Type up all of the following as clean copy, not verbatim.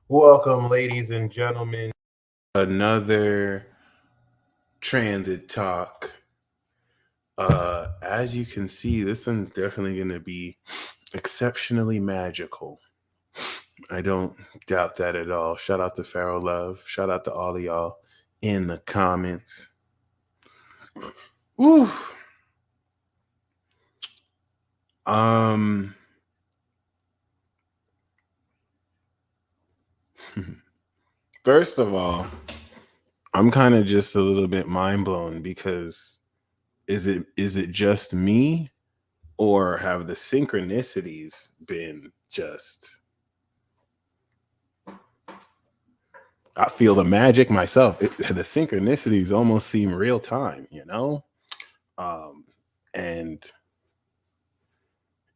Welcome, ladies and gentlemen. Another transit talk. As you can see, this one's definitely going to be exceptionally magical. I don't doubt that at all. Shout out to Pharaoh Love. Shout out to all of y'all in the comments. Woo. First of all, I'm kind of just a little bit mind blown because is it just me, or have the synchronicities been just... I feel the magic myself. The synchronicities almost seem real time, and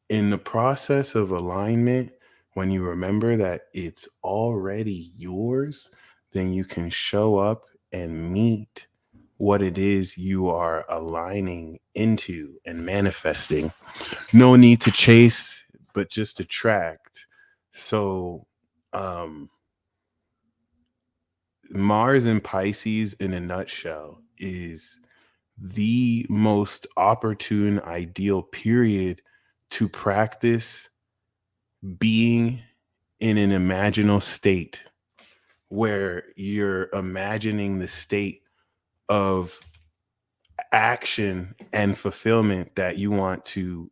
in the process of alignment, when you remember that it's already yours, then you can show up and meet what it is you are aligning into and manifesting. No need to chase, but just attract. So, Mars in Pisces, in a nutshell, is the most opportune, ideal period to practice being in an imaginal state where you're imagining the state of action and fulfillment that you want to,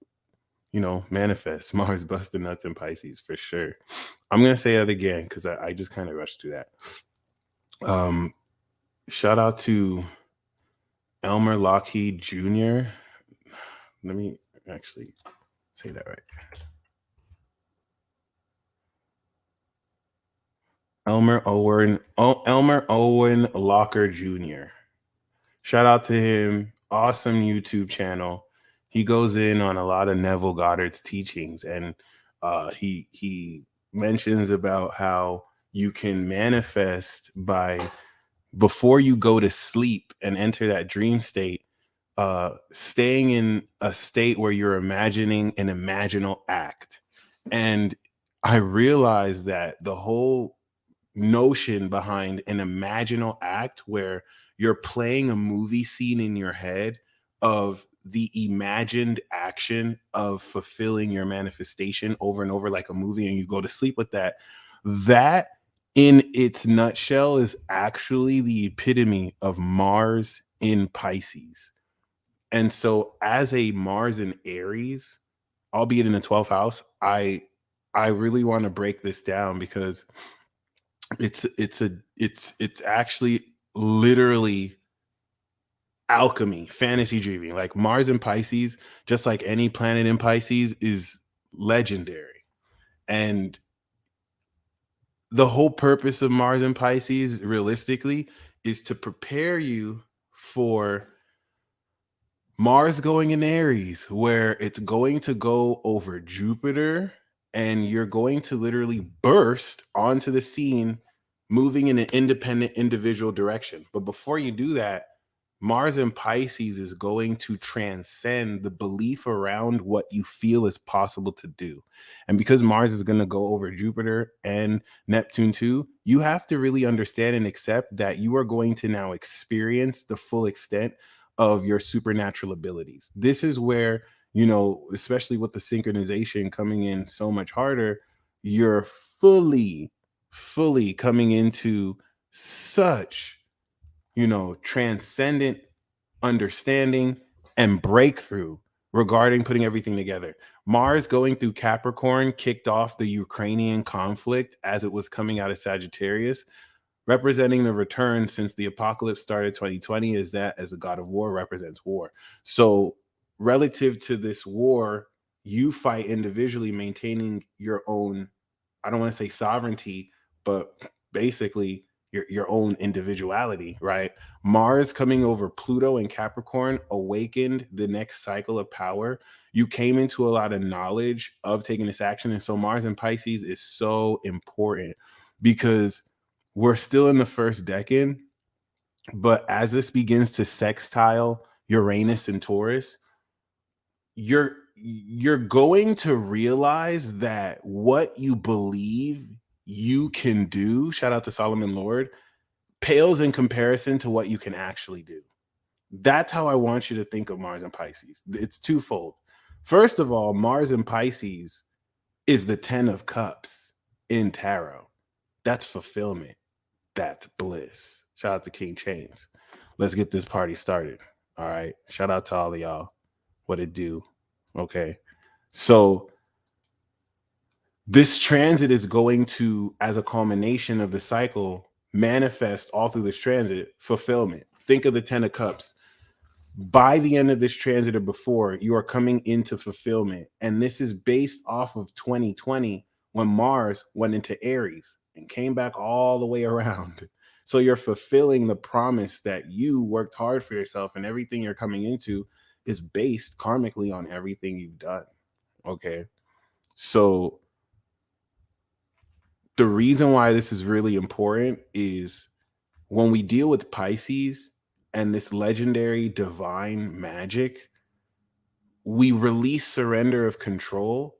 manifest. Mars busting nuts in Pisces for sure. I'm going to say that again because I just kind of rushed through that. Shout out to Elmer Lockheed Jr. Let me actually say that right. Elmer Owen Locker Jr. Shout out to him. Awesome YouTube channel. He goes in on a lot of Neville Goddard's teachings, and he mentions about how you can manifest by, before you go to sleep and enter that dream state, staying in a state where you're imagining an imaginal act. And I realized that the whole notion behind an imaginal act, where you're playing a movie scene in your head of the imagined action of fulfilling your manifestation over and over like a movie, and you go to sleep with that in its nutshell is actually the epitome of Mars in Pisces. And so as a Mars in Aries, albeit in the 12th house, I really want to break this down because it's actually literally alchemy, fantasy dreaming. Like Mars in Pisces, just like any planet in Pisces, is legendary. And the whole purpose of Mars in Pisces, realistically, is to prepare you for Mars going in Aries, where it's going to go over Jupiter, and you're going to literally burst onto the scene, moving in an independent individual direction. But before you do that, Mars in Pisces is going to transcend the belief around what you feel is possible to do. And because Mars is going to go over Jupiter and Neptune too, you have to really understand and accept that you are going to now experience the full extent of your supernatural abilities. This is where, especially with the synchronization coming in so much harder, you're fully coming into such, transcendent understanding and breakthrough regarding putting everything together. Mars going through Capricorn kicked off the Ukrainian conflict as it was coming out of Sagittarius, representing the return since the apocalypse started 2020, is that as a god of war represents war. So relative to this war, you fight individually, maintaining your own, I don't want to say sovereignty, but basically your own individuality, right? Mars coming over Pluto and Capricorn awakened the next cycle of power. You came into a lot of knowledge of taking this action. And so Mars in Pisces is so important because we're still in the first decade, but as this begins to sextile Uranus and Taurus, you're you're going to realize that what you believe you can do, shout out to Solomon Lord, pales in comparison to what you can actually do. That's how I want you to think of Mars and Pisces. It's twofold. First of all, Mars and Pisces is the 10 of Cups in tarot. That's fulfillment. That's bliss. Shout out to King Chains. Let's get this party started. All right. Shout out to all of y'all. What it do? Okay. So this transit is going to, as a culmination of the cycle, manifest all through this transit fulfillment. Think of the 10 of Cups. By the end of this transit or before, you are coming into fulfillment. And this is based off of 2020 when Mars went into Aries and came back all the way around. So you're fulfilling the promise that you worked hard for yourself, and everything you're coming into is based karmically on everything you've done. Okay. So the reason why this is really important is when we deal with Pisces and this legendary divine magic, we release surrender of control.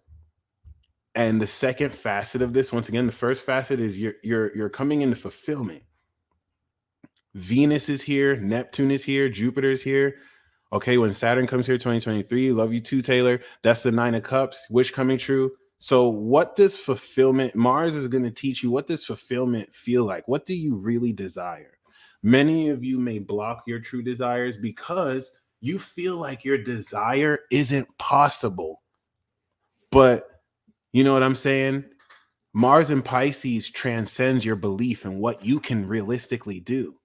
And the second facet of this, once again, the first facet is you're coming into fulfillment. Venus is here, Neptune is here, Jupiter is here. Okay, when Saturn comes here 2023, love you too, Taylor. That's the 9 of Cups, wish coming true. So what does fulfillment, Mars is going to teach you, what does fulfillment feel like? What do you really desire? Many of you may block your true desires because you feel like your desire isn't possible. But you know what I'm saying? Mars and Pisces transcends your belief in what you can realistically do.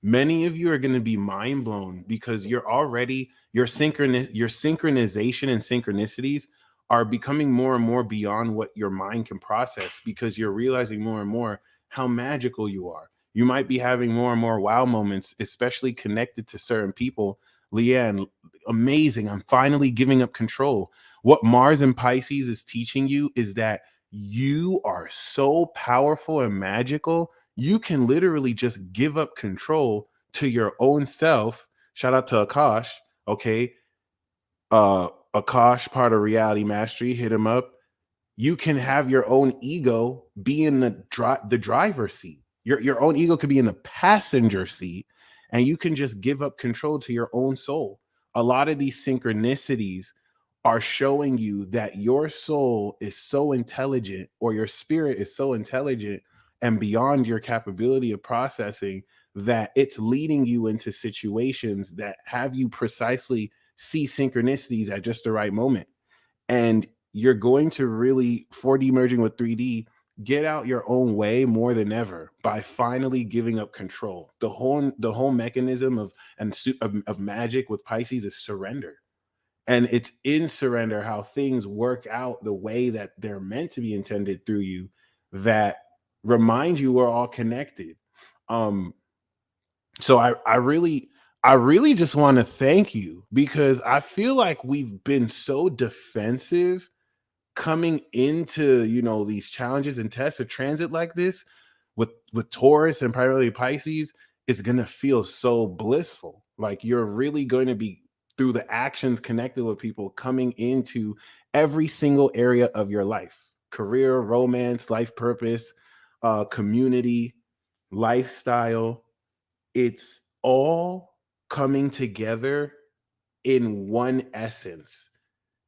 Many of you are going to be mind blown because you're already, your synchronization and synchronicities are becoming more and more beyond what your mind can process, because you're realizing more and more how magical you are. You might be having more and more wow moments, especially connected to certain people. Leanne, amazing. I'm finally giving up control. What Mars and Pisces is teaching you is that you are so powerful and magical. You can literally just give up control to your own self. Shout out to Akash. Okay. Akash, part of Reality Mastery, hit him up. You can have your own ego be in the driver's seat. Your own ego could be in the passenger seat, and you can just give up control to your own soul. A lot of these synchronicities are showing you that your soul is so intelligent, or your spirit is so intelligent and beyond your capability of processing, that it's leading you into situations that have you precisely see synchronicities at just the right moment. And you're going to really 4D merging with 3D, get out your own way more than ever by finally giving up control. The whole mechanism of magic with Pisces is surrender. And it's in surrender how things work out the way that they're meant to be intended through you, that remind you we're all connected. Um, so I really just want to thank you, because I feel like we've been so defensive coming into, these challenges and tests of transit like this with Taurus and primarily Pisces. Is going to feel so blissful. Like you're really going to be, through the actions connected with people, coming into every single area of your life: career, romance, life purpose, community, lifestyle. It's all coming together in one essence.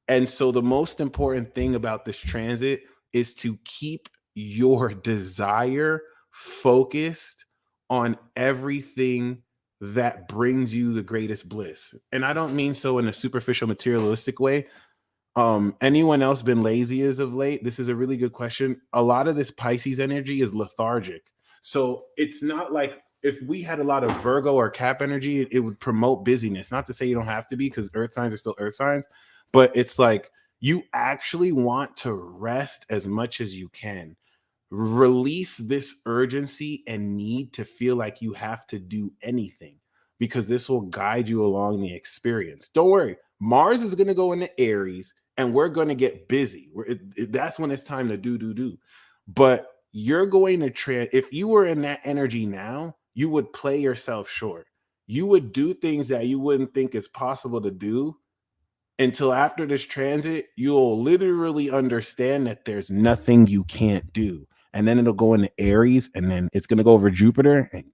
And so the most important thing about this transit is to keep your desire focused on everything that brings you the greatest bliss. And I don't mean so in a superficial materialistic way. Anyone else been lazy as of late? This is a really good question. A lot of this Pisces energy is lethargic. So it's not like, if we had a lot of Virgo or Cap energy, it would promote busyness. Not to say you don't have to be, because earth signs are still earth signs, but it's like you actually want to rest as much as you can. Release this urgency and need to feel like you have to do anything, because this will guide you along the experience. Don't worry. Mars is going to go into Aries and we're going to get busy. That's when it's time to do. But you're going to if you were in that energy now, you would play yourself short. You would do things that you wouldn't think is possible to do until after this transit, you'll literally understand that there's nothing you can't do. And then it'll go into Aries, and then it's gonna go over Jupiter, and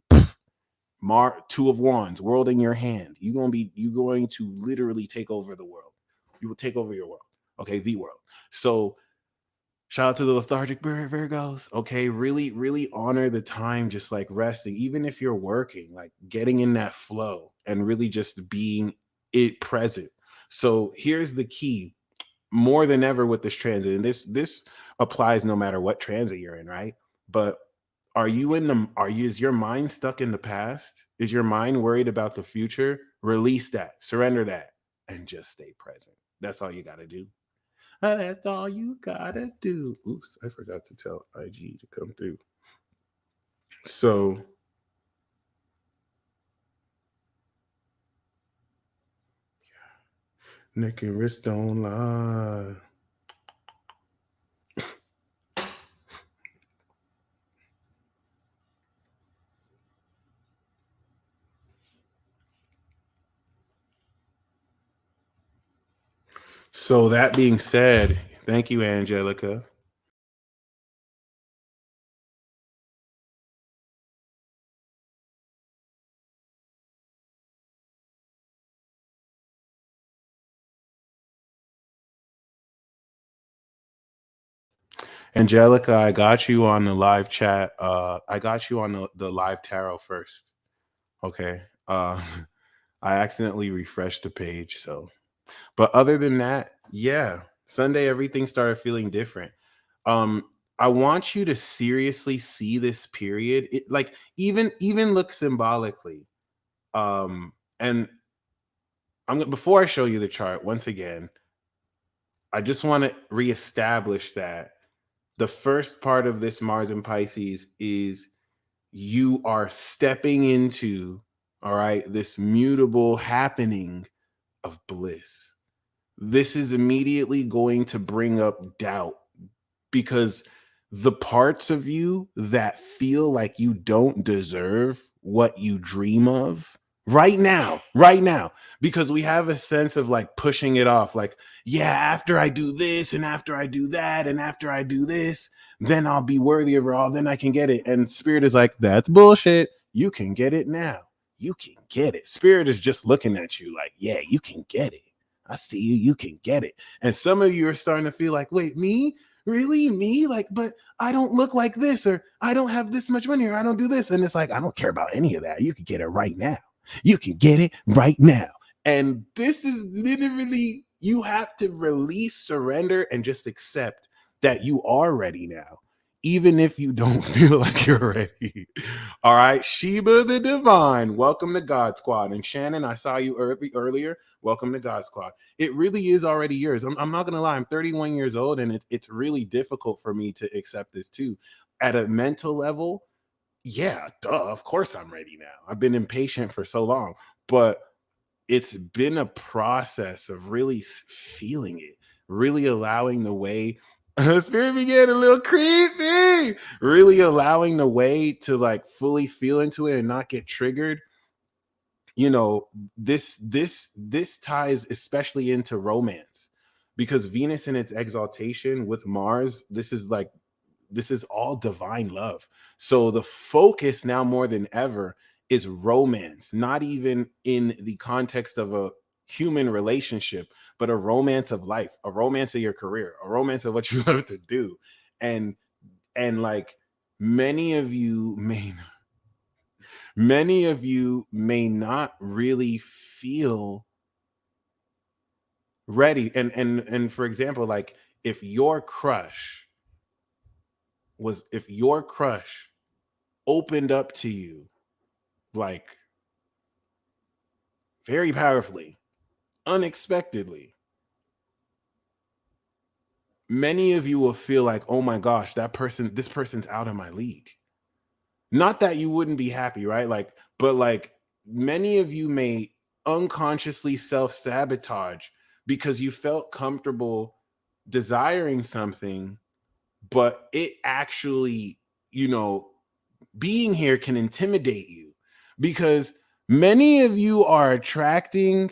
Two of Wands, world in your hand. You going to literally take over the world. You will take over your world. Okay, the world. So shout out to the lethargic Virgos. Okay, really, really honor the time, just like resting, even if you're working, like getting in that flow and really just being it present. So here's the key: more than ever with this transit, and this applies no matter what transit you're in, right? But is your mind stuck in the past? Is your mind worried about the future? Release that, surrender that, and just stay present. That's all you got to do. That's all you gotta do. Oops, I forgot to tell IG to come through. So neck and wrist don't lie. So that being said, thank you, Angelica. Angelica, I got you on the live chat. I got you on the live tarot first. Okay. I accidentally refreshed the page. So, but other than that, yeah, Sunday, everything started feeling different. Um, I want you to seriously see this period. Like even look symbolically. And before I show you the chart, once again, I just want to reestablish that the first part of this Mars and Pisces is you are stepping into, all right, this mutable happening of bliss. This is immediately going to bring up doubt, because the parts of you that feel like you don't deserve what you dream of right now, because we have a sense of like pushing it off, like, yeah, after I do this and after I do that and after I do this, then I'll be worthy of it all, then I can get it. And Spirit is like, that's bullshit. You can get it now. You can get it. Spirit is just looking at you like, yeah, you can get it. I see you. You can get it. And some of you are starting to feel like, wait, me? Really? Me? Like, but I don't look like this, or I don't have this much money, or I don't do this. And it's like, I don't care about any of that. You can get it right now. You can get it right now. And this is literally, you have to release, surrender, and just accept that you are ready now, even if you don't feel like you're ready. All right. Sheba the Divine, welcome to God Squad. And Shannon, I saw you earlier. Welcome to God Squad. It really is already yours. I'm not going to lie. I'm 31 years old, and it's really difficult for me to accept this too. At a mental level, yeah, duh, of course I'm ready now. I've been impatient for so long, but it's been a process of really feeling it, really allowing the way. Spirit began a little creepy, really allowing the way to like fully feel into it and not get triggered. You know, this ties especially into romance, because Venus in its exaltation with Mars, this is all divine love. So the focus now more than ever is romance, not even in the context of a human relationship, but a romance of life, a romance of your career, a romance of what you love to do. And like many of you may not really feel ready. And for example, like if your crush opened up to you, like very powerfully, unexpectedly, many of you will feel like, oh my gosh, this person's out of my league. Not that you wouldn't be happy, right? Like, but like many of you may unconsciously self-sabotage because you felt comfortable desiring something, but it actually, being here can intimidate you, because many of you are attracting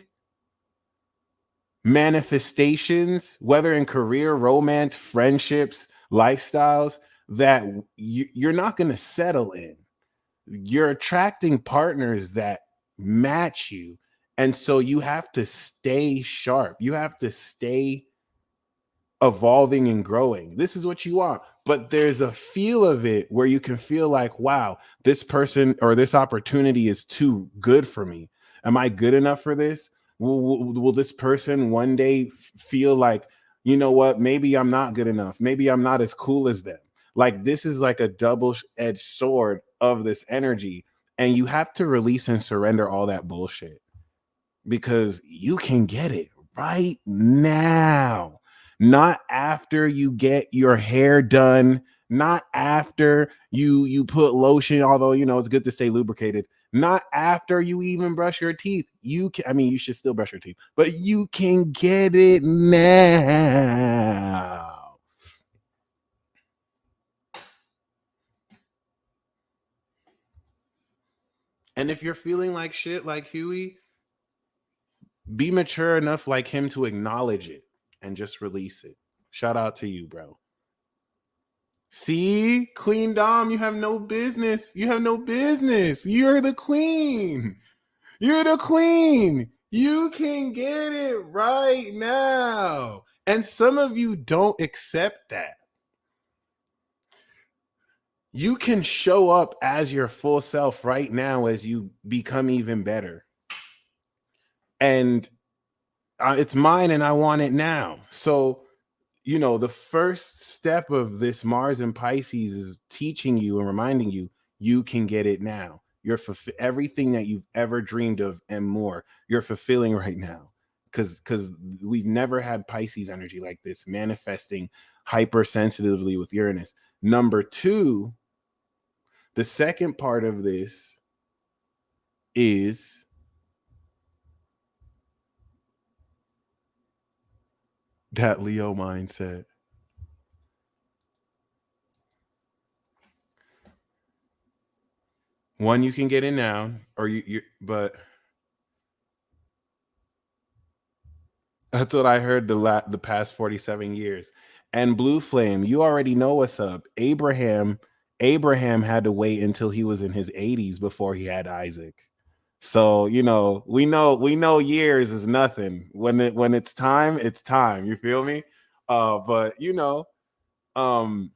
manifestations, whether in career, romance, friendships, lifestyles, that you're not going to settle in. You're attracting partners that match you. And so you have to stay sharp. You have to stay evolving and growing. This is what you want. But there's a feel of it where you can feel like, wow, this person or this opportunity is too good for me. Am I good enough for this? Will this person one day feel like, you know what, maybe I'm not good enough. Maybe I'm not as cool as them. Like, this is like a double-edged sword of this energy. And you have to release and surrender all that bullshit, because you can get it right now. Not after you get your hair done, not after you put lotion, although you know it's good to stay lubricated. Not after you even brush your teeth. You can, I mean, you should still brush your teeth, but you can get it now. And if you're feeling like shit like Huey, be mature enough like him to acknowledge it and just release it. Shout out to you, bro. See, Queen Dom, you have no business. You have no business. You're the queen. You're the queen. You can get it right now. And some of you don't accept that. You can show up as your full self right now as you become even better. And it's mine and I want it now. So, you know, the first step of this Mars and Pisces is teaching you and reminding you, you can get it now. You're everything that you've ever dreamed of and more, you're fulfilling right now. Because we've never had Pisces energy like this, manifesting hypersensitively with Uranus. Number two, the second part of this is that Leo mindset. One, you can get in now, or but that's what I heard the past 47 years. And Blue Flame, you already know what's up. Abraham had to wait until he was in his 80s before he had Isaac. So, you know, we know years is nothing. When it's time, it's time. You feel me? But you know, I'm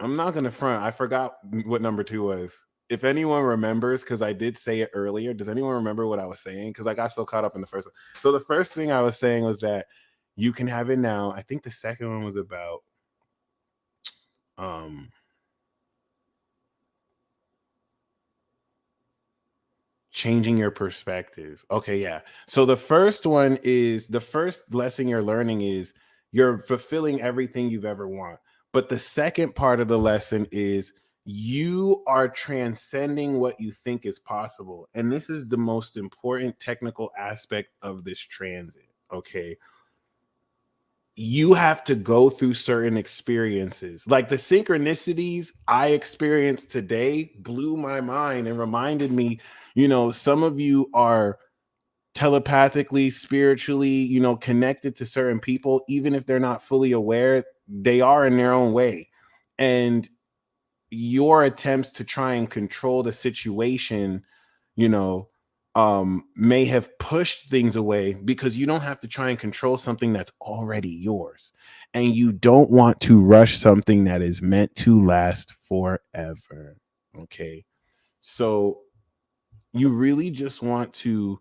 not gonna front. I forgot what number 2 was. If anyone remembers, because I did say it earlier, does anyone remember what I was saying? Because I got so caught up in the first one. So the first thing I was saying was that you can have it now. I think the second one was about changing your perspective. Okay, yeah. So the first lesson you're learning is you're fulfilling everything you've ever want. But the second part of the lesson is you are transcending what you think is possible. And this is the most important technical aspect of this transit. Okay. You have to go through certain experiences. Like the synchronicities I experienced today blew my mind and reminded me, you know, some of you are telepathically, spiritually, you know, connected to certain people, even if they're not fully aware, they are in their own way. And your attempts to try and control the situation, you know, may have pushed things away because you don't have to try and control something that's already yours. And you don't want to rush something that is meant to last forever. Okay. So you really just want to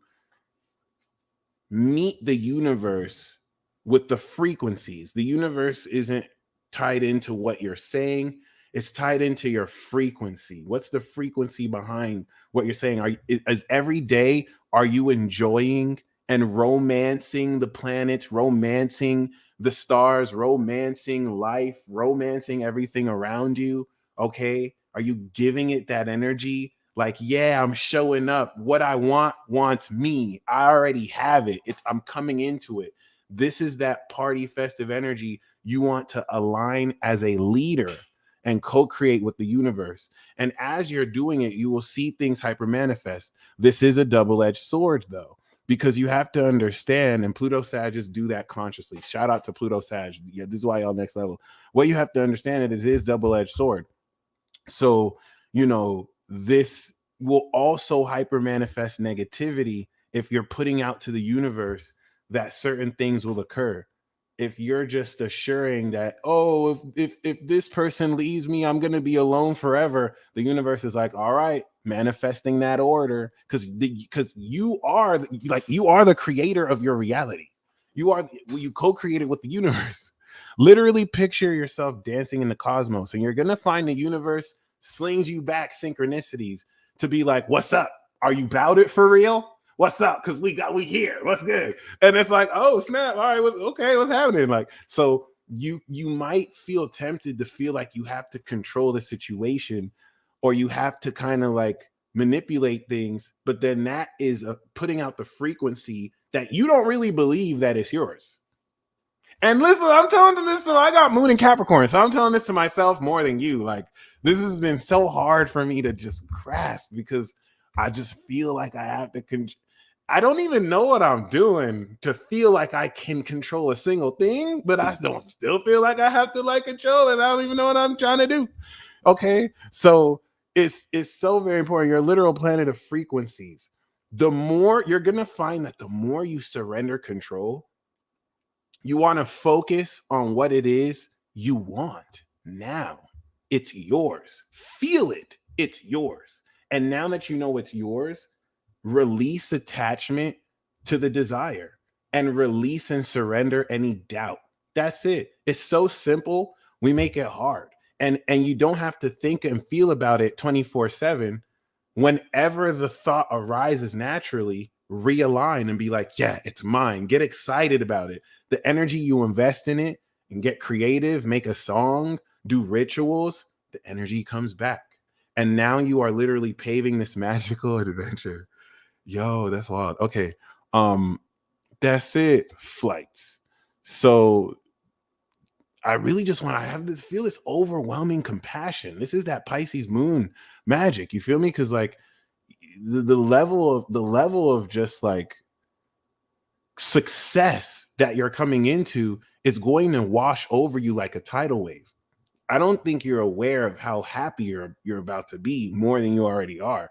meet the universe with the frequencies. The universe isn't tied into what you're saying, it's tied into your frequency. What's the frequency behind what you're saying? Is every day, are you enjoying and romancing the planets, romancing the stars, romancing life, romancing everything around you? Okay. Are you giving it that energy? Like, yeah, I'm showing up. What I want wants me. I already have it. I'm coming into it. This is that party festive energy you want to align as a leader and co-create with the universe. And as you're doing it, you will see things hyper manifest. This is a double-edged sword, though, because you have to understand, and Pluto Sagittarius do that consciously. Shout out to Pluto Sag. Yeah, this is why y'all next level. What you have to understand is it is double-edged sword. So, this will also hyper manifest negativity if you're putting out to the universe that certain things will occur. If you're just assuring that, oh, if this person leaves me, I'm gonna be alone forever, the universe is like, all right, manifesting that order, because you are the creator of your reality. You co-created with the universe. Literally picture yourself dancing in the cosmos, and you're gonna find the universe slings you back synchronicities to be like, what's up? Are you about it for real? What's up? Because we here. What's good? And it's like, oh snap! All right, what's happening? Like, so you might feel tempted to feel like you have to control the situation, or you have to kind of like manipulate things, but then that is putting out the frequency that you don't really believe that it's yours. And listen, I'm telling this to I got Moon in Capricorn, so I'm telling this to myself more than you. Like, this has been so hard for me to just grasp because I just feel like I have to I don't even know what I'm doing to feel like I can control a single thing, but I don't still feel like I have to like control it. I don't even know what I'm trying to do. Okay, so it's so very important. Your literal planet of frequencies. The more you're gonna find that the more you surrender control, you want to focus on what it is you want now. It's yours. Feel it. It's yours. And now that you know it's yours, release attachment to the desire and release and surrender any doubt. That's it. It's so simple. We make it hard. And you don't have to think and feel about it 24/7. Whenever the thought arises naturally, realign and be like, yeah, it's mine. Get excited about it. The energy you invest in it and get creative, make a song, do rituals, the energy comes back. And now you are literally paving this magical adventure. Yo, that's wild. Okay. That's it. Flights. So I really just want to feel this overwhelming compassion. This is that Pisces moon magic. You feel me? Because like the level of just like success that you're coming into is going to wash over you like a tidal wave. I don't think you're aware of how happy you're about to be more than you already are.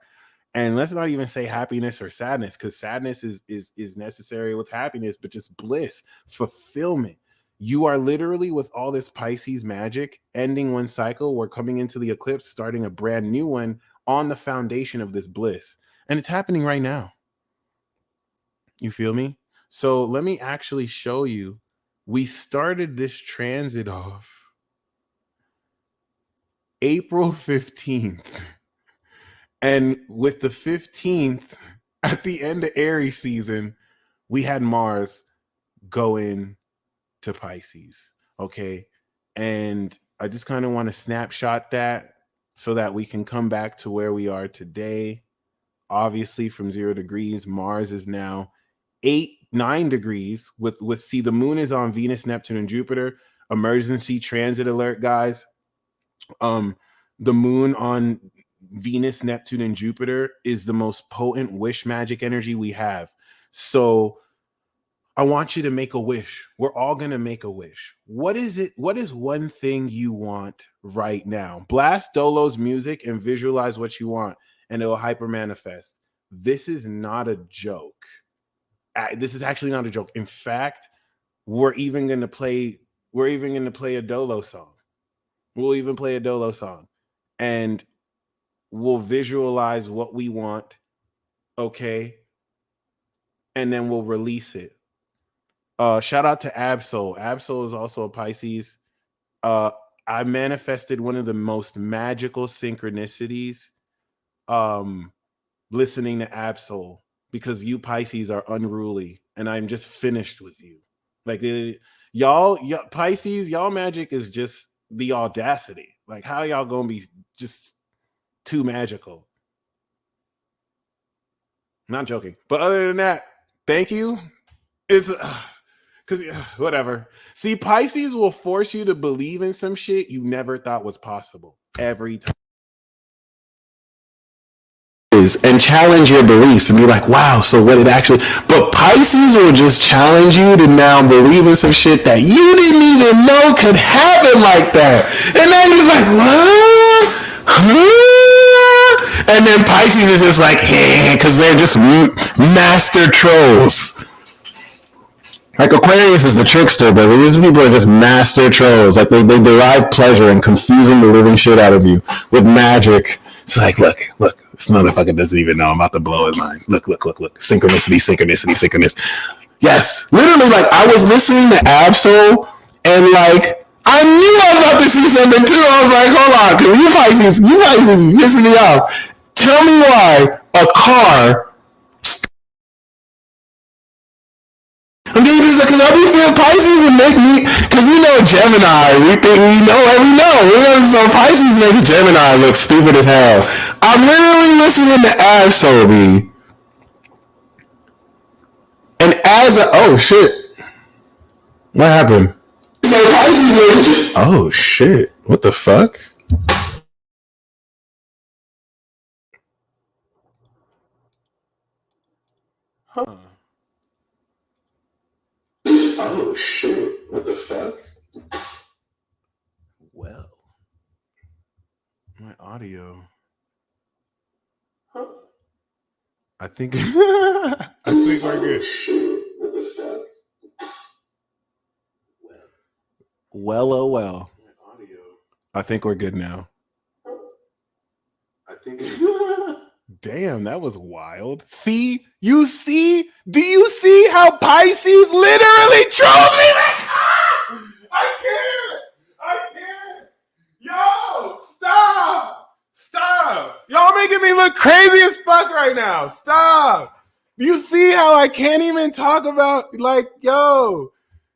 And let's not even say happiness or sadness, because sadness is necessary with happiness, but just bliss, fulfillment. You are literally, with all this Pisces magic, ending one cycle. We're coming into the eclipse, starting a brand new one on the foundation of this bliss. And it's happening right now. You feel me? So let me actually show you. We started this transit off April 15th. And with the 15th, at the end of Aries season, we had Mars going to Pisces. Okay. And I just kind of want to snapshot that so that we can come back to where we are today. Obviously, from 0 degrees, Mars is now 9 degrees with see, the moon is on Venus, Neptune, and Jupiter. Emergency transit alert, guys. The moon on Venus, Neptune, and Jupiter is the most potent wish magic energy we have. So I want you to make a wish. We're all going to make a wish. What is it? What is one thing you want right now? Blast Dolo's music and visualize what you want, and it will hyper manifest. This is not a joke. This is actually not a joke. In fact, we're even going to play a Dolo song. We'll even play a Dolo song, and we'll visualize what we want. Okay. And then we'll release it. Shout out to Absol. Absol is also a Pisces. I manifested one of the most magical synchronicities listening to Absol, because you Pisces are unruly and I'm just finished with you. Like y'all Pisces, y'all magic is just the audacity. Like, how y'all gonna be just too magical? Not joking. But other than that, thank you. It's because whatever. See, Pisces will force you to believe in some shit you never thought was possible every time. is and challenge your beliefs and be like, wow, so what it actually, but Pisces will just challenge you to now believe in some shit that you didn't even know could happen like that. And then you're like, what? Huh? And then Pisces is just like, hey, because they're just master trolls. Like Aquarius is the trickster, but these people are just master trolls. Like they derive pleasure in confusing the living shit out of you with magic. It's like, look, this motherfucker doesn't even know I'm about to blow his mind. Look. Synchronicity. Yes, literally, like I was listening to Absol and like I knew I was about to see something too. I was like, hold on, because you Pisces pissing me off. Tell me why a car. And then he's like, because I be feeling Pisces would make me, because you know Gemini, we know. So Pisces makes Gemini look stupid as hell. I'm literally listening to Absol, and oh shit, what happened? So Pisces, oh shit, what the fuck? Huh. Oh shit, what the fuck? Well, my audio. Huh. I think we're good. Shit, what the fuck? Well. My audio. I think we're good now. I think. Damn, that was wild. Do you see how Pisces literally trolled me? Like, I can't. Yo, stop. Y'all making me look crazy as fuck right now. Stop. Do you see how I can't even talk about, like, yo,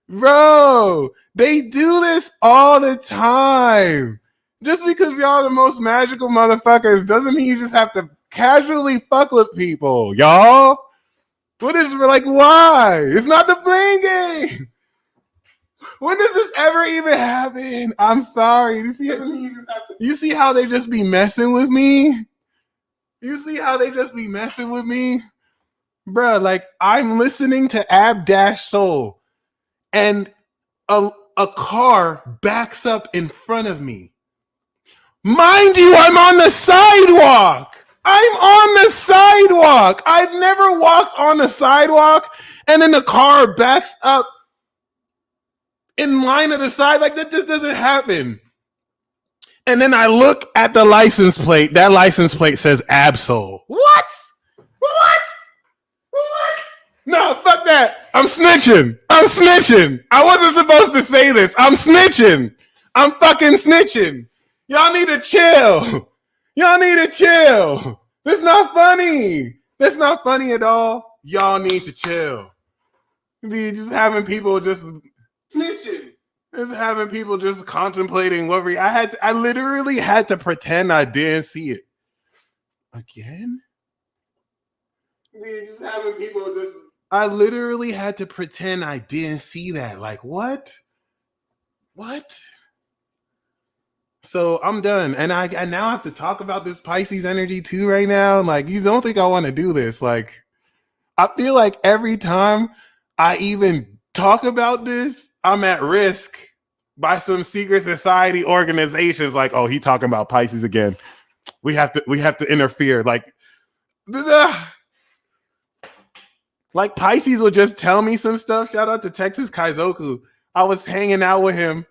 bro, they do this all the time. Just because y'all the most magical motherfuckers doesn't mean you just have to casually fuck with people, y'all. What is, like, why? It's not the playing game. When does this ever even happen? I'm sorry. You see how they just be messing with me? Bruh, like, I'm listening to Ab Soul and a car backs up in front of me. Mind you, I'm on the sidewalk. I've never walked on the sidewalk and then the car backs up in line of the side. Like, that just doesn't happen. And then I look at the license plate. That license plate says Absol. What? No, fuck that. I'm snitching. I wasn't supposed to say this. I'm snitching. I'm fucking snitching. Y'all need to chill. That's not funny at all. Y'all need to chill. Be just having people just snitching. Just having people just contemplating what I literally had to pretend I didn't see it. Again? Just having people just. I literally had to pretend I didn't see that. Like, what? So I'm done. And I now have to talk about this Pisces energy too right now. Like, you don't think I want to do this. Like, I feel like every time I even talk about this, I'm at risk by some secret society organizations. Like, oh, he talking about Pisces again. We have to interfere. Like Pisces will just tell me some stuff. Shout out to Texas Kaizoku. I was hanging out with him.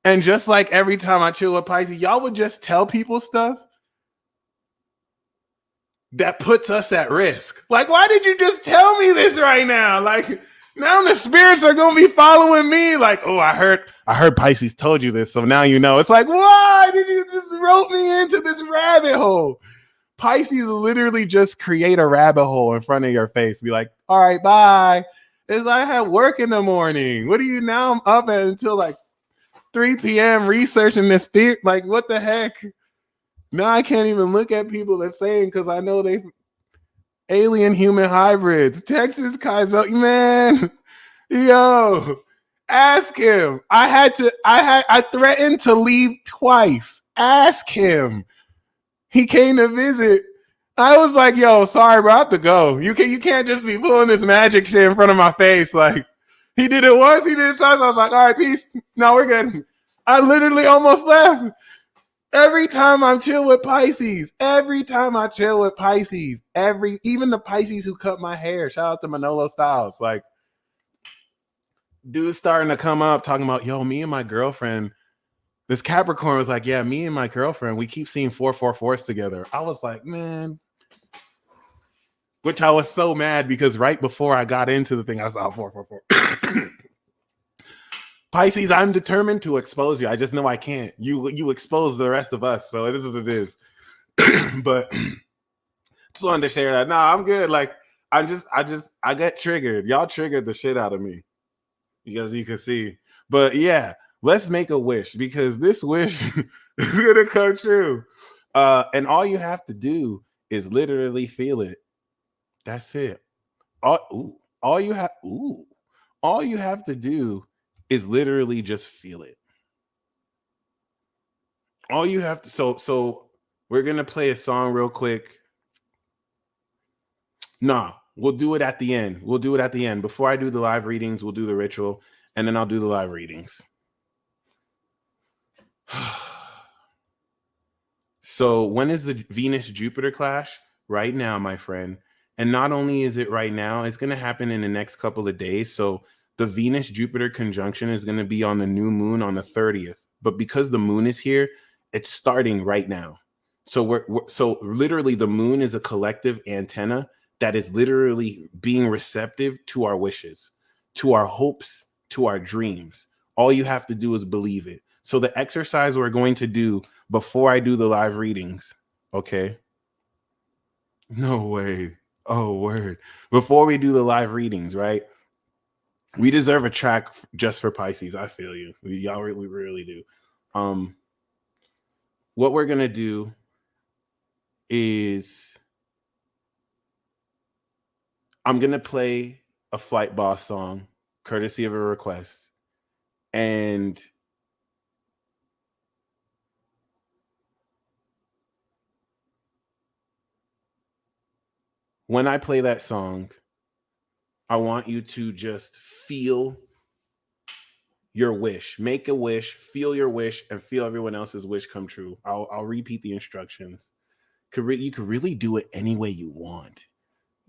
And just like every time I chill with Pisces, y'all would just tell people stuff that puts us at risk. Like, why did you just tell me this right now? Like, now the spirits are going to be following me. Like, oh, I heard Pisces told you this, so now you know. It's like, why did you just rope me into this rabbit hole? Pisces literally just create a rabbit hole in front of your face. Be like, all right, bye. It's like, I had work in the morning. What do you now? I'm up until like 3 p.m. researching this theory. Like, what the heck? Now I can't even look at people that's saying, because I know they alien human hybrids. Texas Kaiser, man. Yo, ask him. I threatened to leave twice. Ask him. He came to visit I was like, yo, sorry, bro, I have to go. You can't just be pulling this magic shit in front of my face. Like, he did it once, he did it twice. I was like, all right, peace. No, we're good. I literally almost left. Every time I'm chill with Pisces, even the Pisces who cut my hair, shout out to Manolo Styles, like, dude's starting to come up talking about, yo, me and my girlfriend, this Capricorn was like, yeah, me and my girlfriend, we keep seeing 444s together. I was like, man, which I was so mad because right before I got into the thing, I saw 444. Pisces, I'm determined to expose you. I just know I can't. You expose the rest of us, so it is what it is. But just wanted to share that. Nah, I'm good. Like, I get triggered. Y'all triggered the shit out of me, because you can see. But yeah, let's make a wish, because this wish is gonna come true. And all you have to do is literally feel it. That's it. All you have to do is literally just feel it. All you have to, so we're gonna play a song real quick. Nah, we'll do it at the end. Before I do the live readings, we'll do the ritual, and then I'll do the live readings. So when is the Venus-Jupiter clash? Right now, my friend. And not only is it right now, it's going to happen in the next couple of days. So the Venus-Jupiter conjunction is going to be on the new moon on the 30th. But because the moon is here, it's starting right now. So so literally the moon is a collective antenna that is literally being receptive to our wishes, to our hopes, to our dreams. All you have to do is believe it. So the exercise we're going to do before I do the live readings, okay? No way. Oh, word. Before we do the live readings, right? We deserve a track just for Pisces. I feel you. We really do. What we're going to do is I'm going to play a Flight Boss song, courtesy of a request. And when I play that song, I want you to just feel your wish. Make a wish, feel your wish, and feel everyone else's wish come true. I'll repeat the instructions. You could really do it any way you want.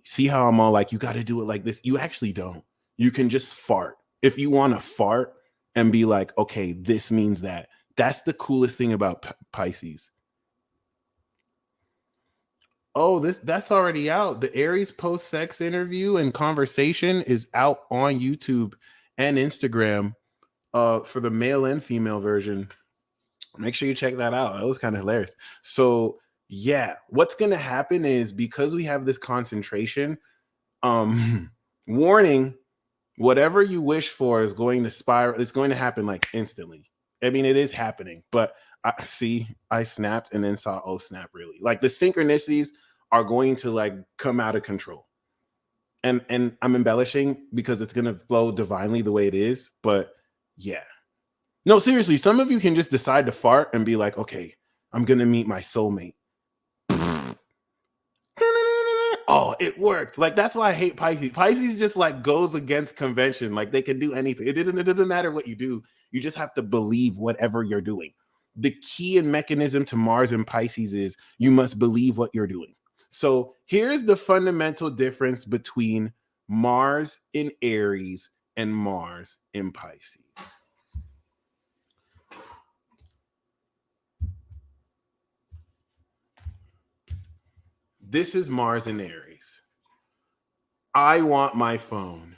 See how I'm all like, you got to do it like this? You actually don't. You can just fart. If you want to fart and be like, okay, this means that. That's the coolest thing about Pisces. Oh, that's already out. The Aries post-sex interview and conversation is out on YouTube and Instagram for the male and female version. Make sure you check that out. That was kind of hilarious. So yeah, what's going to happen is, because we have this concentration, warning, whatever you wish for is going to spiral. It's going to happen like instantly. I mean, it is happening, but I snapped and then saw, oh snap, really? Like the synchronicities are going to like come out of control. And I'm embellishing because it's going to flow divinely the way it is. But yeah, no, seriously, some of you can just decide to fart and be like, okay, I'm going to meet my soulmate. Oh, it worked. Like, that's why I hate Pisces. Pisces just like goes against convention. Like, they can do anything. It doesn't matter what you do. You just have to believe whatever you're doing. The key and mechanism to Mars and Pisces is you must believe what you're doing. So here's the fundamental difference between Mars in Aries and Mars in Pisces. This is Mars in Aries. I want my phone.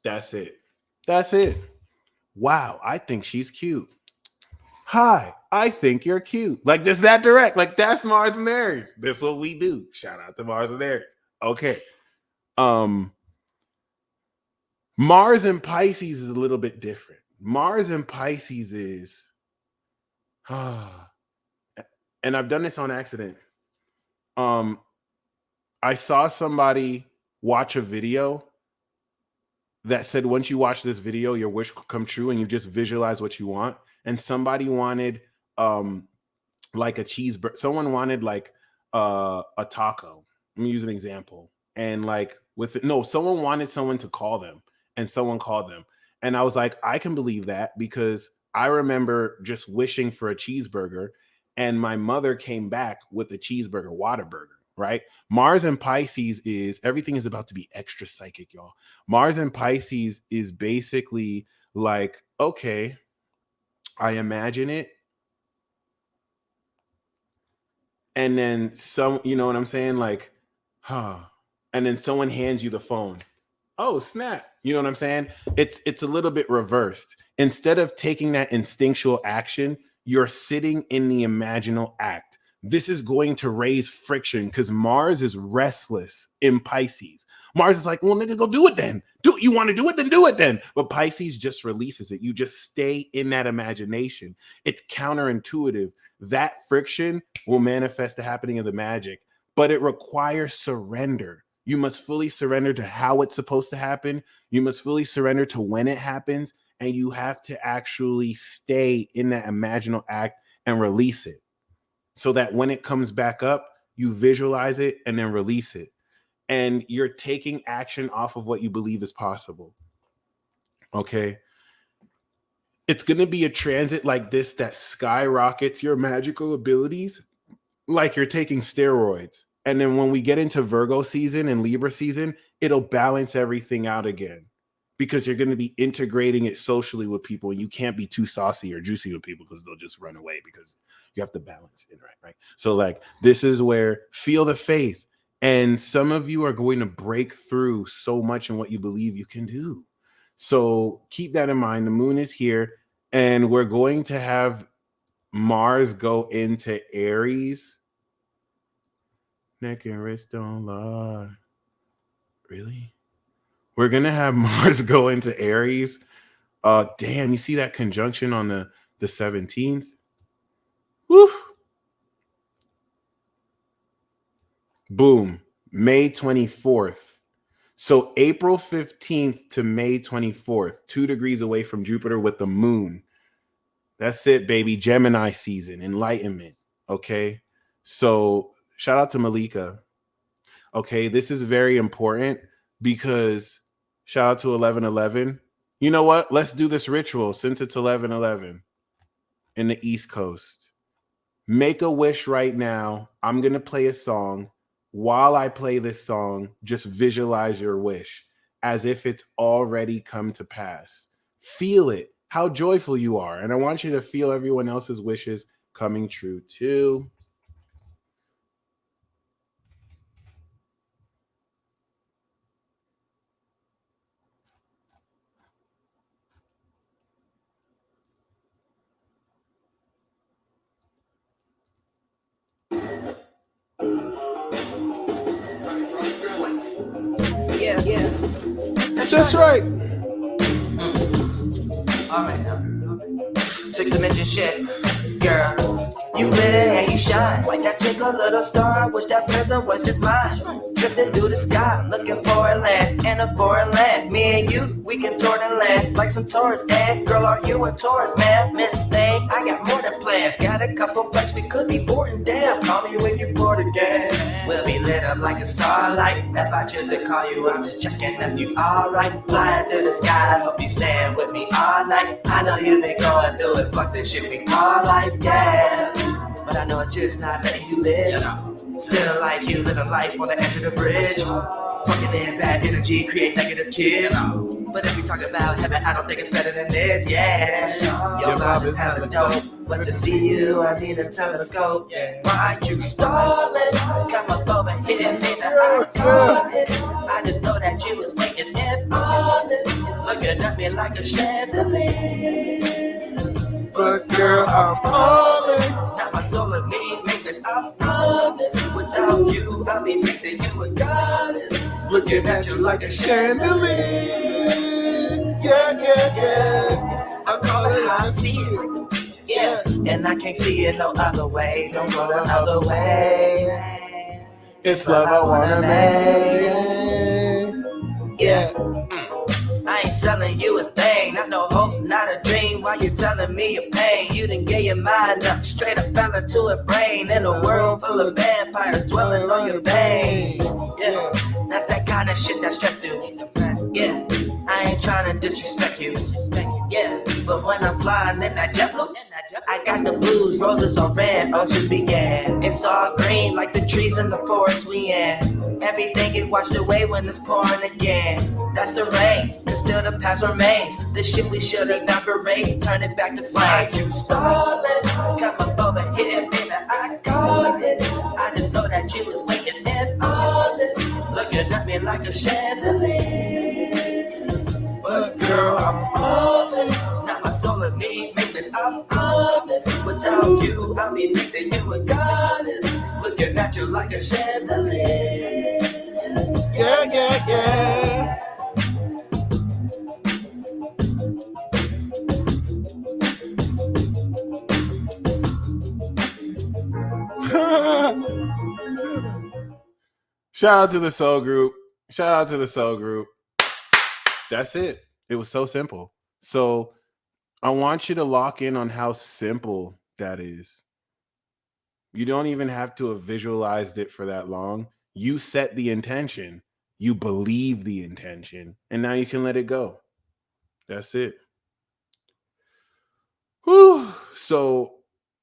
That's it. That's it. Wow, I think she's cute. Hi, I think you're cute. Like, just that direct. Like, that's Mars and Aries. That's what we do. Shout out to Mars and Aries. Okay. Mars and Pisces is a little bit different. Mars and Pisces is, and I've done this on accident. I saw somebody watch a video that said, once you watch this video, your wish will come true, and you just visualize what you want. And somebody wanted like a cheeseburger. Someone wanted like a taco. Let me use an example. And like someone wanted someone to call them, and someone called them. And I was like, I can believe that because I remember just wishing for a cheeseburger, and my mother came back with a cheeseburger, Whataburger, right? Mars and Pisces is everything is about to be extra psychic, y'all. Mars and Pisces is basically like, okay, I imagine it. And then you know what I'm saying? Like, and then someone hands you the phone. Oh, snap. You know what I'm saying? It's a little bit reversed. Instead of taking that instinctual action, you're sitting in the imaginal act. This is going to raise friction because Mars is restless in Pisces. Mars is like, well, nigga, go do it then. You want to do it? Then do it then. But Pisces just releases it. You just stay in that imagination. It's counterintuitive. That friction will manifest the happening of the magic, but it requires surrender. You must fully surrender to how it's supposed to happen. You must fully surrender to when it happens, and you have to actually stay in that imaginal act and release it so that when it comes back up, you visualize it and then release it. And you're taking action off of what you believe is possible. Okay. It's going to be a transit like this that skyrockets your magical abilities like you're taking steroids. And then when we get into Virgo season and Libra season, it'll balance everything out again because you're going to be integrating it socially with people. And you can't be too saucy or juicy with people because they'll just run away because you have to balance it, right? So like, this is where feel the faith. And some of you are going to break through so much in what you believe you can do. So keep that in mind. The moon is here, and we're going to have Mars go into Aries. Neck and wrist don't lie. Really? We're going to have Mars go into Aries. Damn, you see that conjunction on the 17th? Woo! Boom. May 24th. So April 15th to May 24th, 2 degrees away from Jupiter with the moon. That's it, baby. Gemini season, enlightenment. Okay. So shout out to Malika. Okay. This is very important because shout out to 1111. You know what? Let's do this ritual since it's 1111 in the East Coast. Make a wish right now. I'm going to play a song. While I play this song, just visualize your wish as if it's already come to pass. Feel it, how joyful you are. And I want you to feel everyone else's wishes coming true too. Yeah. That's right. All right. 6th dimension shit, girl. You lit it and you shine like that twinkle little star. I wish that present was just mine. Drifting through the sky, looking for a land in a foreign land. Me and you, we can tour the land like some tourists. And girl, are you a tourist, man? Miss Thing, I got more than plans. Got a couple flights, we could be bored and damn. Call me when you're bored again. We'll be lit up like a starlight. If I choose to call you, I'm just checking if you alright. Flying through the sky, hope you stand with me all night. I know you've been going through it, fuck this shit we call life, yeah. But I know it's just not letting you live. Feel like you living life on the edge of the bridge. Fucking in bad energy, create negative kids. But if we talk about heaven, I don't think it's better than this, yeah. Your vibe is hella dope. But to see you, I need a telescope. Why you stalling? Come up over here, maybe I'm calling. I just know that you was making it honest. Looking at me like a chandelier. But girl, I'm calling. Now my soul and me make this, I'm honest. Without you, I'll be making you a goddess. Looking at you like a chandelier. Yeah. I'm calling, I see it. Yeah, and I can't see it no other way. Don't go the other way. It's love I wanna make. Yeah. I ain't selling you a thing, not no hope, not a dream. Why you telling me your pain? You done gave your mind up, straight up fell into a brain. In a world full of vampires dwelling on your veins. Yeah, that's that kind of shit that stressed you. Yeah, I ain't trying to disrespect you. Yeah, but when I'm flying in that jet blue, I got the blues, roses are red, oceans began. It's all green like the trees in the forest we in. Everything get washed away when it's pouring again. That's the rain, but still the past remains. The shit we should evaporate, turn it back to flames. You stalling, come up over here, baby, I caught it. I just know that you was waiting and honest, looking at me like a chandelier. But girl, I'm falling. Now my soul and me make this, I'm honest. Without you, I'll be thinking you a goddess, looking at you like a chandelier. Yeah, yeah, yeah. Shout out to the Soul Group. Shout out to the Soul Group. That's it. It was so simple. So I want you to lock in on how simple that is. You don't even have to have visualized it for that long. You set the intention. You believe the intention. And now you can let it go. That's it. Whew. So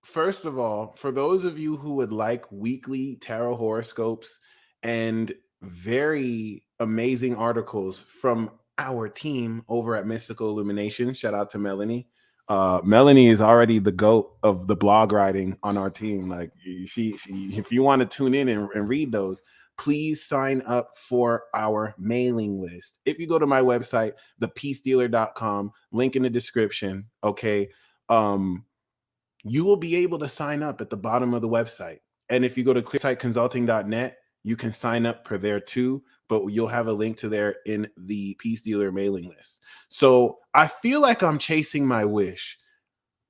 first of all, for those of you who would like weekly tarot horoscopes and very amazing articles from our team over at Mystical Illumination, shout out to Melanie. Melanie is already the GOAT of the blog writing on our team. Like she if you want to tune in and read those, please sign up for our mailing list. If you go to my website, thepeacedealer.com, link in the description, okay? You will be able to sign up at the bottom of the website. And if you go to clearsightconsulting.net, you can sign up for there too, but you'll have a link to there in the Peace Dealer mailing list. So I feel like I'm chasing my wish.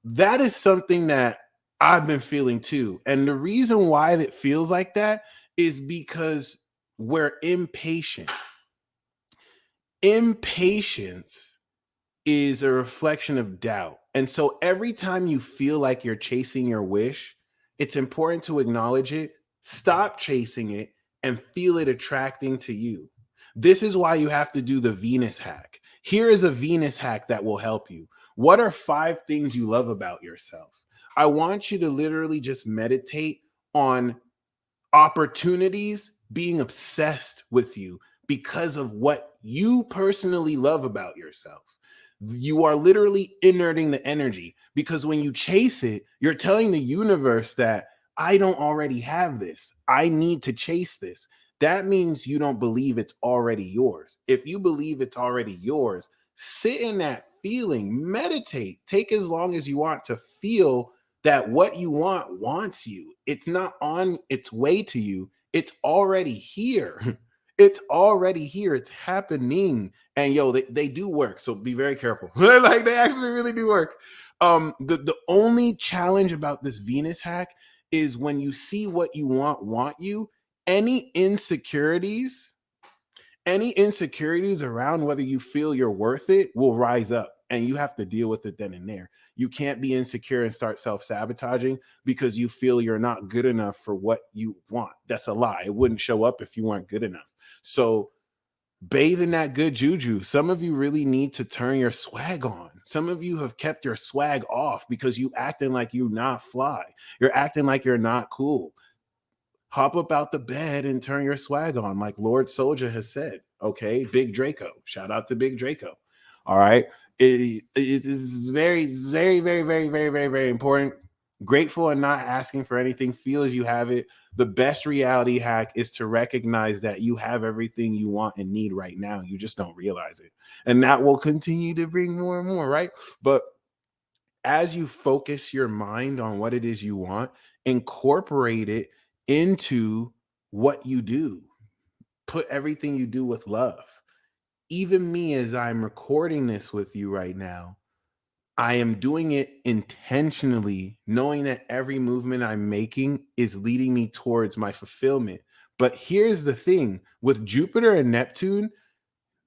That is something that I've been feeling too. And the reason why it feels like that is because we're impatient. Impatience is a reflection of doubt. And so every time you feel like you're chasing your wish, it's important to acknowledge it, stop chasing it, and feel it attracting to you. This is why you have to do the Venus hack. Here is a Venus hack that will help you. What are 5 things you love about yourself? I want you to literally just meditate on opportunities being obsessed with you because of what you personally love about yourself. You are literally inerting the energy because when you chase it, you're telling the universe that I don't already have this. I need to chase this. That means you don't believe it's already yours. If you believe it's already yours, sit in that feeling, meditate, take as long as you want to feel that what you want wants you. It's not on its way to you. It's already here. It's already here. It's happening. And yo, they do work. So be very careful. Like they actually really do work. The only challenge about this Venus hack is when you see what you want you, any insecurities around whether you feel you're worth it will rise up and you have to deal with it then and there. You can't be insecure and start self-sabotaging because you feel you're not good enough for what you want. That's a lie. It wouldn't show up if you weren't good enough. So bathe in that good juju. Some of you really need to turn your swag on. Some of you have kept your swag off because you acting like you're not fly. You're acting like you're not cool. Hop up out the bed and turn your swag on, like Lord Soldier has said. Okay, Big Draco. Shout out to Big Draco. All right. It is very, very, very, very, very, very, very important. Grateful and not asking for anything. Feel as you have it. The best reality hack is to recognize that you have everything you want and need right now. You just don't realize it. And that will continue to bring more and more, right? But as you focus your mind on what it is you want, incorporate it into what you do. Put everything you do with love. Even me, as I'm recording this with you right now, I am doing it intentionally, knowing that every movement I'm making is leading me towards my fulfillment. But here's the thing, with Jupiter and Neptune,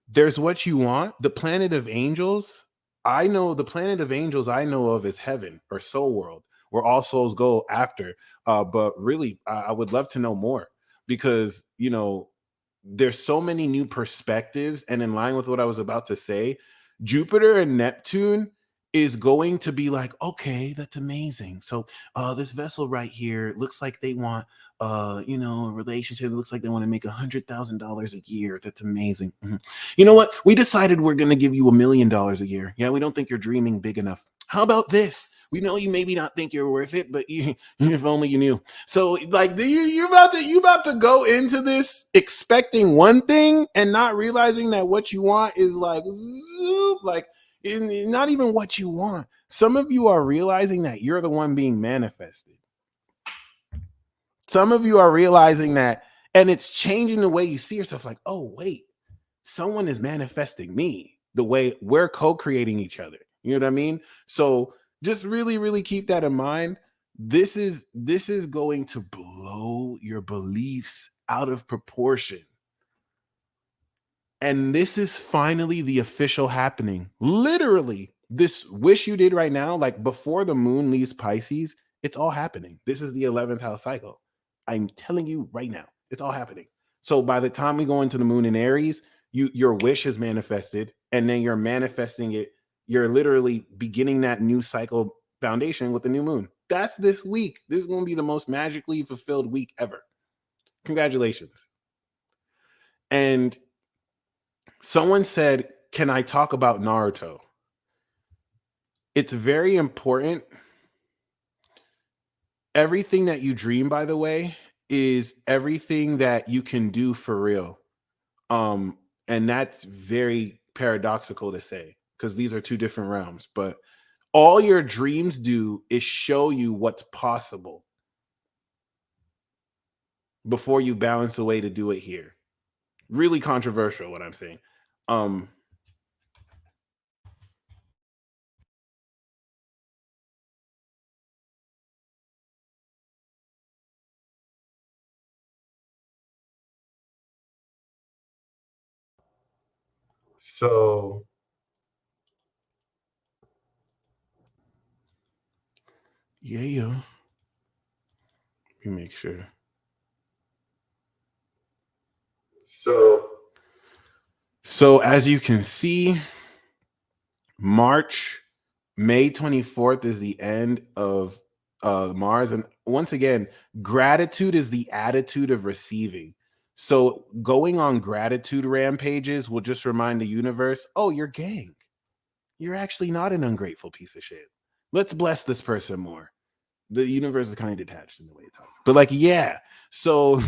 there's what you want. The planet of angels, I know the planet of angels I know of is heaven or soul world, where all souls go after. But really, I would love to know more because there's so many new perspectives, and in line with what I was about to say, Jupiter and Neptune is going to be like, okay, that's amazing. So this vessel right here looks like they want a relationship. It looks like they want to make $100,000 a year. That's amazing. You know what? We decided we're going to give you $1 million a year. Yeah, we don't think you're dreaming big enough. How about this? We know you maybe not think you're worth it, but if only you knew. So, like, you about to go into this expecting one thing and not realizing that what you want is like, zoop, like not even what you want. Some of you are realizing that you're the one being manifested. Some of you are realizing that, and it's changing the way you see yourself. Like, oh wait, someone is manifesting me the way we're co-creating each other. You know what I mean? So just really, really keep that in mind. This is going to blow your beliefs out of proportion. And this is finally the official happening. Literally, this wish you did right now, like before the moon leaves Pisces, it's all happening. This is the 11th house cycle. I'm telling you right now, it's all happening. So by the time we go into the moon in Aries, your wish is manifested, and then you're manifesting it. You're literally beginning that new cycle foundation with the new moon. That's this week. This is going to be the most magically fulfilled week ever. Congratulations. And someone said, "Can I talk about Naruto?" It's very important. Everything that you dream, by the way, is everything that you can do for real. Um, and that's very paradoxical to say because these are two different realms. But all your dreams do is show you what's possible before you balance a way to do it here. Really controversial, what I'm saying. Um, so yeah. Let me make sure. So as you can see, May 24th is the end of Mars. And once again, gratitude is the attitude of receiving. So going on gratitude rampages will just remind the universe, oh, you're gang. You're actually not an ungrateful piece of shit. Let's bless this person more. The universe is kind of detached in the way it talks. But like, yeah. So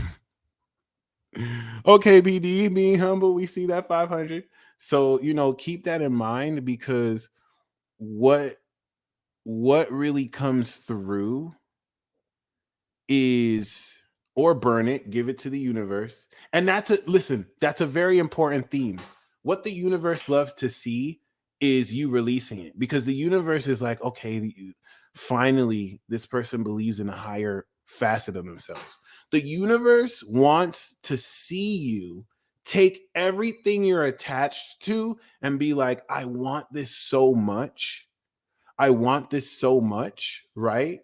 okay, BD, being humble, we see that 500. So, keep that in mind because what really comes through is, or burn it, give it to the universe. And that's a very important theme. What the universe loves to see is you releasing it because the universe is like, okay, finally this person believes in a higher facet of themselves. The universe wants to see you take everything you're attached to and be like, I want this so much. I want this so much, right?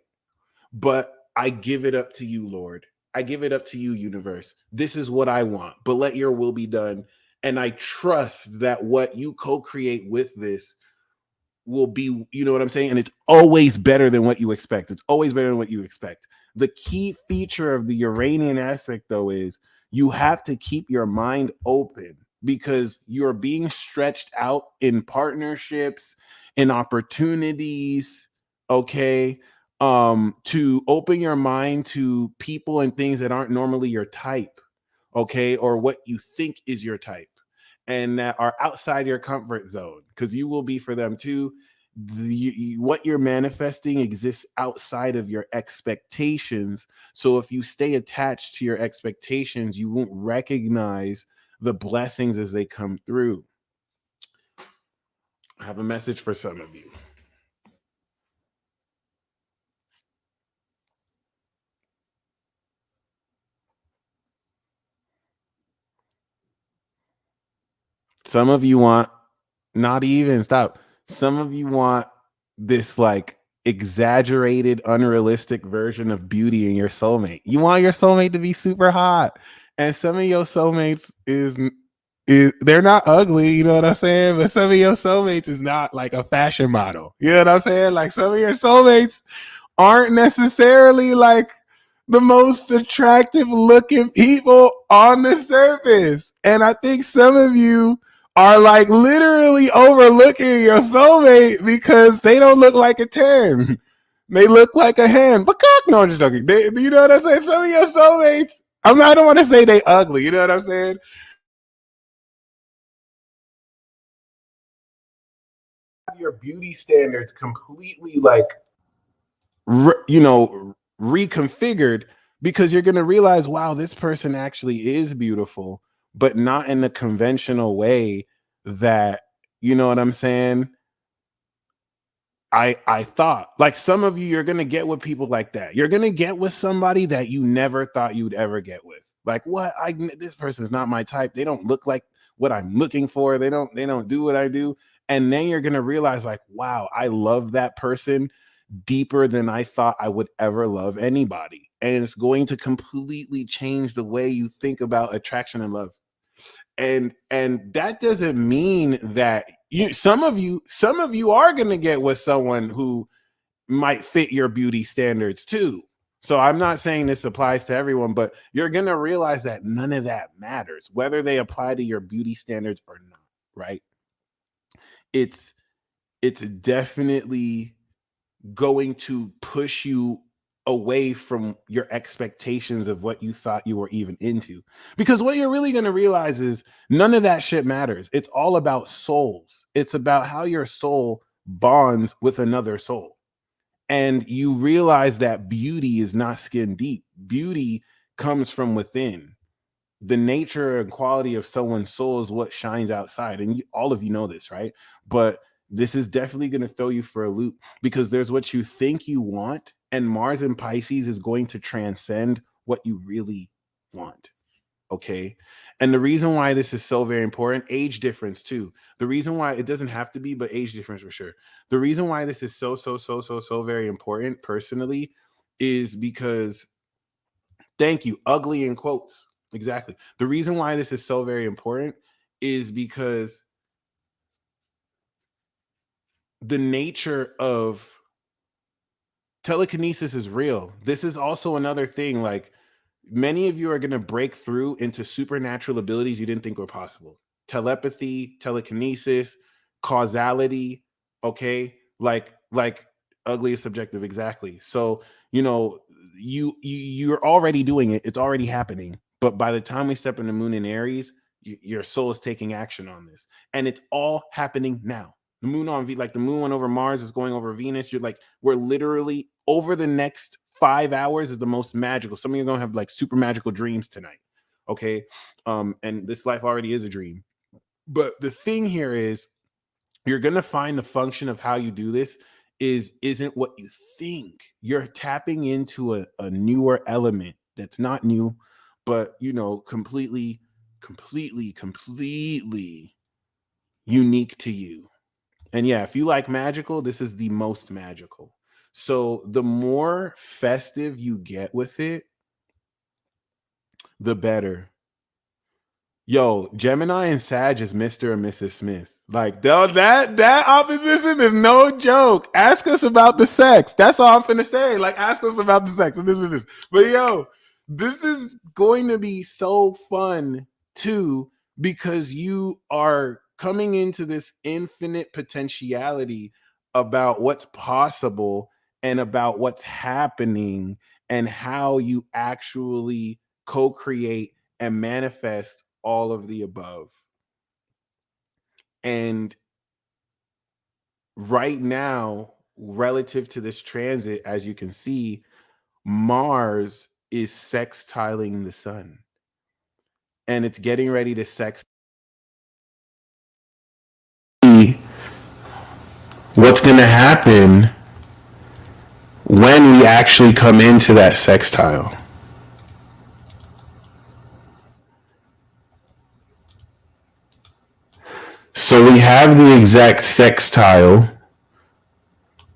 But I give it up to you, Lord. I give it up to you, universe. This is what I want, but let your will be done. And I trust that what you co-create with this will be, you know what I'm saying? And it's always better than what you expect. It's always better than what you expect. The key feature of the Uranian aspect, though, is you have to keep your mind open because you're being stretched out in partnerships, in opportunities, okay? To open your mind to people and things that aren't normally your type, okay, or what you think is your type and that are outside your comfort zone because you will be for them too. What you're manifesting exists outside of your expectations. So if you stay attached to your expectations, you won't recognize the blessings as they come through. I have a message for some of you. Some of you want not even stop. Some of you want this like exaggerated, unrealistic version of beauty in your soulmate. You want your soulmate to be super hot. And some of your soulmates is they're not ugly, you know what I'm saying? But some of your soulmates is not like a fashion model. You know what I'm saying? Like some of your soulmates aren't necessarily like the most attractive looking people on the surface. And I think some of you are like literally overlooking your soulmate because they don't look like a 10. They look like a hen. But no, I'm just joking. You know what I'm saying? Some of your soulmates, I don't want to say they ugly. You know what I'm saying? Your beauty standards completely like reconfigured, because you're going to realize, wow, this person actually is beautiful, but not in the conventional way that, you know what I'm saying, I thought. Like some of you, you're going to get with people like that. You're going to get with somebody that you never thought you'd ever get with. Like, what? This person's not my type. They don't look like what I'm looking for. They don't do what I do. And then you're going to realize, like, wow, I love that person deeper than I thought I would ever love anybody. And it's going to completely change the way you think about attraction and love. And that doesn't mean that some of you are going to get with someone who might fit your beauty standards too. So I'm not saying this applies to everyone, but you're going to realize that none of that matters, whether they apply to your beauty standards or not, right? It's definitely going to push you away from your expectations of what you thought you were even into. Because what you're really going to realize is none of that shit matters. It's all about souls. It's about how your soul bonds with another soul. And you realize that beauty is not skin deep. Beauty comes from within. The nature and quality of someone's soul is what shines outside. And all of you know this, right? But this is definitely going to throw you for a loop, because there's what you think you want, and Mars in Pisces is going to transcend what you really want. Okay. And the reason why this is so very important, age difference too. The reason why it doesn't have to be, but age difference for sure. The reason why this is so very important personally is because, thank you, ugly in quotes. Exactly. The reason why this is so very important is because the nature of telekinesis is real. This is also another thing. Like, many of you are going to break through into supernatural abilities you didn't think were possible. Telepathy, telekinesis, causality. Okay. Like ugly is subjective. Exactly. So, you're already doing it. It's already happening. But by the time we step into Moon in Aries, your soul is taking action on this, and it's all happening now. The moon like the moon went over Mars, is going over Venus. We're literally over the next 5 hours is the most magical. Some of you are gonna have like super magical dreams tonight. Okay. And this life already is a dream. But the thing here is, you're gonna find the function of how you do this isn't what you think. You're tapping into a newer element that's not new, but completely unique to you. And yeah, if you like magical, this is the most magical. So the more festive you get with it, the better. Yo, Gemini and Sag is Mr. and Mrs. Smith. Like, that opposition is no joke. Ask us about the sex. That's all I'm finna say. Like, ask us about the sex. And this is this. But yo, this is going to be so fun too, because you are coming into this infinite potentiality about what's possible and about what's happening and how you actually co-create and manifest all of the above. And right now, relative to this transit, as you can see, Mars is sextiling the sun, and it's getting ready to sext. What's going to happen when we actually come into that sextile? So we have the exact sextile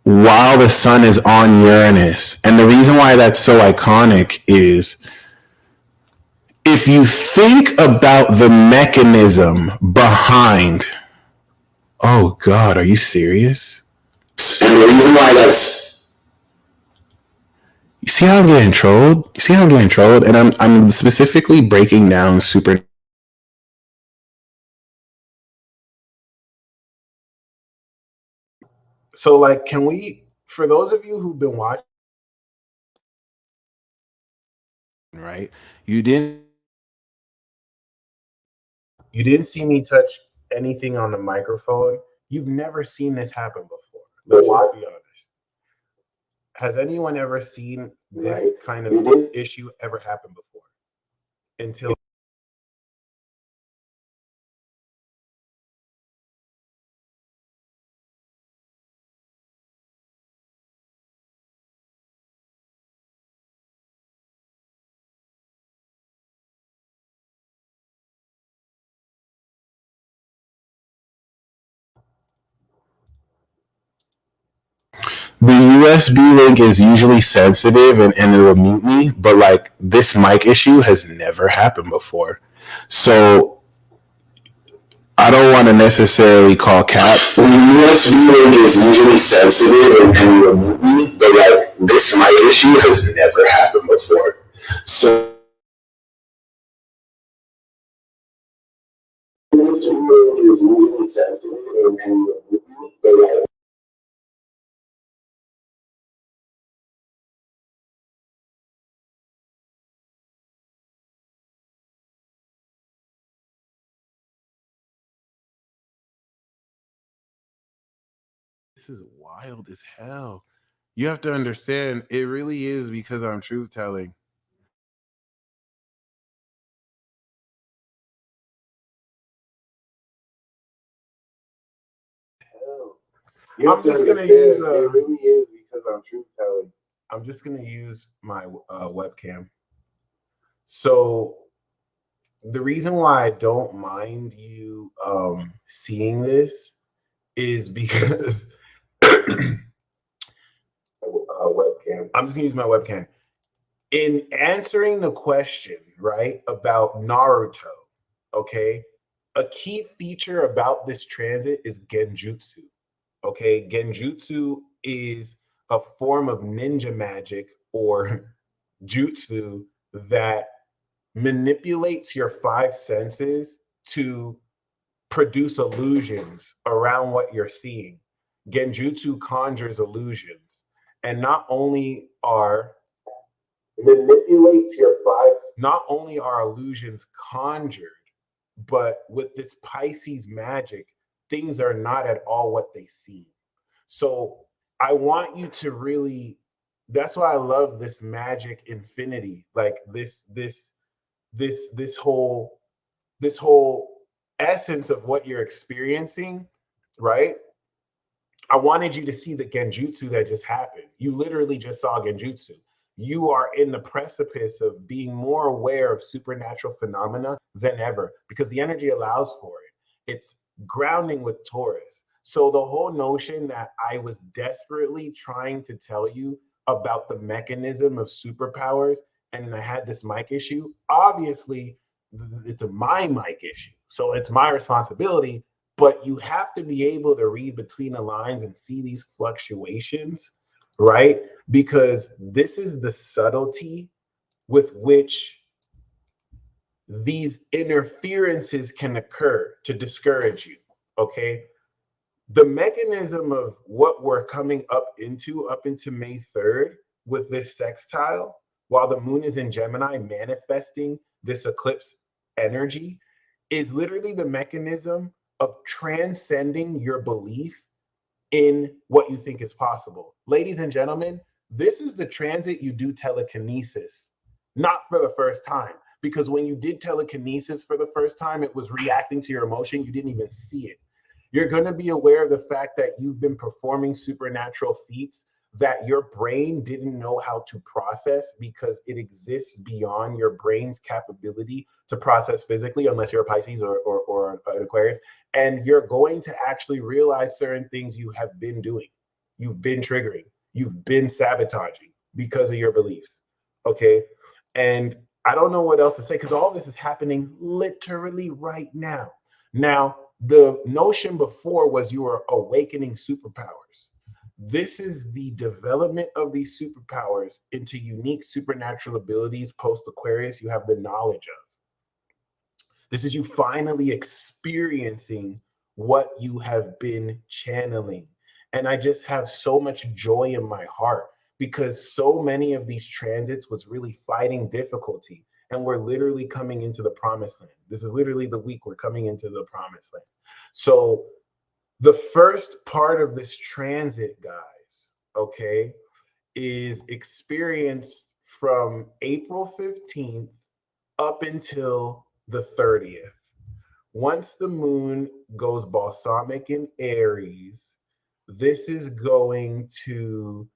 while the sun is on Uranus. And the reason why that's so iconic is if you think about the mechanism behind, oh God, are you serious? And the reason why that's, you see how I'm getting trolled? You see how I'm getting trolled? And I'm specifically breaking down super. So like, can we, for those of you who've been watching, right? You didn't see me touch anything on the microphone. You've never seen this happen before. Let's just be honest. Has anyone ever seen this kind of issue ever happen before? Until the USB link is usually sensitive and it will mute me, but like this mic issue has never happened before. So I don't want to necessarily call cap. The USB link is usually sensitive and it will mute me, but like this mic issue has never happened before. So this video is usually sensitive and it will mute me, but like this is wild as hell. You have to understand, it really is because I'm truth telling. I'm just gonna use. It really is because I'm truth telling. I'm just gonna use my webcam. So the reason why I don't mind you seeing this is because webcam. I'm just gonna use my webcam. In answering the question, right, about Naruto, okay, a key feature about this transit is Genjutsu. Okay, Genjutsu is a form of ninja magic or jutsu that manipulates your five senses to produce illusions around what you're seeing. Genjutsu conjures illusions, and not only are illusions conjured, but with this Pisces magic, things are not at all what they seem. So I want you to really, that's why I love this magic infinity, like this whole essence of what you're experiencing, right? I wanted you to see the Genjutsu that just happened. You literally just saw Genjutsu. You are in the precipice of being more aware of supernatural phenomena than ever because the energy allows for it. It's grounding with Taurus. So the whole notion that I was desperately trying to tell you about the mechanism of superpowers and I had this mic issue, obviously it's my mic issue. So it's my responsibility, but you have to be able to read between the lines and see these fluctuations, right? Because this is the subtlety with which these interferences can occur to discourage you, okay? The mechanism of what we're coming up into May 3rd with this sextile, while the moon is in Gemini manifesting this eclipse energy, is literally the mechanism of transcending your belief in what you think is possible. Ladies and gentlemen, this is the transit you do telekinesis, not for the first time. Because when you did telekinesis for the first time, it was reacting to your emotion. You didn't even see it. You're going to be aware of the fact that you've been performing supernatural feats that your brain didn't know how to process because it exists beyond your brain's capability to process physically, unless you're a Pisces or an Aquarius. And you're going to actually realize certain things you have been doing, you've been triggering, you've been sabotaging because of your beliefs. Okay. And I don't know what else to say because all this is happening literally right now. Now, the notion before was you were awakening superpowers. This is the development of these superpowers into unique supernatural abilities post Aquarius you have the knowledge of. This is you finally experiencing what you have been channeling. And I just have so much joy in my heart because so many of these transits was really fighting difficulty. And we're literally coming into the promised land. This is literally the week we're coming into the promised land. So the first part of this transit, guys, okay, is experienced from April 15th up until the 30th. Once the moon goes balsamic in Aries, this is going to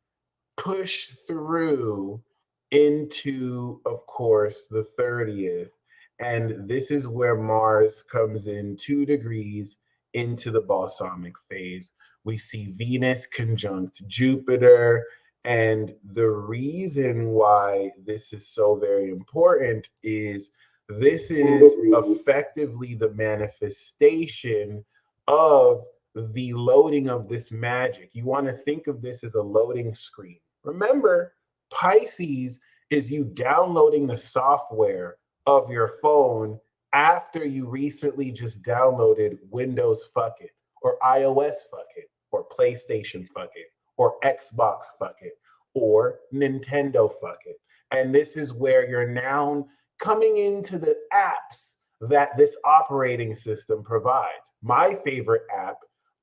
push through into, of course, the 30th. And this is where Mars comes in 2 degrees into the balsamic phase. We see Venus conjunct Jupiter. And the reason why this is so very important is this is effectively the manifestation of the loading of this magic. You want to think of this as a loading screen. Remember, Pisces is you downloading the software of your phone after you recently just downloaded Windows Fuck It, or iOS Fuck It, or PlayStation Fuck It, or Xbox Fuck It, or Nintendo Fuck It. And this is where you're now coming into the apps that this operating system provides. My favorite app,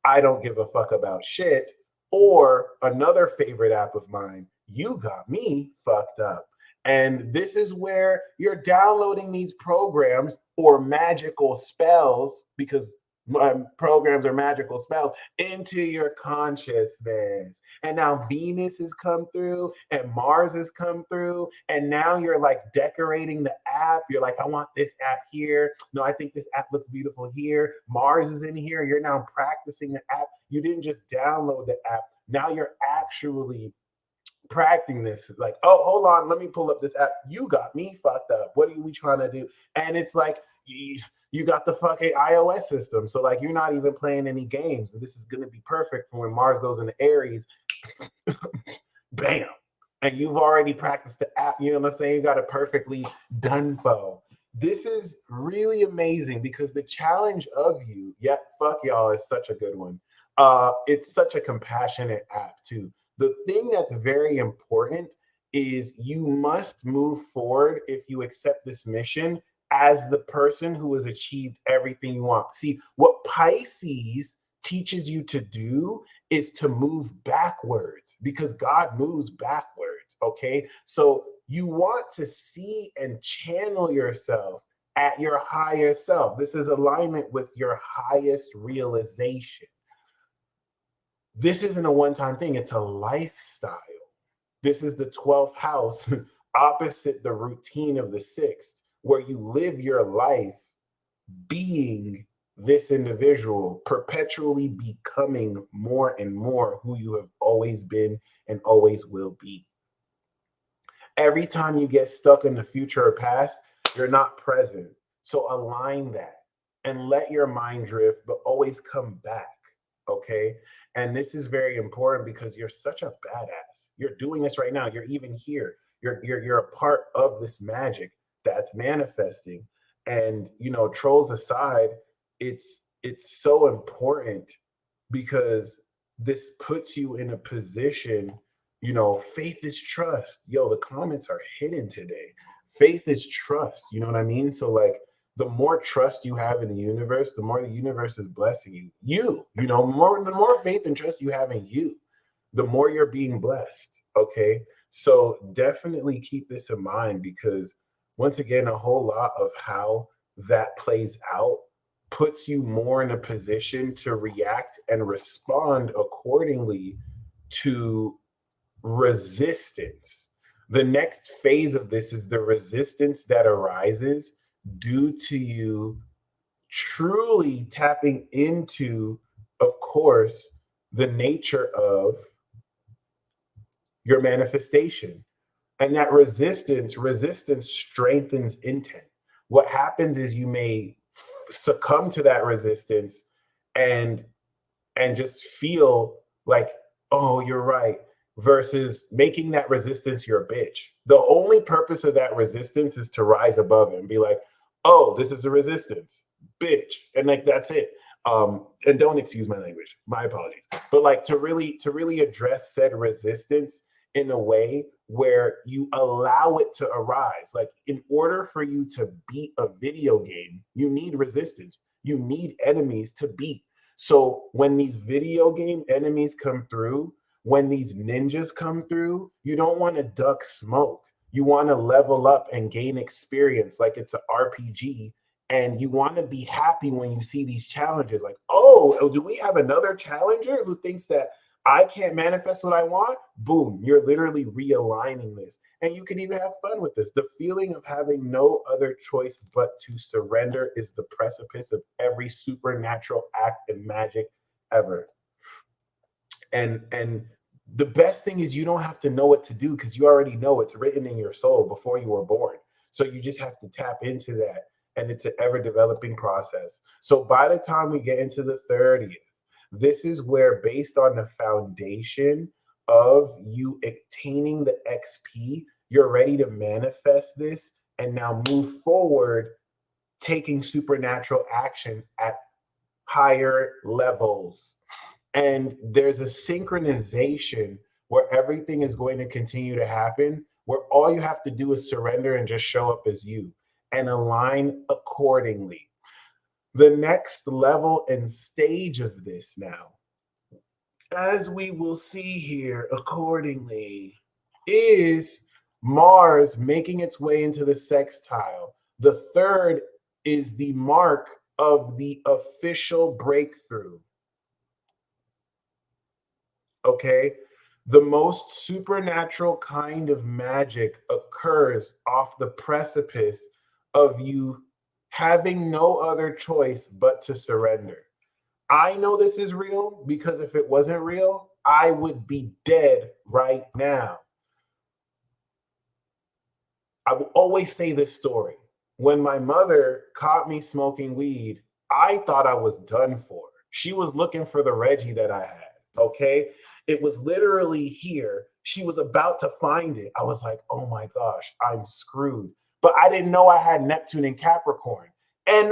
I Don't Give a Fuck About Shit, or another favorite app of mine, You Got Me Fucked Up. And this is where you're downloading these programs or magical spells, because programs are magical spells, into your consciousness. And now Venus has come through and Mars has come through. And now you're like decorating the app. You're like, I want this app here. No, I think this app looks beautiful here. Mars is in here. You're now practicing the app. You didn't just download the app. Now you're actually practicing this. Like, oh, hold on, let me pull up this app. You got me fucked up. What are we trying to do? And it's like, you got the fucking iOS system. So like, you're not even playing any games. And this is going to be perfect for when Mars goes into Aries. Bam. And you've already practiced the app. You know what I'm saying? You got it perfectly done for. This is really amazing because the challenge of you, yeah, fuck y'all, is such a good one. It's such a compassionate app too. The thing that's very important is you must move forward if you accept this mission as the person who has achieved everything you want. See, what Pisces teaches you to do is to move backwards because God moves backwards, okay? So you want to see and channel yourself at your higher self. This is alignment with your highest realization. This isn't a one-time thing, it's a lifestyle. This is the 12th house opposite the routine of the 6th, where you live your life being this individual, perpetually becoming more and more who you have always been and always will be. Every time you get stuck in the future or past, you're not present. So align that and let your mind drift, but always come back, okay? And this is very important because you're such a badass. You're doing this right now. You're even here. You're a part of this magic that's manifesting. And you know, trolls aside, it's so important because this puts you in a position, you know, faith is trust. Yo, the comments are hidden today. Faith is trust. You know what I mean? So like, the more trust you have in the universe, the more the universe is blessing you. You know, the more faith and trust you have in you, the more you're being blessed. Okay. So definitely keep this in mind because once again, a whole lot of how that plays out puts you more in a position to react and respond accordingly to resistance. The next phase of this is the resistance that arises due to you truly tapping into, of course, the nature of your manifestation. And that resistance strengthens intent. What happens is you may succumb to that resistance and just feel like, oh, you're right, versus making that resistance your bitch. The only purpose of that resistance is to rise above it and be like, oh, this is the resistance, bitch. And like, that's it. And don't excuse my language, my apologies. But like to really address said resistance in a way where you allow it to arise. Like in order for you to beat a video game, you need resistance. You need enemies to beat. So when these video game enemies come through, when these ninjas come through, you don't want to duck smoke. You want to level up and gain experience like it's an RPG. And you want to be happy when you see these challenges. Like, oh, do we have another challenger who thinks that I can't manifest what I want? Boom, you're literally realigning this. And you can even have fun with this. The feeling of having no other choice but to surrender is the precipice of every supernatural act and magic ever. And the best thing is you don't have to know what to do because you already know it's written in your soul before you were born. So you just have to tap into that. And it's an ever developing process. So by the time we get into the 30th, this is where, based on the foundation of you attaining the XP, you're ready to manifest this and now move forward, taking supernatural action at higher levels. And there's a synchronization where everything is going to continue to happen, where all you have to do is surrender and just show up as you and align accordingly. The next level and stage of this now, as we will see here accordingly, is Mars making its way into the sextile. The third is the mark of the official breakthrough. Okay? The most supernatural kind of magic occurs off the precipice of you having no other choice but to surrender. I know this is real because if it wasn't real, I would be dead right now. I will always say this story. When my mother caught me smoking weed, I thought I was done for. She was looking for the Reggie that I had, okay? It was literally here. She was about to find it. I was like, oh my gosh, I'm screwed. But I didn't know I had Neptune and Capricorn. And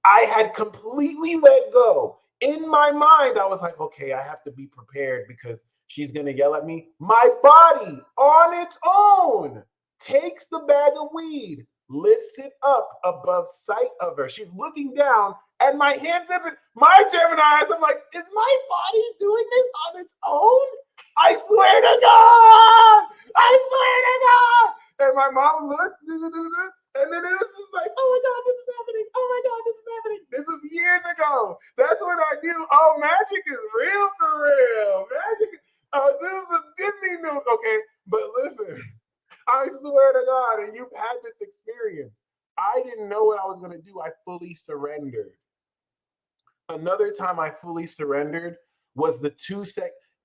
I had completely let go. In my mind, I was like, okay, I have to be prepared because she's going to yell at me. My body on its own takes the bag of weed, lifts it up above sight of her. She's looking down, and my hand doesn't. My Gemini eyes, I'm like, is my body doing this on its own? I swear to God! I swear to God! And my mom looked, and then it was just like, oh my God, this is happening. Oh my God, this is happening. This was years ago. That's when I knew, oh, magic is real for real. Magic, this is a Disney news. Okay, but listen, I swear to God, and you've had this experience. I didn't know what I was going to do. I fully surrendered. Another time I fully surrendered was the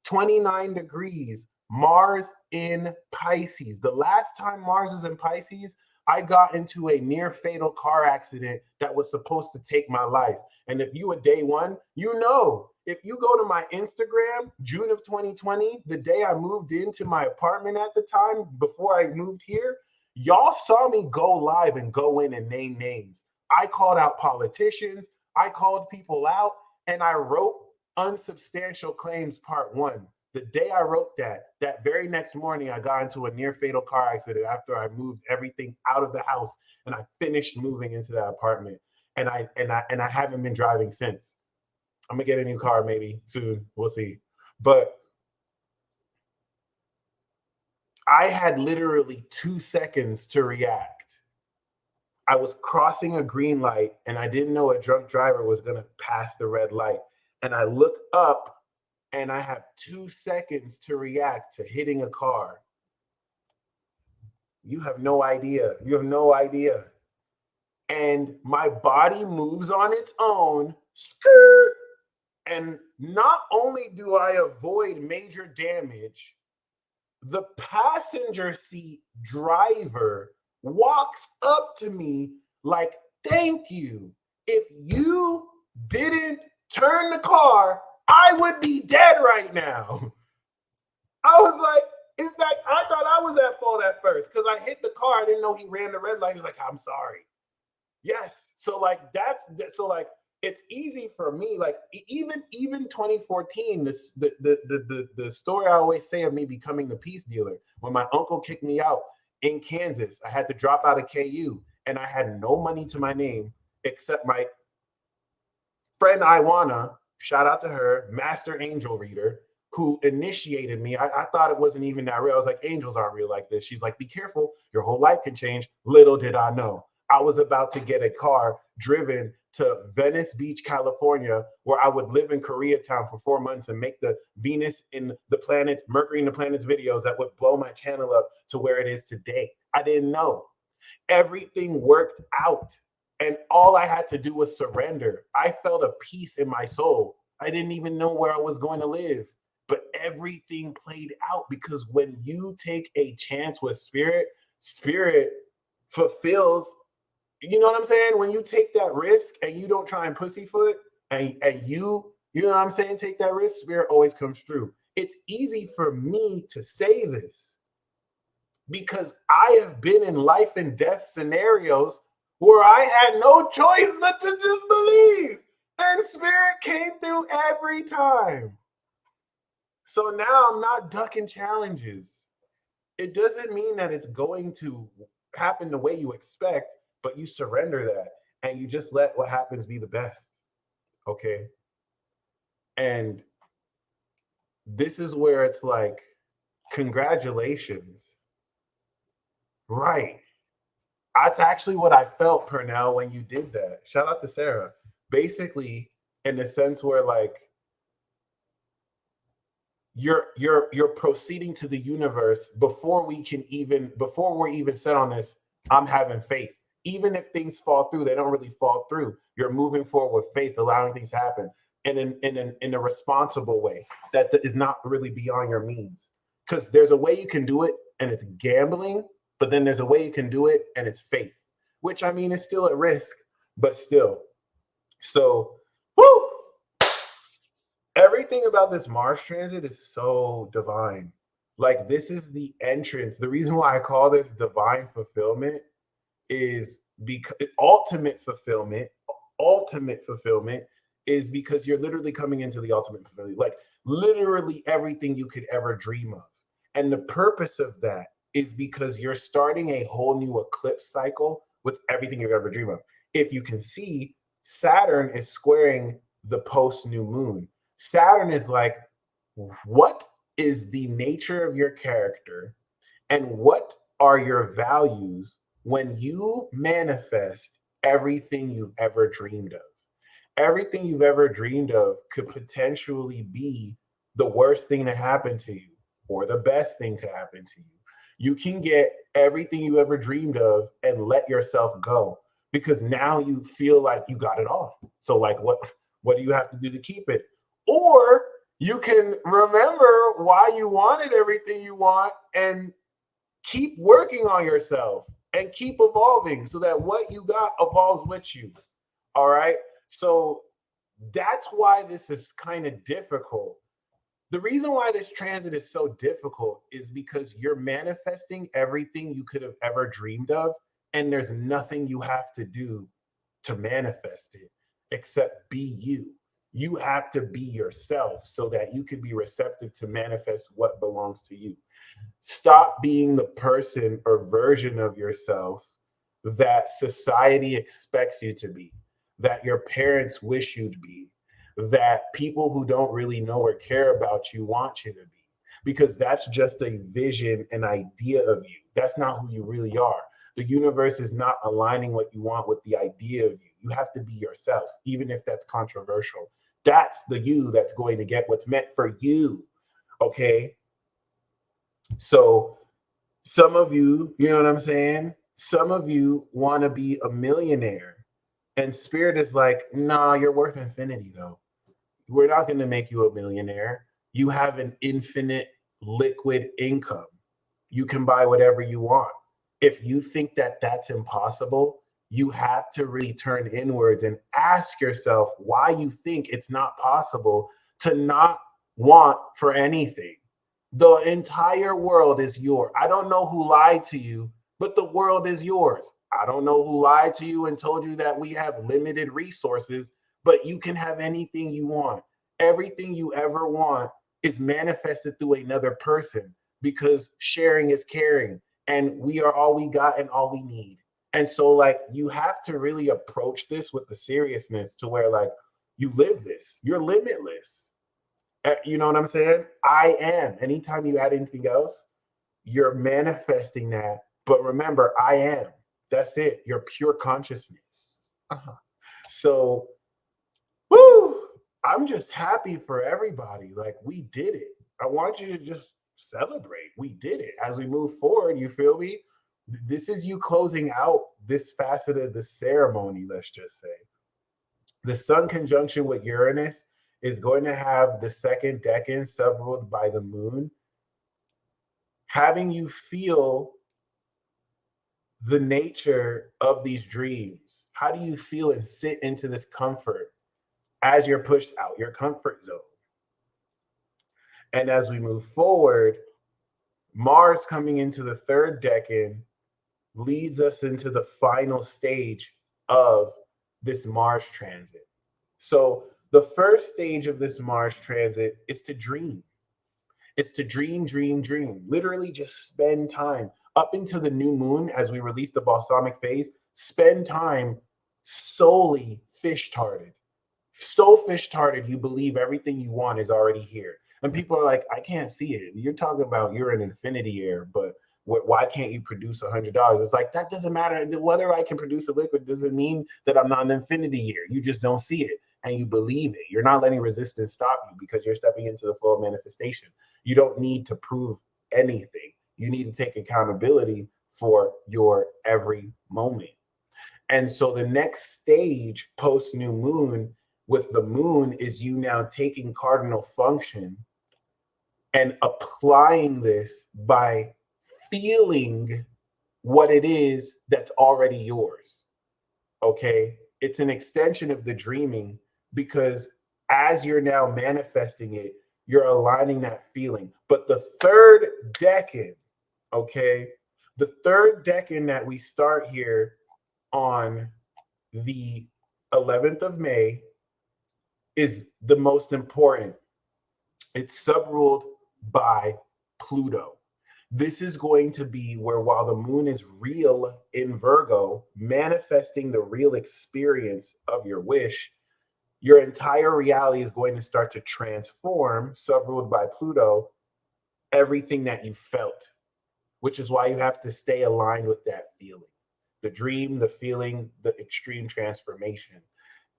29 degrees, Mars in Pisces. The last time Mars was in Pisces, I got into a near fatal car accident that was supposed to take my life. And if you a day one, you know, if you go to my Instagram, June of 2020, the day I moved into my apartment at the time, before I moved here, y'all saw me go live and go in and name names. I called out politicians, I called people out, and I wrote Unsubstantial Claims Part 1. The day I wrote that very next morning, I got into a near fatal car accident after I moved everything out of the house and I finished moving into that apartment. And I haven't been driving since. I'm gonna get a new car maybe soon. We'll see. But I had literally 2 seconds to react. I was crossing a green light and I didn't know a drunk driver was gonna pass the red light. And I looked up and I have 2 seconds to react to hitting a car. You have no idea. You have no idea. And my body moves on its own, skirt, and not only do I avoid major damage, the passenger seat driver walks up to me like, thank you. If you didn't turn the car, I would be dead right now. I was like, in fact, I thought I was at fault at first because I hit the car. I didn't know he ran the red light. He was like, I'm sorry. Yes. So like it's easy for me. Like even 2014, the story I always say of me becoming the peace dealer, when my uncle kicked me out in Kansas, I had to drop out of KU and I had no money to my name except my friend Iwana, shout out to her, master angel reader, who initiated me. I thought it wasn't even that real. I was like, angels aren't real like this. She's like, be careful, your whole life can change. Little did I know. I was about to get a car driven to Venice Beach, California, where I would live in Koreatown for 4 months and make the Venus in the planets, Mercury in the planets videos that would blow my channel up to where it is today. I didn't know. Everything worked out. And all I had to do was surrender. I felt a peace in my soul. I didn't even know where I was going to live. But everything played out because when you take a chance with spirit, spirit fulfills. You know what I'm saying? When you take that risk and you don't try and pussyfoot and you know what I'm saying? Take that risk, spirit always comes through. It's easy for me to say this because I have been in life and death scenarios where I had no choice but to just believe. And spirit came through every time. So now I'm not ducking challenges. It doesn't mean that it's going to happen the way you expect, but you surrender that and you just let what happens be the best. Okay. And this is where it's like, congratulations. Right. That's actually what I felt, Pernell, when you did that. Shout out to Sarah. Basically, in the sense where like you're proceeding to the universe before we're even set on this. I'm having faith. Even if things fall through, they don't really fall through. You're moving forward with faith, allowing things to happen in a responsible way that is not really beyond your means. Because there's a way you can do it and it's gambling, but then there's a way you can do it and it's faith, which I mean is still at risk, but still. So, whoo! Everything about this Mars transit is so divine. Like this is the entrance. The reason why I call this divine fulfillment is because ultimate fulfillment is because you're literally coming into the ultimate fulfillment, like literally everything you could ever dream of. And the purpose of that is because you're starting a whole new eclipse cycle with everything you've ever dreamed of. If you can see, Saturn is squaring the post new moon. Saturn is like, what is the nature of your character and what are your values when you manifest everything you've ever dreamed of? Everything you've ever dreamed of could potentially be the worst thing to happen to you or the best thing to happen to you. You can get everything you ever dreamed of and let yourself go because now you feel like you got it all. So like what do you have to do to keep it? Or you can remember why you wanted everything you want and keep working on yourself and keep evolving so that what you got evolves with you. All right. So that's why this is kind of difficult. The reason why this transit is so difficult is because you're manifesting everything you could have ever dreamed of, and there's nothing you have to do to manifest it except be you. You have to be yourself so that you can be receptive to manifest what belongs to you. Stop being the person or version of yourself that society expects you to be, that your parents wish you to be, that people who don't really know or care about you want you to be, because that's just a vision, an idea of you. That's not who you really are. The universe is not aligning what you want with the idea of you. You have to be yourself, even if that's controversial. That's the you that's going to get what's meant for you. Okay. So some of you, you know what I'm saying? Some of you want to be a millionaire. And spirit is like, nah, you're worth infinity though. We're not going to make you a millionaire. You have an infinite liquid income. You can buy whatever you want. If you think that that's impossible, you have to really turn inwards and ask yourself why you think it's not possible to not want for anything. The entire world is yours. I don't know who lied to you, but the world is yours. I don't know who lied to you and told you that we have limited resources, but you can have anything you want. Everything you ever want is manifested through another person because sharing is caring, and we are all we got and all we need. And so, like, you have to really approach this with the seriousness to where, like, you live this, you're limitless. You know what I'm saying? I am. Anytime you add anything else, you're manifesting that. But remember, I am. That's it. Your pure consciousness. So, woo! I'm just happy for everybody. Like, we did it. I want you to just celebrate. We did it. As we move forward, you feel me? This is you closing out this facet of the ceremony, let's just say. The sun conjunction with Uranus is going to have the second decan subruled by the moon, having you feel the nature of these dreams. How do you feel and sit into this comfort as you're pushed out your comfort zone? And as we move forward, Mars coming into the third decan leads us into the final stage of this Mars transit. So the first stage of this Mars transit is to dream. It's to dream, dream, dream. Literally just spend time up into the new moon as we release the Balsamic Phase. Spend time solely fish-tarded. So fish-tarded, you believe everything you want is already here. And people are like, I can't see it. You're talking about you're an infinity air, but why can't you produce $100? It's like, that doesn't matter. Whether I can produce a liquid doesn't mean that I'm not an infinity year. You just don't see it and you believe it. You're not letting resistance stop you because you're stepping into the flow of manifestation. You don't need to prove anything. You need to take accountability for your every moment. And so the next stage post new moon with the moon is you now taking cardinal function and applying this by feeling what it is that's already yours. Okay. It's an extension of the dreaming because as you're now manifesting it, you're aligning that feeling. But the third decan, okay, the third decan that we start here on the 11th of May is the most important. It's subruled by Pluto. This is going to be where, while the moon is real in Virgo, manifesting the real experience of your wish, your entire reality is going to start to transform, subruled by Pluto, everything that you felt, which is why you have to stay aligned with that feeling. The dream, the feeling, the extreme transformation.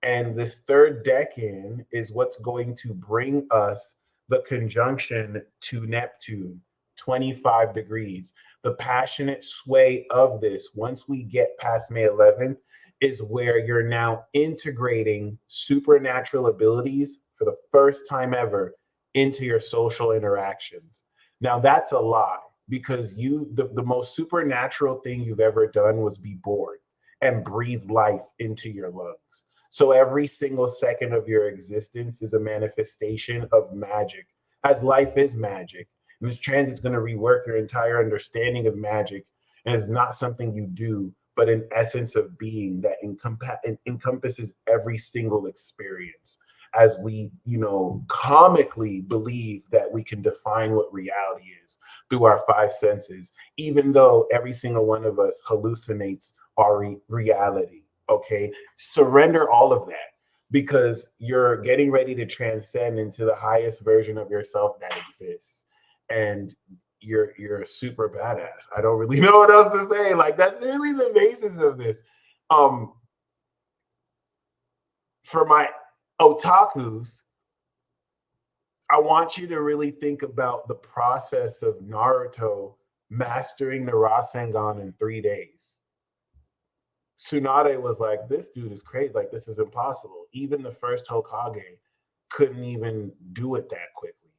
And this third decan is what's going to bring us the conjunction to Neptune, 25 degrees. The passionate sway of this, once we get past May 11th, is where you're now integrating supernatural abilities for the first time ever into your social interactions. Now, that's a lie because the most supernatural thing you've ever done was be born and breathe life into your lungs. So every single second of your existence is a manifestation of magic, as life is magic. And this transit's going to rework your entire understanding of magic. And it's not something you do, but an essence of being that encompasses every single experience. As we, comically believe that we can define what reality is through our five senses, even though every single one of us hallucinates our reality. Okay, surrender all of that because you're getting ready to transcend into the highest version of yourself that exists, and you're a super badass. I don't really know what else to say. Like, that's really the basis of this. For my Otakus, I want you to really think about the process of Naruto mastering the Rasengan in 3 days. Tsunade was like, this dude is crazy. Like, this is impossible. Even the first Hokage couldn't even do it that quickly.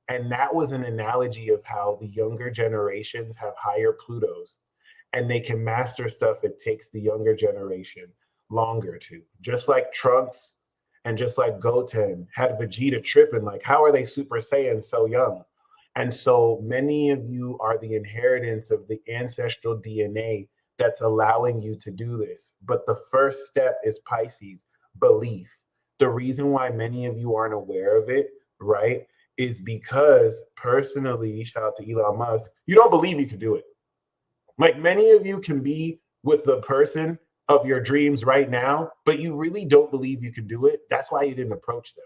And that was an analogy of how the younger generations have higher Plutos and they can master stuff it takes the younger generation longer to. Just like Trunks and just like Goten had Vegeta tripping, like, how are they Super Saiyan so young? And so many of you are the inheritance of the ancestral DNA that's allowing you to do this. But the first step is Pisces, belief. The reason why many of you aren't aware of it, right, is because personally, shout out to Elon Musk, you don't believe you can do it. Like, many of you can be with the person of your dreams right now, but you really don't believe you can do it. That's why you didn't approach them.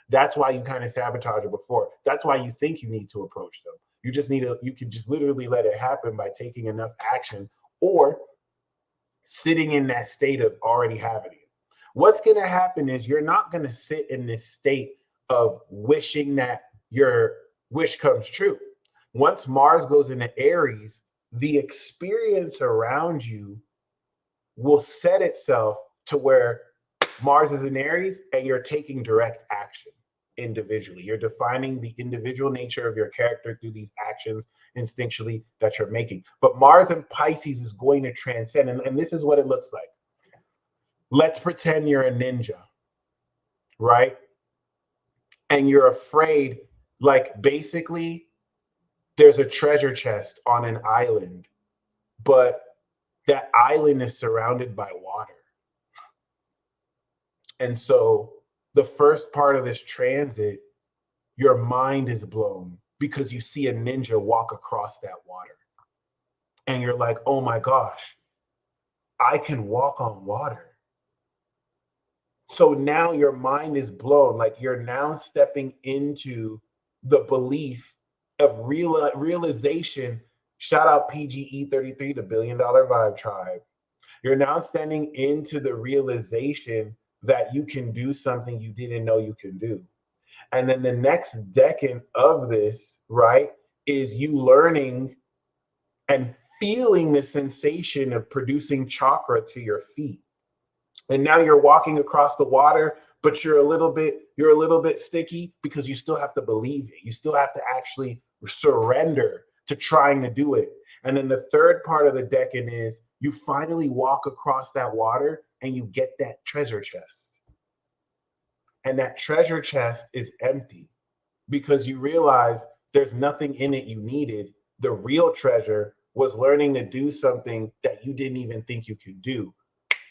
That's why you kind of sabotaged it before. That's why you think you need to approach them. You can just literally let it happen by taking enough action or sitting in that state of already having it. What's going to happen is you're not going to sit in this state of wishing that your wish comes true. Once Mars goes into Aries, the experience around you will set itself to where Mars is in Aries and you're taking direct action individually. You're defining the individual nature of your character through these actions instinctually that you're making. But Mars in Pisces is going to transcend, and this is what it looks like. Let's pretend you're a ninja, right? And you're afraid, like, basically there's a treasure chest on an island, but that island is surrounded by water. And so the first part of this transit, your mind is blown because you see a ninja walk across that water. And you're like, oh my gosh, I can walk on water. So now your mind is blown. Like, you're now stepping into the belief of realization. Shout out PGE33, the $1 Billion Vibe Tribe. You're now standing into the realization that you can do something you didn't know you can do. And then the next decade of this, right, is you learning and feeling the sensation of producing chakra to your feet. And now you're walking across the water, but you're a little bit sticky because you still have to believe it. You still have to actually surrender to trying to do it. And then the third part of the decade is you finally walk across that water and you get that treasure chest. And that treasure chest is empty because you realize there's nothing in it you needed. The real treasure was learning to do something that you didn't even think you could do.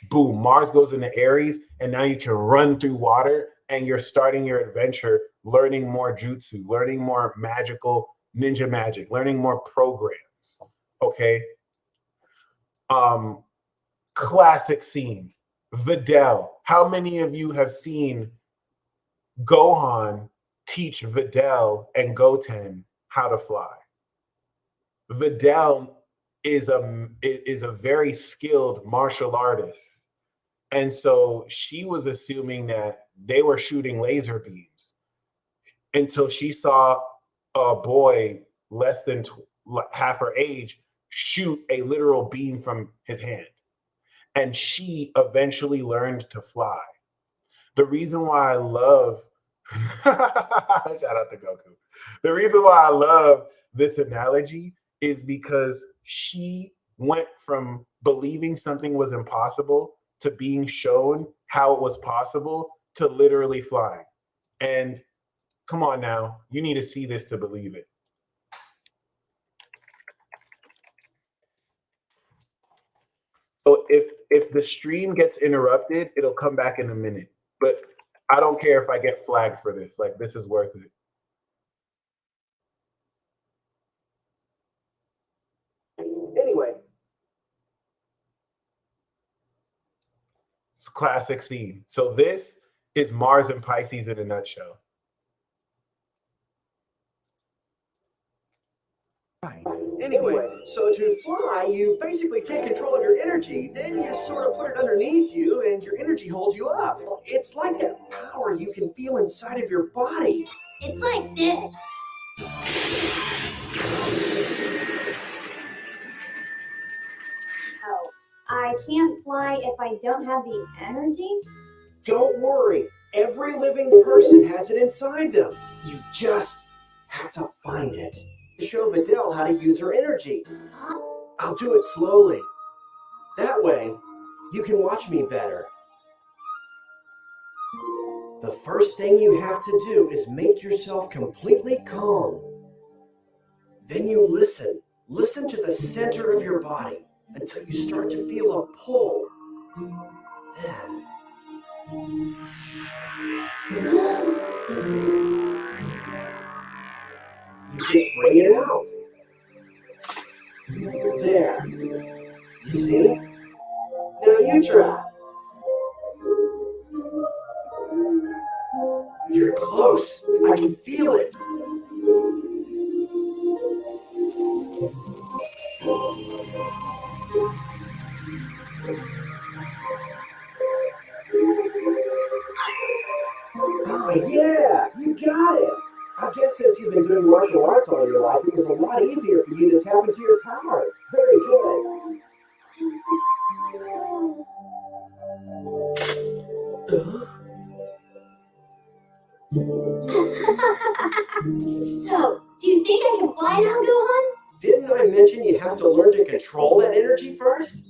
Boom, Mars goes into Aries, and now you can run through water, and you're starting your adventure, learning more jutsu, learning more magical ninja magic, learning more programs. Okay. Classic scene. Videl. How many of you have seen Gohan teach Videl and Goten how to fly? Videl is a very skilled martial artist. And so she was assuming that they were shooting laser beams until she saw a boy less than half her age shoot a literal beam from his hand. And she eventually learned to fly. The reason why I love, shout out to Goku. The reason why I love this analogy is because she went from believing something was impossible to being shown how it was possible to literally flying. And come on now, you need to see this to believe it. So if the stream gets interrupted, it'll come back in a minute. But I don't care if I get flagged for this. Like, this is worth it. Anyway, it's classic scene. So this is Mars and Pisces in a nutshell. Anyway, so to fly, you basically take control of your energy, then you sort of put it underneath you, and your energy holds you up. It's like that power you can feel inside of your body. It's like this. Oh, I can't fly if I don't have the energy? Don't worry, every living person has it inside them. You just have to find it. Show Vidal how to use her energy. Huh? I'll do it slowly. That way, you can watch me better. The first thing you have to do is make yourself completely calm. Then you listen. Listen to the center of your body until you start to feel a pull. Then, you just bring it out. There. You see? Now you try. You're close. I can feel it. Oh, yeah, you got it. I guess since you've been doing martial arts all your life, it was a lot easier for you to tap into your power. Very good. So, do you think I can fly now, Gohan? Didn't I mention you have to learn to control that energy first?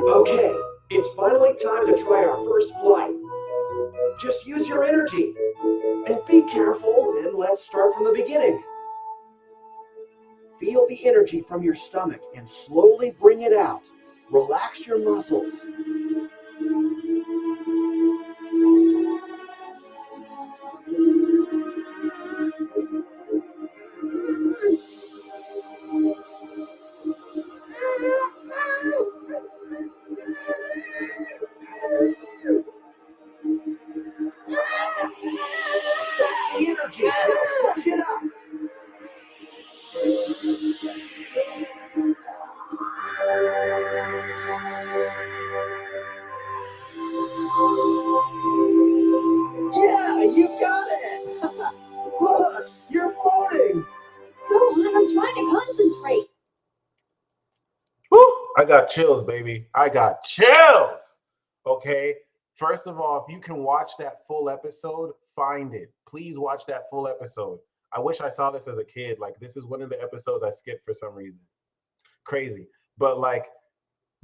Okay, it's finally time to try our first flight. Just use your energy. And be careful, and let's start from the beginning. Feel the energy from your stomach and slowly bring it out. Relax your muscles. That's the energy. Now push it up. Yeah, you got it. Look, you're floating. Gohan, I'm trying to concentrate. Woo! I got chills, baby. I got chills. Okay. First of all, if you can watch that full episode, find it. Please watch that full episode. I wish I saw this as a kid. Like, this is one of the episodes I skipped for some reason. Crazy. But like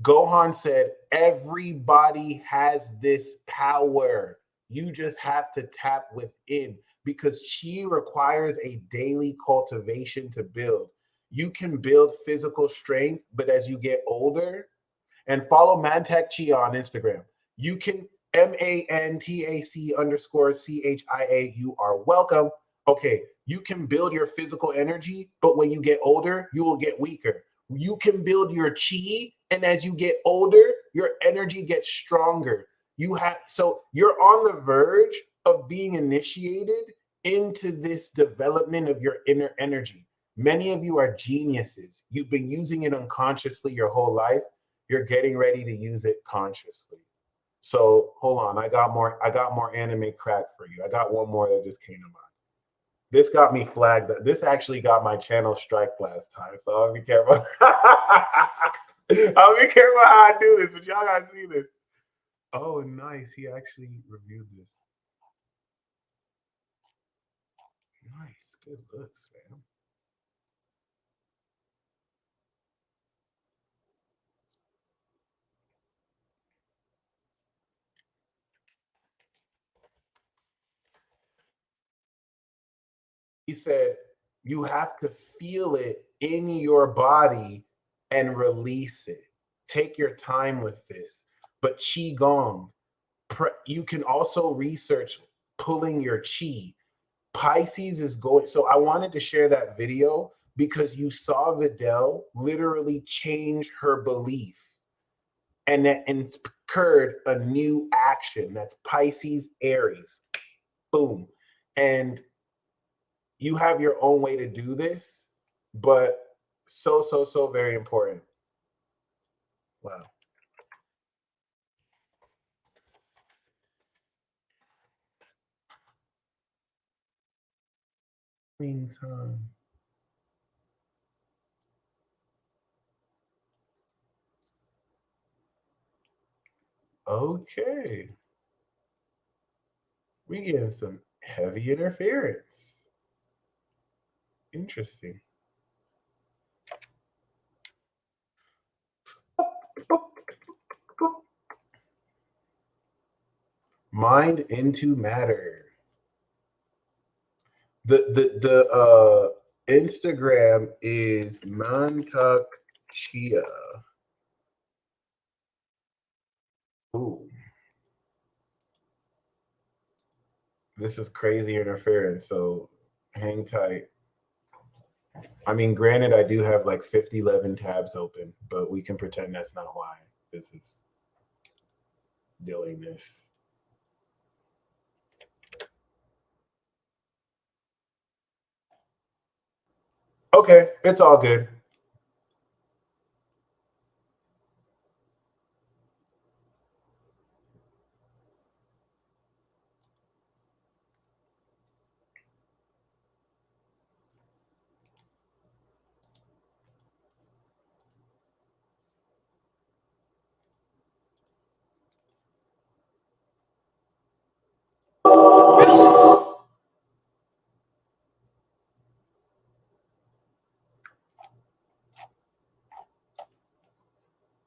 Gohan said, everybody has this power. You just have to tap within because chi requires a daily cultivation to build. You can build physical strength, but as you get older, and follow Mantac Chi on Instagram, you can MANTAC_CHIA. You are welcome. Okay, you can build your physical energy, but when you get older, you will get weaker. You can build your chi, and as you get older, your energy gets stronger. So you're on the verge of being initiated into this development of your inner energy. Many of you are geniuses. You've been using it unconsciously your whole life. You're getting ready to use it consciously. So hold on, I got more anime crack for you. I got one more that just came to mind. This got me flagged. This actually got my channel strike last time, so I'll be careful. I'll be careful how I do this, but y'all gotta see this. Oh, nice. He actually reviewed this. Nice. Good looks, man. He said, you have to feel it in your body and release it. Take your time with this. But Qigong, you can also research pulling your chi. Pisces is going. So I wanted to share that video because you saw Vidal literally change her belief. And that incurred a new action. That's Pisces, Aries. Boom. And you have your own way to do this, but so very important. Wow. time. Okay. We getting some heavy interference. Interesting. Mind into matter. The Instagram is Mantak Chia. Ooh. This is crazy interference, so hang tight. I mean, granted, I do have like 11 tabs open, but we can pretend that's not why this is doing this. Okay, it's all good.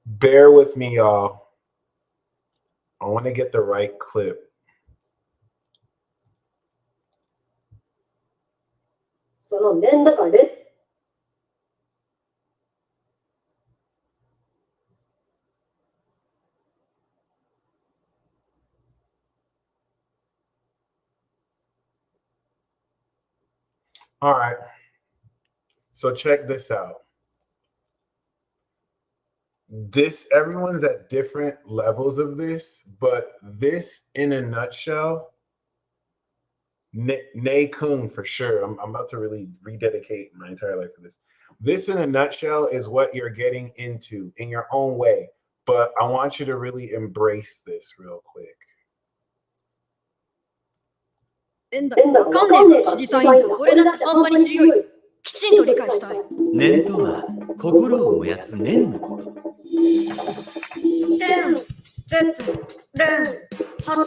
Bear with me, y'all. I want to get the right clip. All right. So check this out. Everyone's at different levels of this, but this in a nutshell, Nay Kung for sure. I'm about to really rededicate my entire life to this. This in a nutshell is what you're getting into in your own way, but I want you to really embrace this real quick. わかんねえから知りたいんだ。俺だってあんまり知るよりきちんと理解したい。念とは心を燃やす念のこと。天、絶、連、発。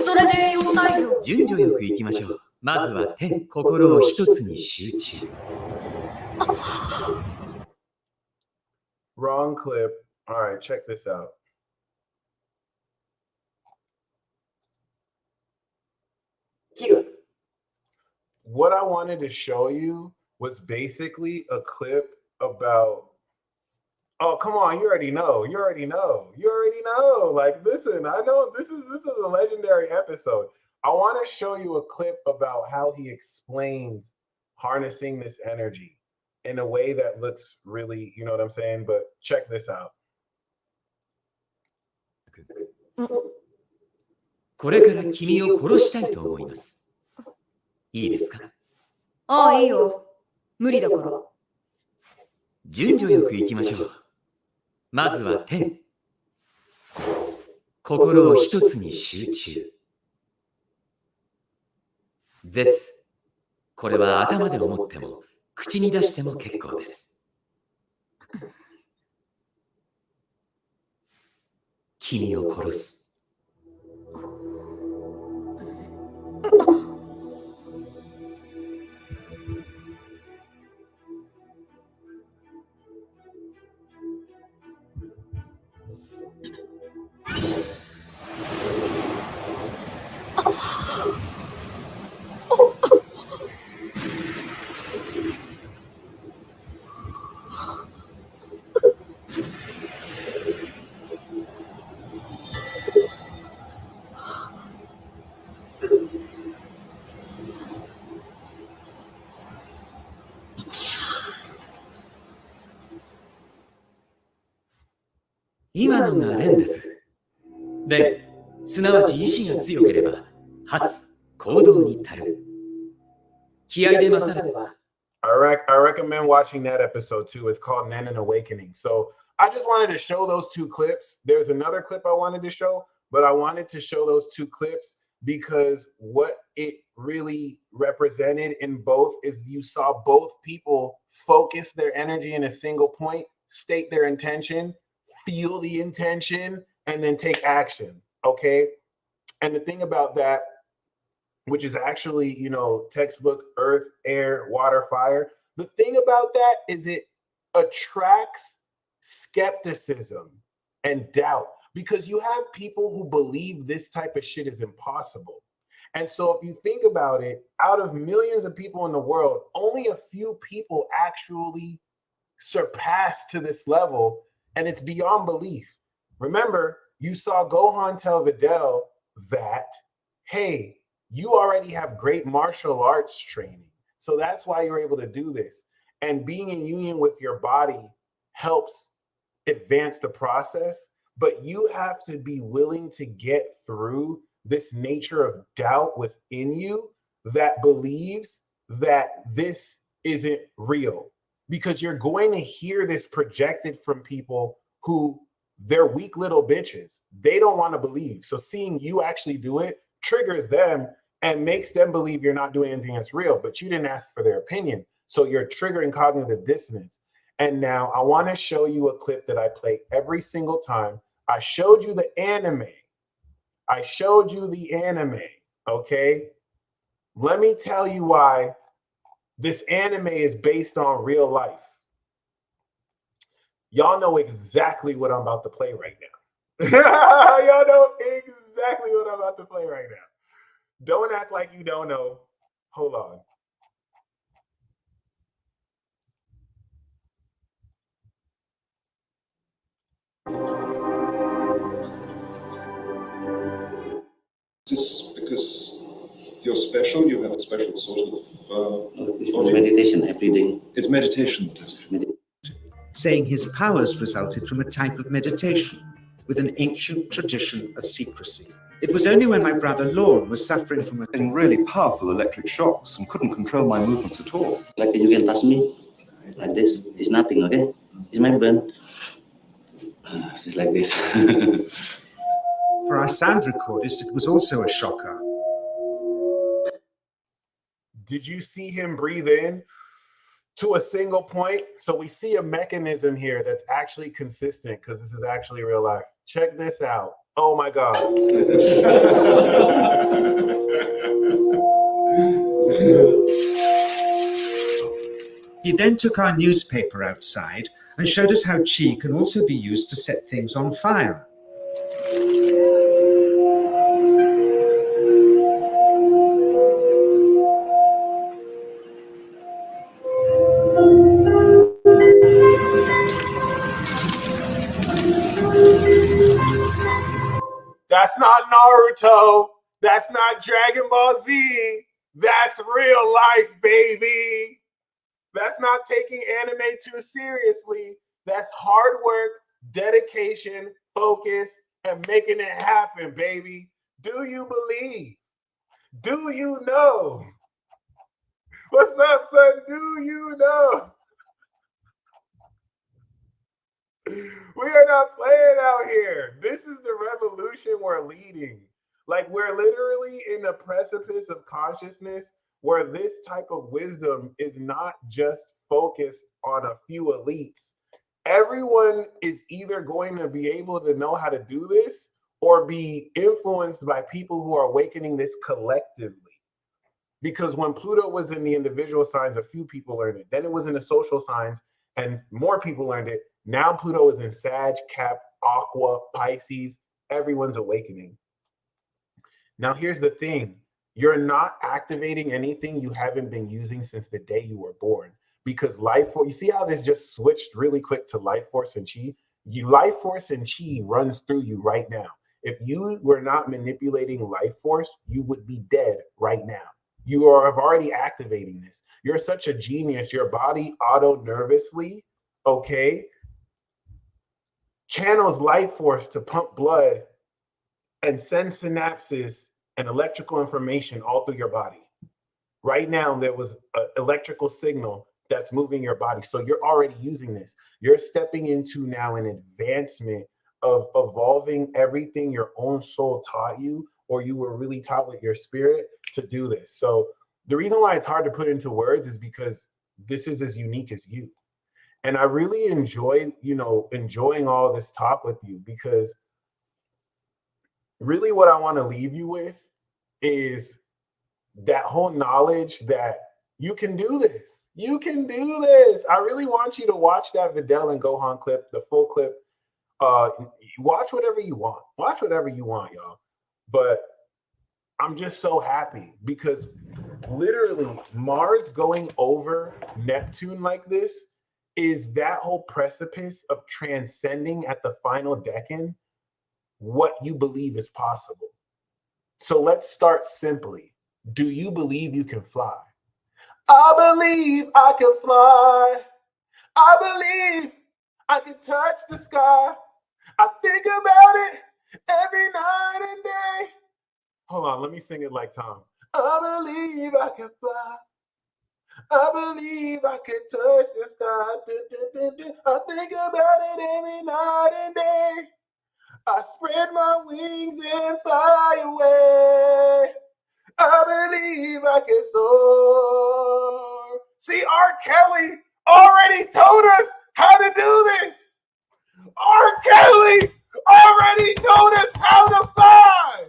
それで4大行。順序よくいきましょう。まずは天、心を一つに集中。Wrong clip. All right, check this out. What I wanted to show you was basically a clip about, oh, come on, you already know. Like, listen, I know this is a legendary episode. I want to show you a clip about how he explains harnessing this energy in a way that looks really, you know what I'm saying? But check this out. これから君を殺したいと思います。いいですか？ああ、いいよ。無理だから。順序よくいきましょう。まずは天。心を一つに集中。絶。これは頭で思っても、口に出しても結構です。君を殺す。今のが連です。連、すなわち意志が強ければ、発、行動に足る。気合で勝れば。I recommend watching that episode too. It's called Nen and Awakening. So I just wanted to show those two clips. There's another clip I wanted to show, but I wanted to show those two clips because what it really represented in both is you saw both people focus their energy in a single point, state their intention, feel the intention, and then take action. Okay. And the thing about that, which is actually, you know, textbook earth, air, water, fire. The thing about that is it attracts skepticism and doubt because you have people who believe this type of shit is impossible. And so if you think about it, out of millions of people in the world, only a few people actually surpass to this level, and it's beyond belief. Remember, you saw Gohan tell Videl that, hey, you already have great martial arts training. So that's why you're able to do this. And being in union with your body helps advance the process, but you have to be willing to get through this nature of doubt within you that believes that this isn't real, because you're going to hear this projected from people who they're weak little bitches. They don't want to believe. So seeing you actually do it triggers them and makes them believe you're not doing anything that's real, but you didn't ask for their opinion. So you're triggering cognitive dissonance. And now I want to show you a clip that I play every single time. I showed you the anime. Okay? Let me tell you why this anime is based on real life. Y'all know exactly what I'm about to play right now. Y'all know exactly what I'm about to play right now. Don't act like you don't know. Hold on. Just because you're special, you have a special sort of meditation every day. It's meditation. Saying his powers resulted from a type of meditation with an ancient tradition of secrecy. It was only when my brother Lorne was suffering from really powerful electric shocks and couldn't control my movements at all. Like you can touch me like this. It's nothing, okay? It's my burn. Just like this. For our sound recordist, it was also a shocker. Did you see him breathe in to a single point? So we see a mechanism here that's actually consistent because this is actually real life. Check this out. Oh my God. He then took our newspaper outside and showed us how chi can also be used to set things on fire. That's not Naruto. That's not Dragon Ball Z. That's real life, baby. That's not taking anime too seriously. That's hard work, dedication, focus, and making it happen, baby. Do you believe? Do you know? What's up, son? Do you know? We are not playing out here. This is the revolution we're leading. Like, we're literally in the precipice of consciousness where this type of wisdom is not just focused on a few elites. Everyone is either going to be able to know how to do this or be influenced by people who are awakening this collectively. Because when Pluto was in the individual signs, a few people learned it. Then it was in the social signs and more people learned it. Now Pluto is in Sag, Cap, Aqua, Pisces. Everyone's awakening. Now here's the thing. You're not activating anything you haven't been using since the day you were born. Because life force, you see how this just switched really quick to life force and chi? Life force and chi runs through you right now. If you were not manipulating life force, you would be dead right now. You are already activating this. You're such a genius. Your body auto-nervously, okay, channels life force to pump blood and send synapses and electrical information all through your body. Right now, there was an electrical signal that's moving your body. So you're already using this. You're stepping into now an advancement of evolving everything your own soul taught you or you were really taught with your spirit to do this. So the reason why it's hard to put into words is because this is as unique as you. And I really enjoy, enjoying all this talk with you, because really what I want to leave you with is that whole knowledge that you can do this. You can do this. I really want you to watch that Vidal and Gohan clip, the full clip. Watch whatever you want. Watch whatever you want, y'all. But I'm just so happy because literally Mars going over Neptune like this is that whole precipice of transcending at the final decan what you believe is possible. So let's start simply. Do you believe you can fly? I believe I can fly. I believe I can touch the sky. I think about it every night and day. Hold on, let me sing it like Tom. I believe I can fly. I believe I can touch the sky. I think about it every night and day. I spread my wings and fly away. I believe I can soar. See, R. Kelly already told us how to do this. R. Kelly already told us how to fly.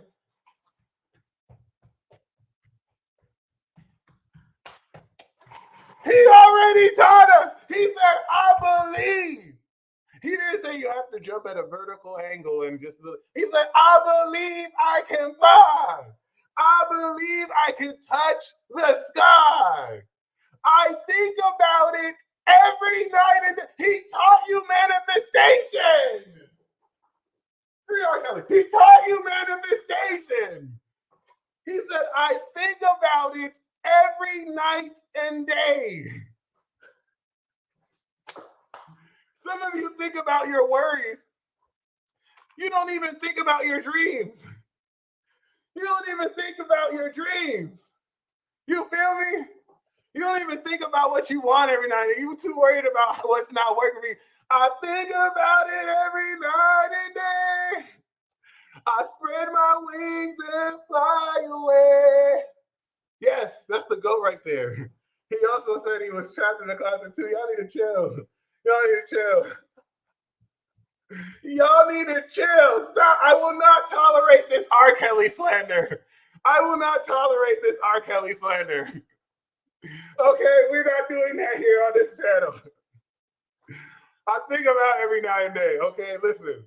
He already taught us. He said, I believe. He didn't say you have to jump at a vertical angle and just look. He said, I believe I can fly. I believe I can touch the sky. I think about it every night. And he taught you manifestation. He taught you manifestation. He said, I think about it every night and day. Some of you think about your worries. You don't even think about your dreams. You don't even think about your dreams. You feel me? You don't even think about what you want every night. You're too worried about what's not working for you. I think about it every night and day. I spread my wings and fly away. Yes, that's the goat right there. He also said he was trapped in the closet too. Y'all need to chill. Y'all need to chill. Y'all need to chill. Stop. I will not tolerate this R. Kelly slander. I will not tolerate this R. Kelly slander. Okay, we're not doing that here on this channel. I think about every night and day. Okay, listen.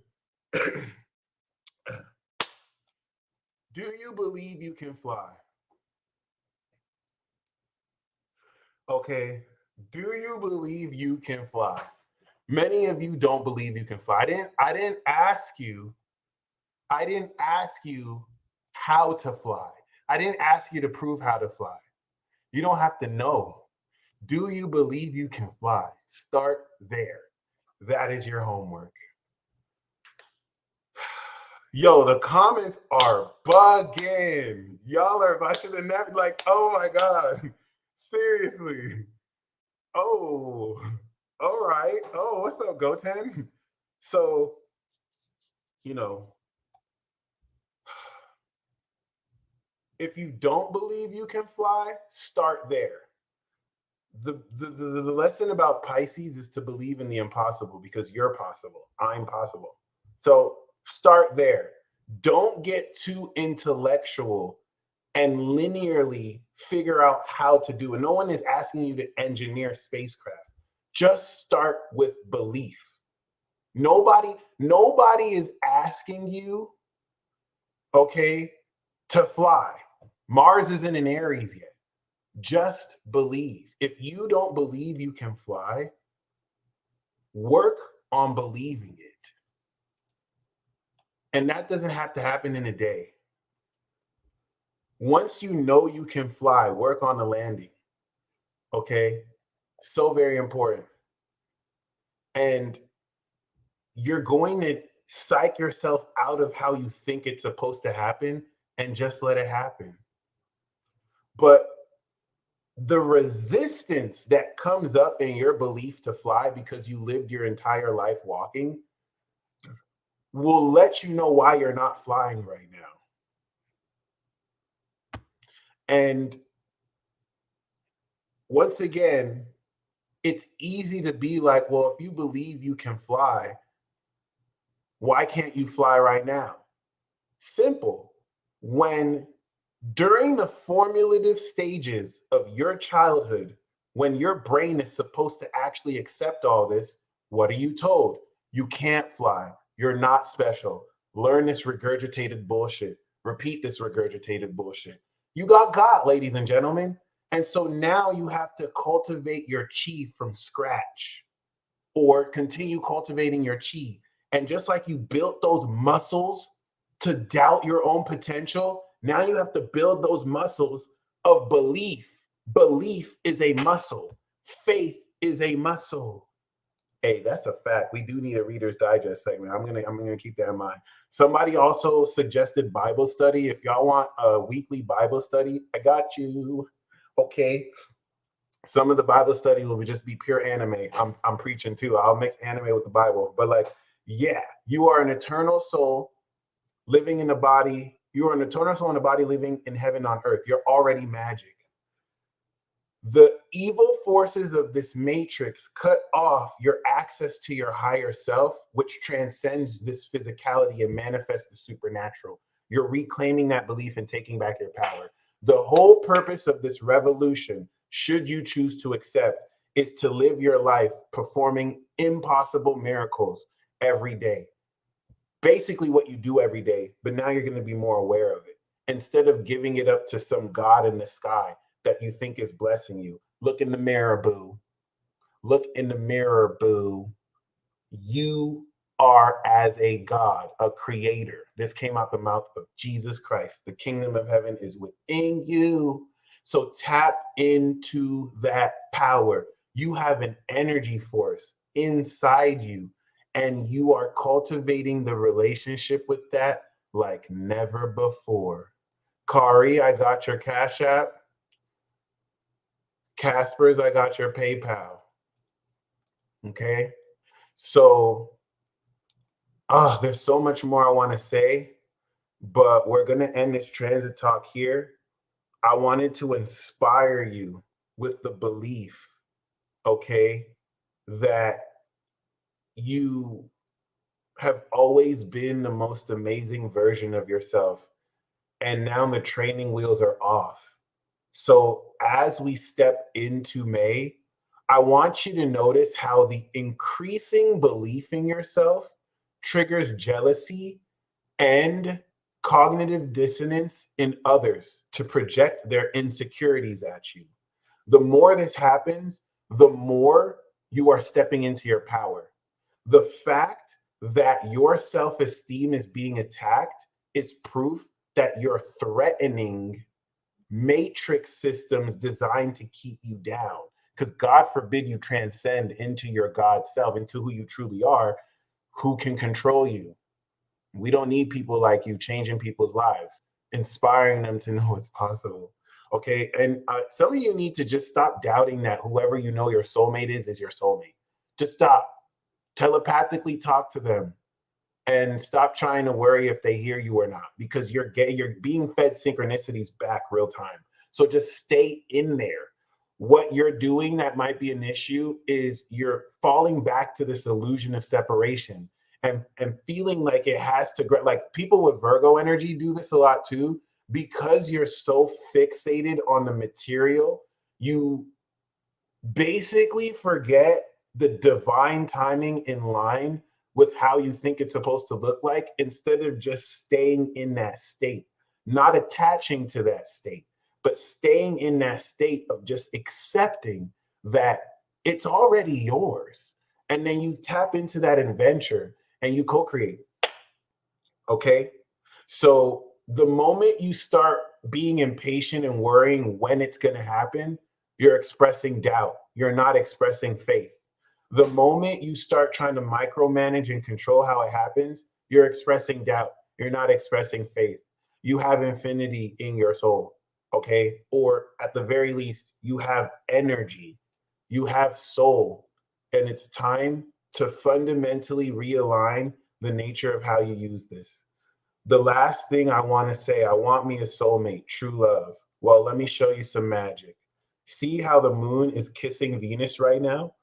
Do you believe you can fly? Okay, do you believe you can fly? Many of you don't believe you can fly. I didn't ask you how to fly. I didn't ask you to prove how to fly. You don't have to know. Do you believe you can fly? Start there. That is your homework. Yo, the comments are bugging. Y'all are, I should have never, like, oh my God. Seriously. Oh, all right. Oh, what's up, Goten? So, if you don't believe you can fly, start there. The lesson about Pisces is to believe in the impossible because you're possible. I'm possible. So start there. Don't get too intellectual and linearly figure out how to do it. No one is asking you to engineer spacecraft. Just start with belief. Nobody is asking you, okay, to fly. Mars isn't in Aries yet. Just believe. If you don't believe you can fly, work on believing it. And that doesn't have to happen in a day. Once you know you can fly, work on the landing. Okay? So very important. And you're going to psych yourself out of how you think it's supposed to happen and just let it happen. But the resistance that comes up in your belief to fly because you lived your entire life walking will let you know why you're not flying right now. And once again, it's easy to be like, well, if you believe you can fly, why can't you fly right now? Simple. When during the formulative stages of your childhood, when your brain is supposed to actually accept all this, what are you told? You can't fly. You're not special. Learn this regurgitated bullshit. Repeat this regurgitated bullshit. You got, ladies and gentlemen. And so now you have to cultivate your chi from scratch, or continue cultivating your chi. And just like you built those muscles to doubt your own potential, now you have to build those muscles of belief. Belief is a muscle. Faith is a muscle. Hey, that's a fact. We do need a Reader's Digest segment. I'm gonna keep that in mind. Somebody also suggested Bible study. If y'all want a weekly Bible study, I got you. Okay. Some of the Bible study will just be pure anime. I'm preaching too. I'll mix anime with the Bible. But like, yeah, you are an eternal soul living in a body. You are an eternal soul in a body living in heaven on earth. You're already magic. The evil forces of this matrix cut off your access to your higher self, which transcends this physicality and manifests the supernatural. You're reclaiming that belief and taking back your power. The whole purpose of this revolution, should you choose to accept, is to live your life performing impossible miracles every day. Basically what you do every day, but now you're going to be more aware of it. Instead of giving it up to some God in the sky that you think is blessing you. Look in the mirror, boo. Look in the mirror, boo. You are as a God, a creator. This came out the mouth of Jesus Christ. The kingdom of heaven is within you. So tap into that power. You have an energy force inside you, and you are cultivating the relationship with that like never before. Kari, I got your Cash App. Casper's, I got your PayPal. Okay. So, there's so much more I want to say, but we're going to end this transit talk here. I wanted to inspire you with the belief, okay, that you have always been the most amazing version of yourself. And now the training wheels are off. So as we step into May, I want you to notice how the increasing belief in yourself triggers jealousy and cognitive dissonance in others to project their insecurities at you. The more this happens, the more you are stepping into your power. The fact that your self-esteem is being attacked is proof that you're threatening matrix systems designed to keep you down. Because God forbid you transcend into your God self, into who you truly are, who can control you. We don't need people like you changing people's lives, inspiring them to know it's possible. Okay. And some of you need to just stop doubting that whoever you know your soulmate is your soulmate. Just stop. Telepathically talk to them. And stop trying to worry if they hear you or not, because you're being fed synchronicities back real time. So just stay in there. What you're doing that might be an issue is you're falling back to this illusion of separation and feeling like it has to, like people with Virgo energy do this a lot too, because you're so fixated on the material, you basically forget the divine timing in line with how you think it's supposed to look like, instead of just staying in that state, not attaching to that state, but staying in that state of just accepting that it's already yours. And then you tap into that adventure and you co-create. Okay. So the moment you start being impatient and worrying when it's going to happen, you're expressing doubt. You're not expressing faith. The moment you start trying to micromanage and control how it happens, you're expressing doubt. You're not expressing faith. You have infinity in your soul, okay? Or at the very least, you have energy. You have soul. And it's time to fundamentally realign the nature of how you use this. The last thing I want to say, I want me a soulmate, true love. Well, let me show you some magic. See how the moon is kissing Venus right now?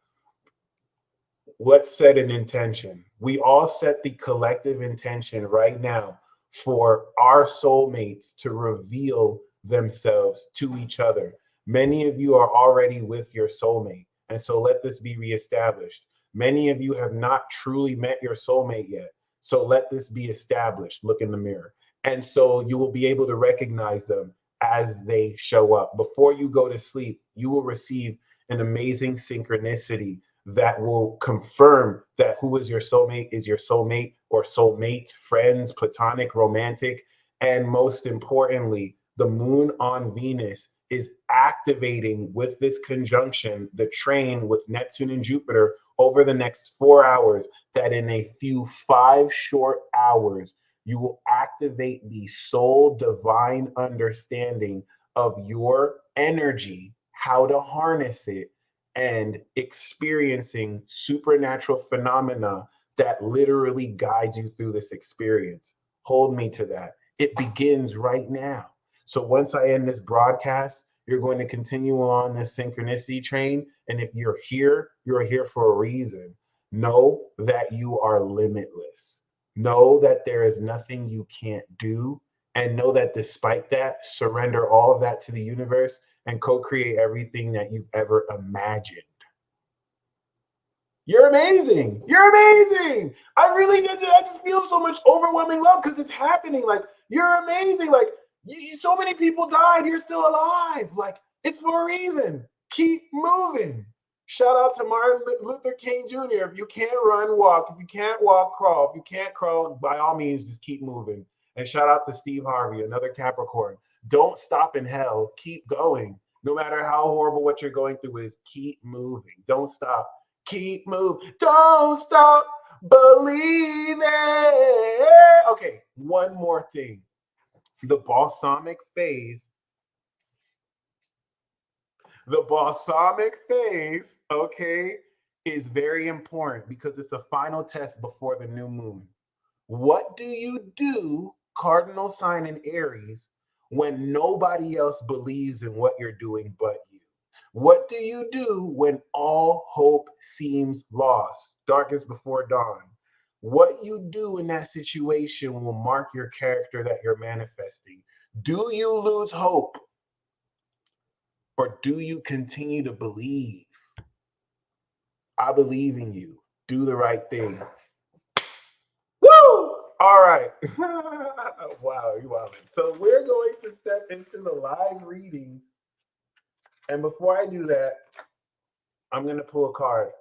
Let's set an intention. We all set the collective intention right now for our soulmates to reveal themselves to each other. Many of you are already with your soulmate, and so let this be reestablished. Many of you have not truly met your soulmate yet, so let this be established. Look in the mirror. And so you will be able to recognize them as they show up. Before you go to sleep, you will receive an amazing synchronicity that will confirm that who is your soulmate or soulmates, friends, platonic, romantic. And most importantly, the moon on Venus is activating with this conjunction the train with Neptune and Jupiter over the next 4 hours, that in a few 5 short hours, you will activate the soul divine understanding of your energy, how to harness it, and experiencing supernatural phenomena that literally guides you through this experience. Hold me to that. It begins right now. So once I end this broadcast, you're going to continue on this synchronicity train. And if you're here for a reason. Know that you are limitless. Know that there is nothing you can't do. And know that despite that, surrender all of that to the universe and co-create everything that you've ever imagined. You're amazing. You're amazing. I really did. I just feel so much overwhelming love because it's happening. Like, you're amazing. Like, so many people died. You're still alive. Like, it's for a reason. Keep moving. Shout out to Martin Luther King Jr. If you can't run, walk. If you can't walk, crawl. If you can't crawl, by all means, just keep moving. And shout out to Steve Harvey, another Capricorn. Don't stop in hell. Keep going. No matter how horrible what you're going through is, keep moving. Don't stop. Keep moving. Don't stop believing. Okay, one more thing. The balsamic phase. The balsamic phase, okay, is very important because it's a final test before the new moon. What do you do, cardinal sign in Aries, when nobody else believes in what you're doing but you? What do you do when all hope seems lost? Darkest before dawn. What you do in that situation will mark your character that you're manifesting. Do you lose hope? Or do you continue to believe? I believe in you. Do the right thing. Woo! All right. Wow, you are. So we're going to step into the live reading. And before I do that, I'm going to pull a card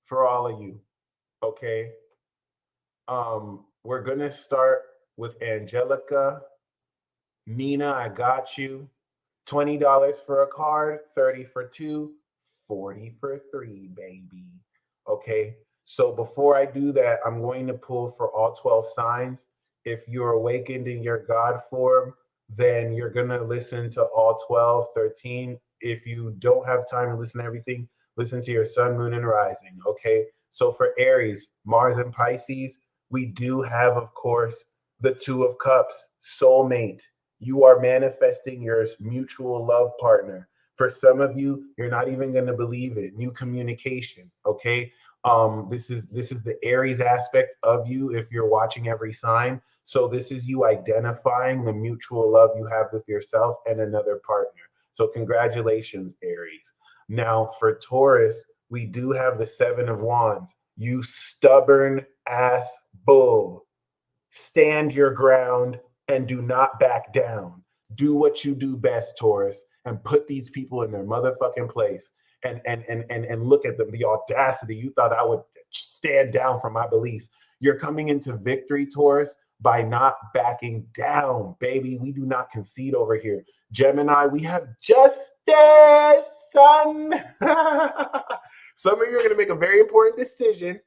for all of you. Okay? We're going to start with Angelica. Nina, I got you. $20 for a card, 30 for 2, 40 for 3, baby. Okay, so before I do that, I'm going to pull for all 12 signs. If you're awakened in your God form, then you're going to listen to all 12, 13. If you don't have time to listen to everything, listen to your sun, moon, and rising. Okay, so for Aries, Mars, and Pisces, we do have, of course, the Two of Cups, soulmate. You are manifesting your mutual love partner. For some of you, you're not even going to believe it. New communication, okay? This is the Aries aspect of you if you're watching every sign. So this is you identifying the mutual love you have with yourself and another partner. So congratulations, Aries. Now for Taurus, we do have the Seven of Wands. You stubborn ass bull. Stand your ground and do not back down. Do what you do best, Taurus, and put these people in their motherfucking place. And look at them, the audacity. You thought I would stand down from my beliefs. You're coming into victory, Taurus, by not backing down, baby. We do not concede over here. Gemini, we have justice, son. Some of you are going to make a very important decision.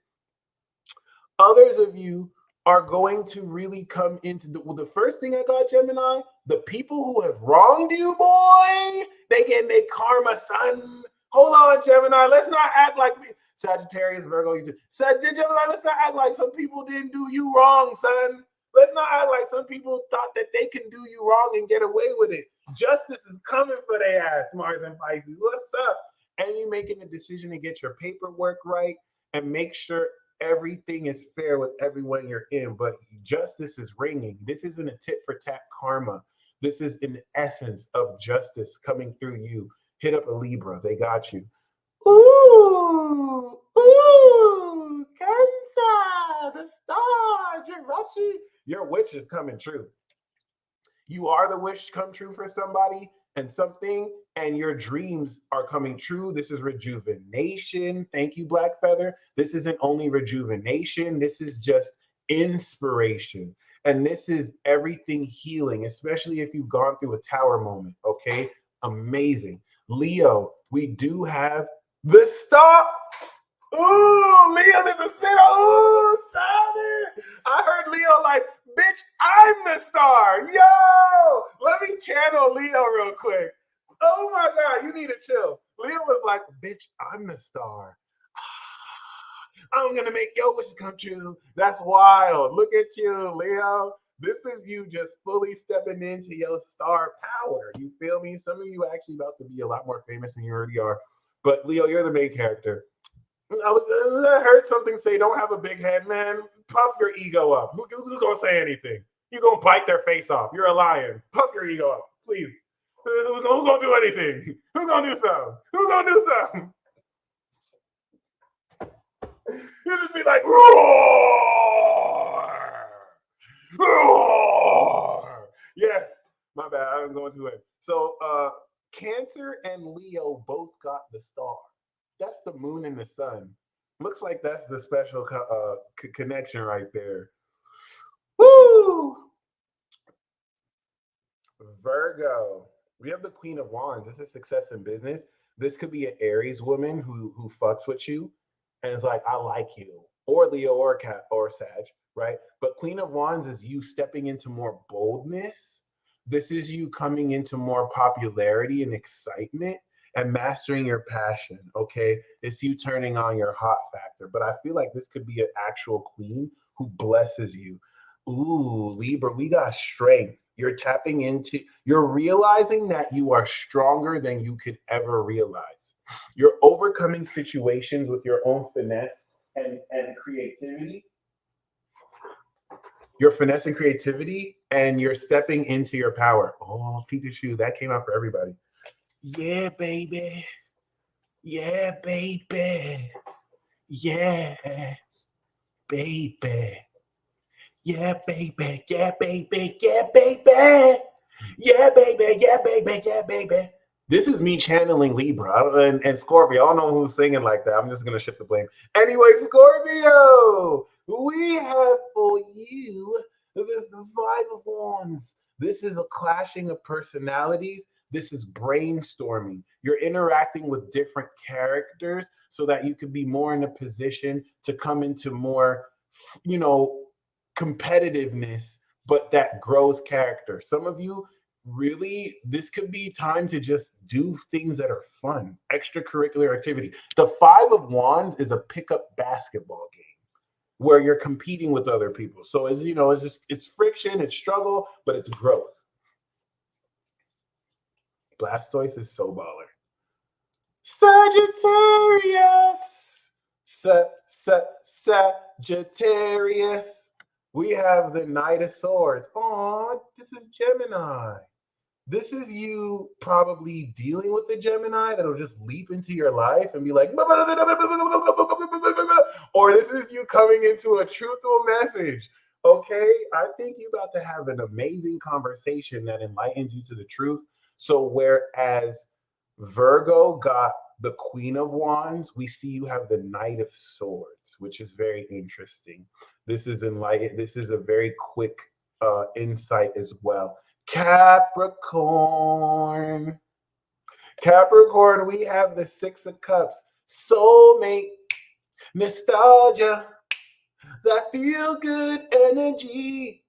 Others of you are going to really come into the first thing I got, Gemini, the people who have wronged you, boy, they getting their karma, son. Hold on, Gemini. Let's not act like Sagittarius, Virgo, Gemini, let's not act like some people didn't do you wrong, son. Let's not act like some people thought that they can do you wrong and get away with it. Justice is coming for their ass, Mars and Pisces. What's up? And you making the decision to get your paperwork right and make sure everything is fair with everyone you're in. But justice is ringing. This isn't a tit for tat karma. This is an essence of justice coming through you. Hit up a Libra. They got you. Ooh, Cancer, the star, Jirachi. Your wish is coming true. You are the wish come true for somebody and something, and your dreams are coming true. This is rejuvenation. Thank you, Black Feather. This isn't only rejuvenation. This is just inspiration. And this is everything healing, especially if you've gone through a tower moment, okay? Amazing. Leo, we do have the star. Ooh, Leo, this is spin. Ooh, stop it. I heard Leo like, bitch, I'm the star. Yo, let me channel Leo real quick. Oh my God, you need to chill. Leo was like, bitch, I'm the star. I'm going to make your wishes come true. That's wild. Look at you, Leo. This is you just fully stepping into your star power. You feel me? Some of you are actually about to be a lot more famous than you already are. But Leo, you're the main character. I heard something say, don't have a big head, man. Puff your ego up. Who's going to say anything? You're going to bite their face off. You're a lion. Puff your ego up, please. Who's going to do anything? Who's going to do something? Who's going to do something? You just be like, roar! Roar! Yes. My bad. I'm going to it. So Cancer and Leo both got the star. That's the moon and the sun. Looks like that's the special connection right there. Woo! Virgo. We have the Queen of Wands. This is success in business. This could be an Aries woman who fucks with you and is like, I like you. Or Leo or Cat or Sag, right? But Queen of Wands is you stepping into more boldness. This is you coming into more popularity and excitement and mastering your passion, okay? It's you turning on your hot factor. But I feel like this could be an actual queen who blesses you. Ooh, Libra, we got strength. You're tapping into, you're realizing that you are stronger than you could ever realize. You're overcoming situations with your own finesse and creativity. Your finesse and creativity, and you're stepping into your power. Oh, Pikachu, that came out for everybody. Yeah, baby. Yeah, baby. Yeah, baby. Yeah, baby. Yeah, baby. Yeah, baby. Yeah, baby. Yeah, baby. Yeah, baby. This is me channeling Libra and Scorpio. I don't know who's singing like that. I'm just going to shift the blame. Anyway, Scorpio, we have for you the Five of Wands. This is a clashing of personalities. This is brainstorming. You're interacting with different characters so that you could be more in a position to come into more, competitiveness, but that grows character. Some of you really, this could be time to just do things that are fun, extracurricular activity. The Five of Wands is a pickup basketball game where you're competing with other people. So it's friction, it's struggle, but it's growth. Blastoise is so baller. Sagittarius. Sagittarius. We have the Knight of Swords. Oh, this is Gemini. This is you probably dealing with the Gemini that'll just leap into your life and be like, or this is you coming into a truthful message. Okay, I think you're about to have an amazing conversation that enlightens you to the truth. So whereas Virgo got the Queen of Wands, we see you have the Knight of Swords, which is very interesting. This is enlightened. This is a very quick insight as well. Capricorn. Capricorn, we have the Six of Cups. Soulmate, nostalgia, that feel good energy.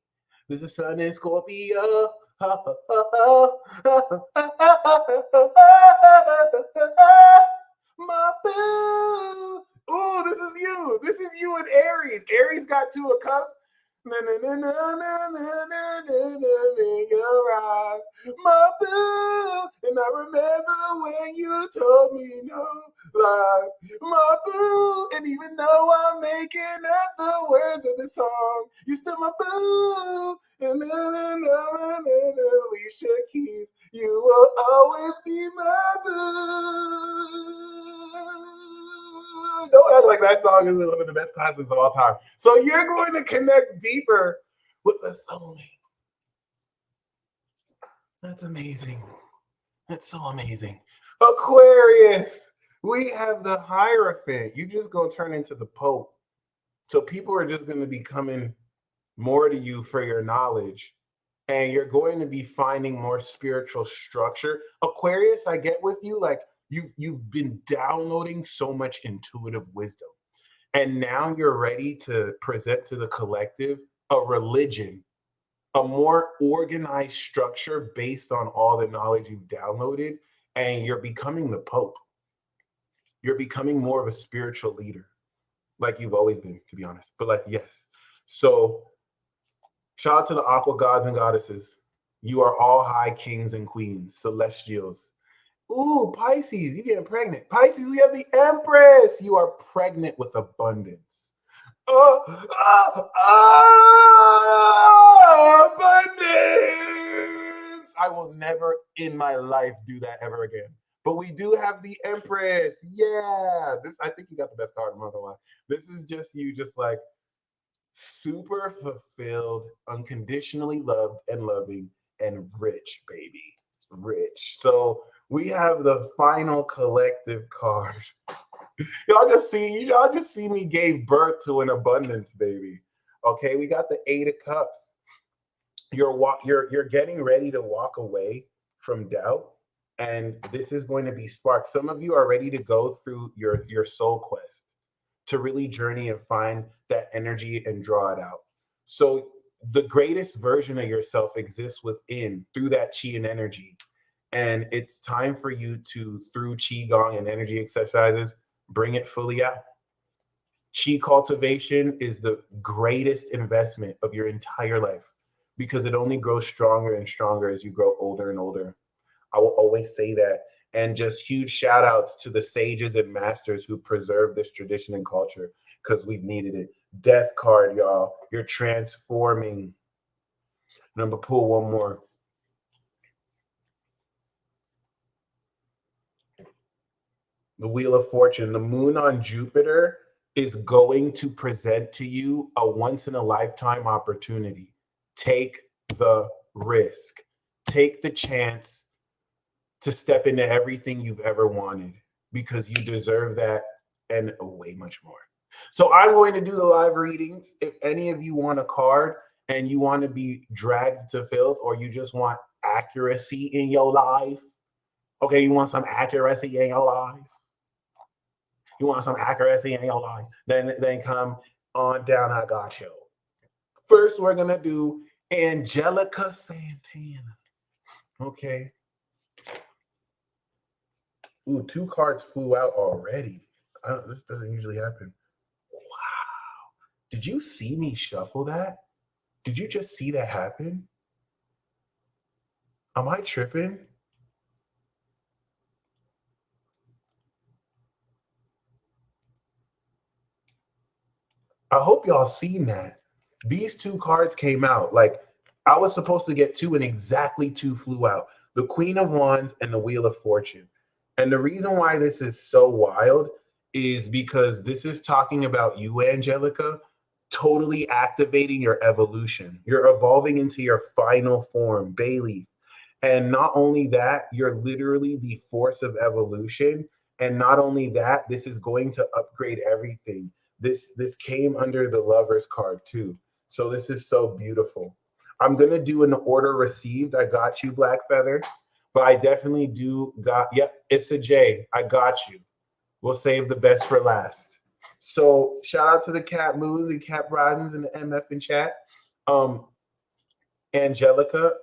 This is Sun and Scorpio. My boo. Oh, this is you. This is you in Aries. Aries got Two of Cups. Na, na, na, na, na, na, na, na, na, in your eyes, my boo. And I remember when you told me no lies, my boo. And even though I'm making up the words of the song, you still my boo. And then Alicia Keys, you will always be my boo. Don't act like that song is one of the best classics of all time. So you're going to connect deeper with the soulmate. That's amazing. That's so amazing. Aquarius, we have the Hierophant. You just go turn into the Pope. So people are just going to be coming more to you for your knowledge. And you're going to be finding more spiritual structure. Aquarius, I get with you, like you've been downloading so much intuitive wisdom. And now you're ready to present to the collective a religion, a more organized structure based on all the knowledge you've downloaded. And you're becoming the Pope. You're becoming more of a spiritual leader, like you've always been, to be honest. But like, yes. So shout out to the aqua gods and goddesses. You are all high kings and queens, celestials. Ooh, Pisces, you getting pregnant. Pisces, we have the Empress. You are pregnant with abundance. Abundance. I will never in my life do that ever again. But we do have the Empress. Yeah. This, I think you got the best card, I'm not gonna lie. This is just you, just like super fulfilled, unconditionally loved and loving, and rich, baby. Rich. So we have the final collective card. Y'all just see me gave birth to an abundance, baby. Okay, we got the Eight of Cups. You're getting ready to walk away from doubt, and this is going to be sparked. Some of you are ready to go through your soul quest to really journey and find that energy and draw it out. So the greatest version of yourself exists within through that qi and energy. And it's time for you to, through qigong and energy exercises, bring it fully out. Qi cultivation is the greatest investment of your entire life because it only grows stronger and stronger as you grow older and older. I will always say that. And just huge shout outs to the sages and masters who preserve this tradition and culture because we've needed it. Death card, y'all. You're transforming. Number pull one more. The Wheel of Fortune. The moon on Jupiter is going to present to you a once in a lifetime opportunity. Take the risk. Take the chance to step into everything you've ever wanted because you deserve that and way much more. So I'm going to do the live readings. If any of you want a card and you want to be dragged to filth or you just want accuracy in your life, okay, you want some accuracy in your life? You want some accuracy in your life? Then come on down, I got you. First, we're going to do Angelica Santana. Okay. Ooh, 2 cards flew out already. This doesn't usually happen. Wow. Did you see me shuffle that? Did you just see that happen? Am I tripping? I hope y'all seen that. These 2 cards came out. Like, I was supposed to get 2 and exactly 2 flew out. The Queen of Wands and the Wheel of Fortune. And the reason why this is so wild is because this is talking about you, Angelica, totally activating your evolution. You're evolving into your final form, Bailey. And not only that, you're literally the force of evolution. And not only that, this is going to upgrade everything. This came under the Lover's card too. So this is so beautiful. I'm going to do an order received. I got you, Black Feather. But I definitely do got, yep, it's a J. I got you. We'll save the best for last. So shout out to the Cat Moves and Cat Risings in the MF in chat. Angelica,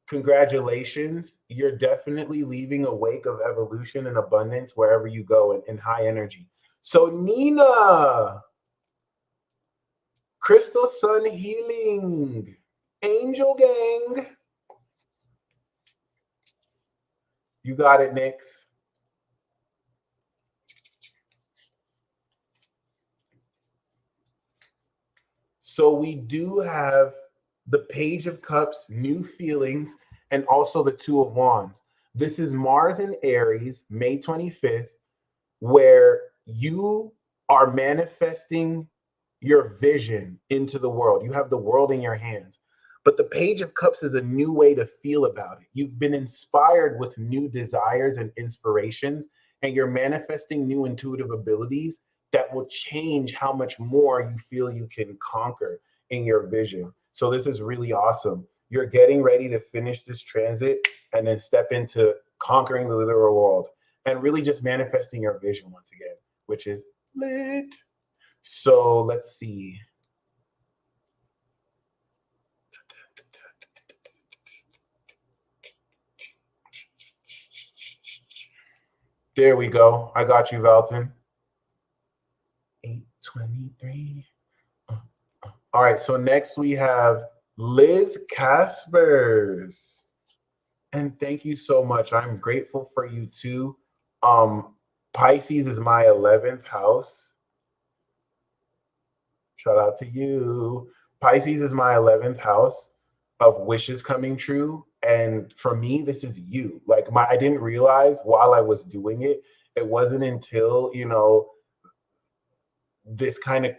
congratulations. You're definitely leaving a wake of evolution and abundance wherever you go in high energy. So Nina, Crystal Sun Healing. Angel Gang. You got it, Nyx. So we do have the Page of Cups, New Feelings, and also the Two of Wands. This is Mars in Aries, May 25th, where you are manifesting your vision into the world. You have the world in your hands. But the Page of Cups is a new way to feel about it. You've been inspired with new desires and inspirations, and you're manifesting new intuitive abilities that will change how much more you feel you can conquer in your vision. So this is really awesome. You're getting ready to finish this transit and then step into conquering the literal world and really just manifesting your vision once again, which is lit. So let's see. There we go. I got you, Valton. 823. All right, so next we have Liz Caspers. And thank you so much. I'm grateful for you too. Pisces is my 11th house. Shout out to you. Pisces is my 11th house of wishes coming true. And for me, this is you. Like I didn't realize while I was doing it, it wasn't until, this kind of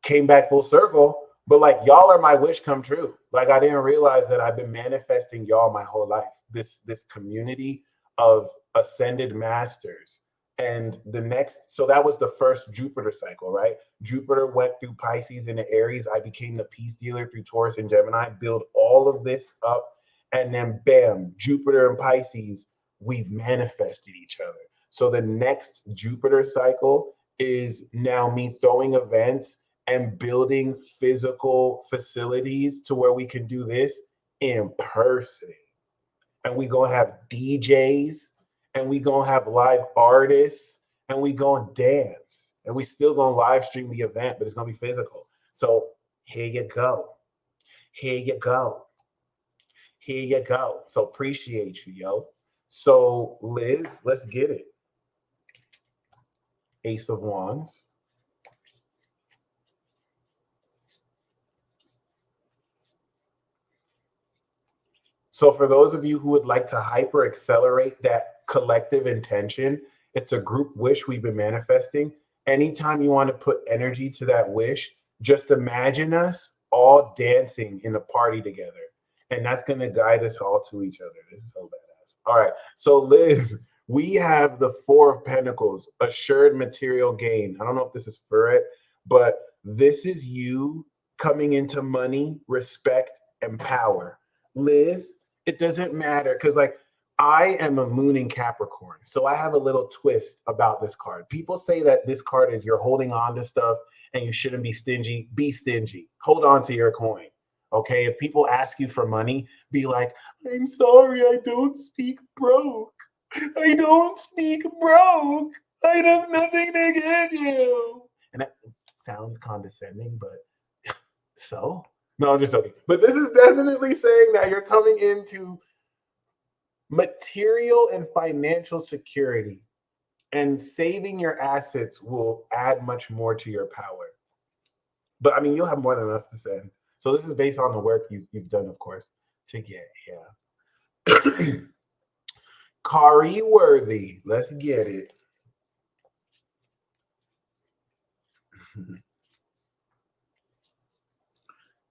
came back full circle. But like y'all are my wish come true. Like I didn't realize that I've been manifesting y'all my whole life. This community of ascended masters. And so that was the first Jupiter cycle, right? Jupiter went through Pisces into Aries. I became the peace dealer through Taurus and Gemini, build all of this up. And then bam, Jupiter and Pisces, we've manifested each other. So the next Jupiter cycle is now me throwing events and building physical facilities to where we can do this in person. And we gonna have DJs, and we gonna have live artists, and we gonna dance, and we still gonna live stream the event, but it's gonna be physical. So here you go. Here you go. Here you go. So appreciate you, yo. So Liz, let's get it. Ace of Wands. So for those of you who would like to hyper accelerate that collective intention, it's a group wish we've been manifesting. Anytime you want to put energy to that wish, just imagine us all dancing in a party together. And that's going to guide us all to each other. This is so badass. All right. So Liz, we have the Four of Pentacles, assured material gain. I don't know if this is for it, but this is you coming into money, respect, and power. Liz, it doesn't matter because like I am a moon in Capricorn. So I have a little twist about this card. People say that this card is you're holding on to stuff and you shouldn't be stingy. Be stingy. Hold on to your coin. Okay. If people ask you for money, be like, I'm sorry, I don't speak broke. I don't speak broke. I have nothing to give you. And that sounds condescending, but so? No, I'm just joking. But this is definitely saying that you're coming into material and financial security, and saving your assets will add much more to your power. But I mean, you'll have more than enough to send. So this is based on the work you've done, of course, to get here. Kari Worthy, let's get it.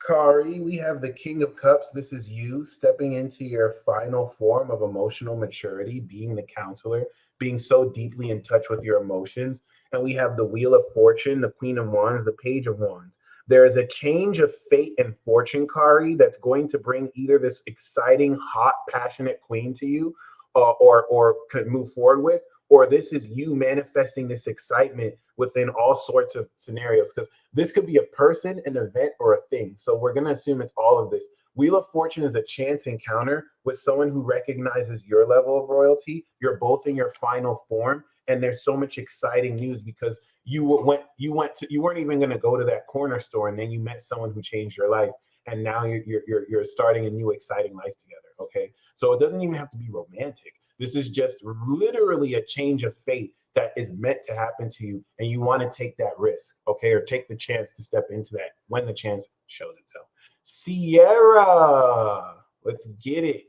Kari, we have the King of Cups. This is you stepping into your final form of emotional maturity, being the counselor, being so deeply in touch with your emotions. And we have the Wheel of Fortune, the Queen of Wands, the Page of Wands. There is a change of fate and fortune, Kari, that's going to bring either this exciting, hot, passionate queen to you, or could move forward with, or this is you manifesting this excitement within all sorts of scenarios, because this could be a person, an event, or a thing. So we're going to assume it's all of this. Wheel of Fortune is a chance encounter with someone who recognizes your level of royalty. You're both in your final form, and there's so much exciting news because you weren't even going to go to that corner store, and then you met someone who changed your life, and now you're starting a new exciting life together. Okay, so it doesn't even have to be romantic. This is just literally a change of fate that is meant to happen to you, and you want to take that risk, okay, or take the chance to step into that when the chance shows itself. Sierra, let's get it.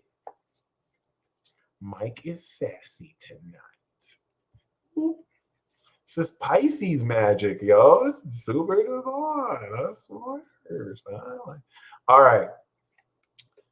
Mike is sassy tonight. This is Pisces magic, yo. It's super divine. That's worse. All right.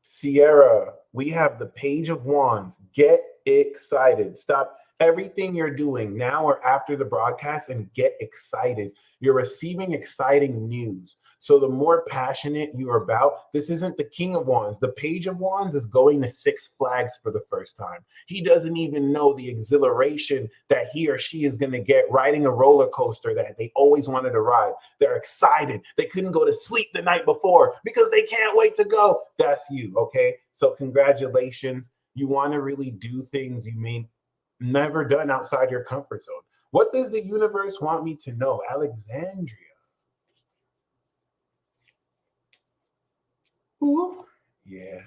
Sierra, we have the Page of Wands. Get excited. Stop everything you're doing now or after the broadcast and get excited. You're receiving exciting news. So the more passionate you're about, this isn't the King of Wands. The Page of Wands is going to Six Flags for the first time. He doesn't even know the exhilaration that he or she is going to get riding a roller coaster that they always wanted to ride. They're excited. They couldn't go to sleep the night before because they can't wait to go. That's you, okay? So congratulations. You want to really do things you may never done outside your comfort zone. What does the universe want me to know? Alexandria. Ooh. Yeah.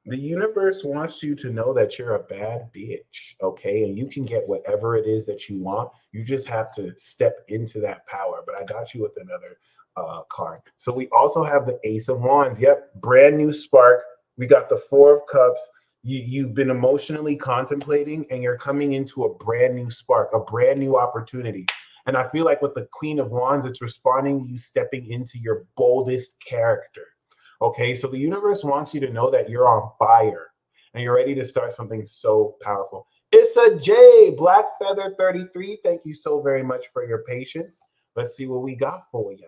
The universe wants you to know that you're a bad bitch, okay? And you can get whatever it is that you want. You just have to step into that power. But I got you with another card. So we also have the Ace of Wands. Yep, brand new spark. We got the Four of Cups. You've been emotionally contemplating, and you're coming into a brand new spark, a brand new opportunity. And I feel like with the Queen of Wands, it's responding to you stepping into your boldest character. Okay, so the universe wants you to know that you're on fire and you're ready to start something so powerful. It's a J, Black Feather 33. Thank you so very much for your patience. Let's see what we got for you.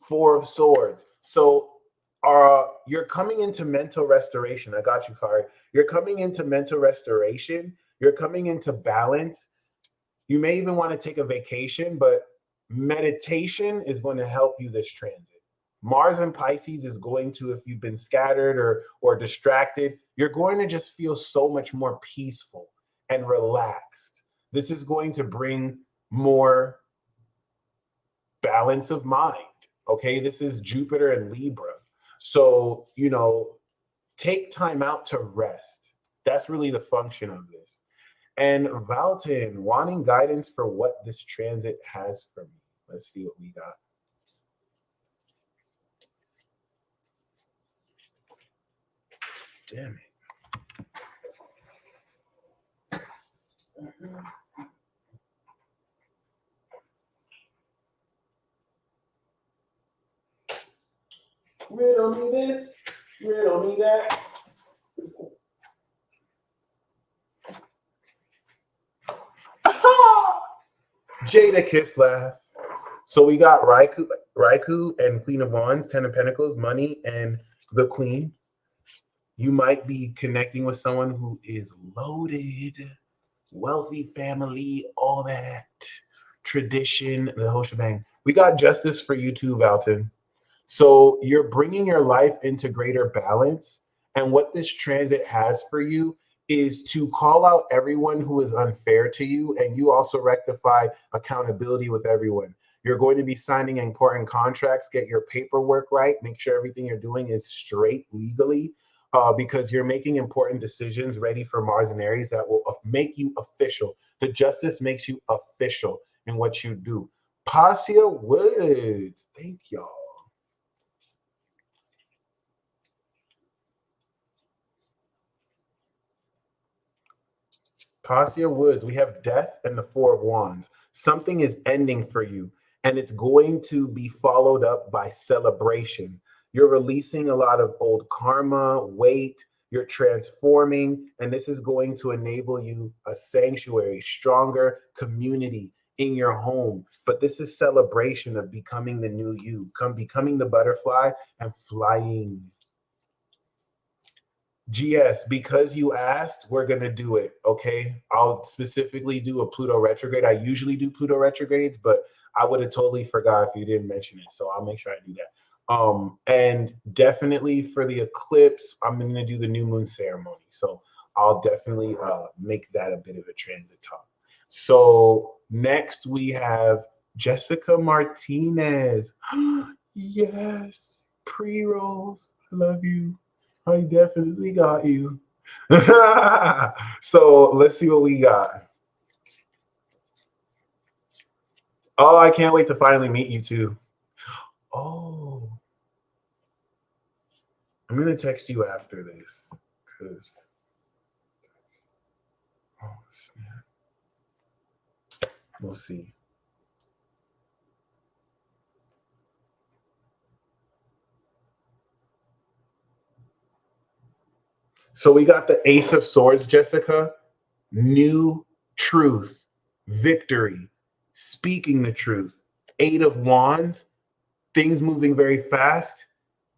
Four of Swords. So you're coming into mental restoration. I got you, card. You're coming into mental restoration. You're coming into balance. You may even want to take a vacation, but meditation is going to help you this transit. Mars and Pisces is going to, if you've been scattered or distracted, you're going to just feel so much more peaceful and relaxed. This is going to bring more balance of mind. Okay, this is Jupiter and Libra. So, take time out to rest. That's really the function of this. And Valton, wanting guidance for what this transit has for me. Let's see what we got. Damn it. Riddle me this, riddle me that. Jada Kiss laugh. So we got Raikou and Queen of Wands, 10 of Pentacles, money, and the Queen. You might be connecting with someone who is loaded, wealthy family, all that tradition, the whole shebang. We got justice for you too, Valton. So you're bringing your life into greater balance. And what this transit has for you is to call out everyone who is unfair to you. And you also rectify accountability with everyone. You're going to be signing important contracts, get your paperwork right, make sure everything you're doing is straight legally, because you're making important decisions ready for Mars and Aries that will make you official. The justice makes you official in what you do. Passia Woods, thank y'all. Passia Woods, we have Death and the Four of Wands. Something is ending for you, and it's going to be followed up by celebration. You're releasing a lot of old karma, weight, you're transforming, and this is going to enable you a sanctuary, stronger community in your home. But this is celebration of becoming the new you, becoming the butterfly and flying. GS, because you asked, we're going to do it, okay? I'll specifically do a Pluto retrograde. I usually do Pluto retrogrades, but I would have totally forgot if you didn't mention it, so I'll make sure I do that. And definitely for the eclipse, I'm going to do the new moon ceremony. So I'll definitely make that a bit of a transit talk. So next we have Jessica Martinez. Yes, pre-rolls. I love you. I definitely got you. So let's see what we got. Oh, I can't wait to finally meet you too. Oh, I'm gonna text you after this because oh snap. We'll see. So we got the Ace of Swords, Jessica. New truth, victory, speaking the truth. Eight of Wands, things moving very fast,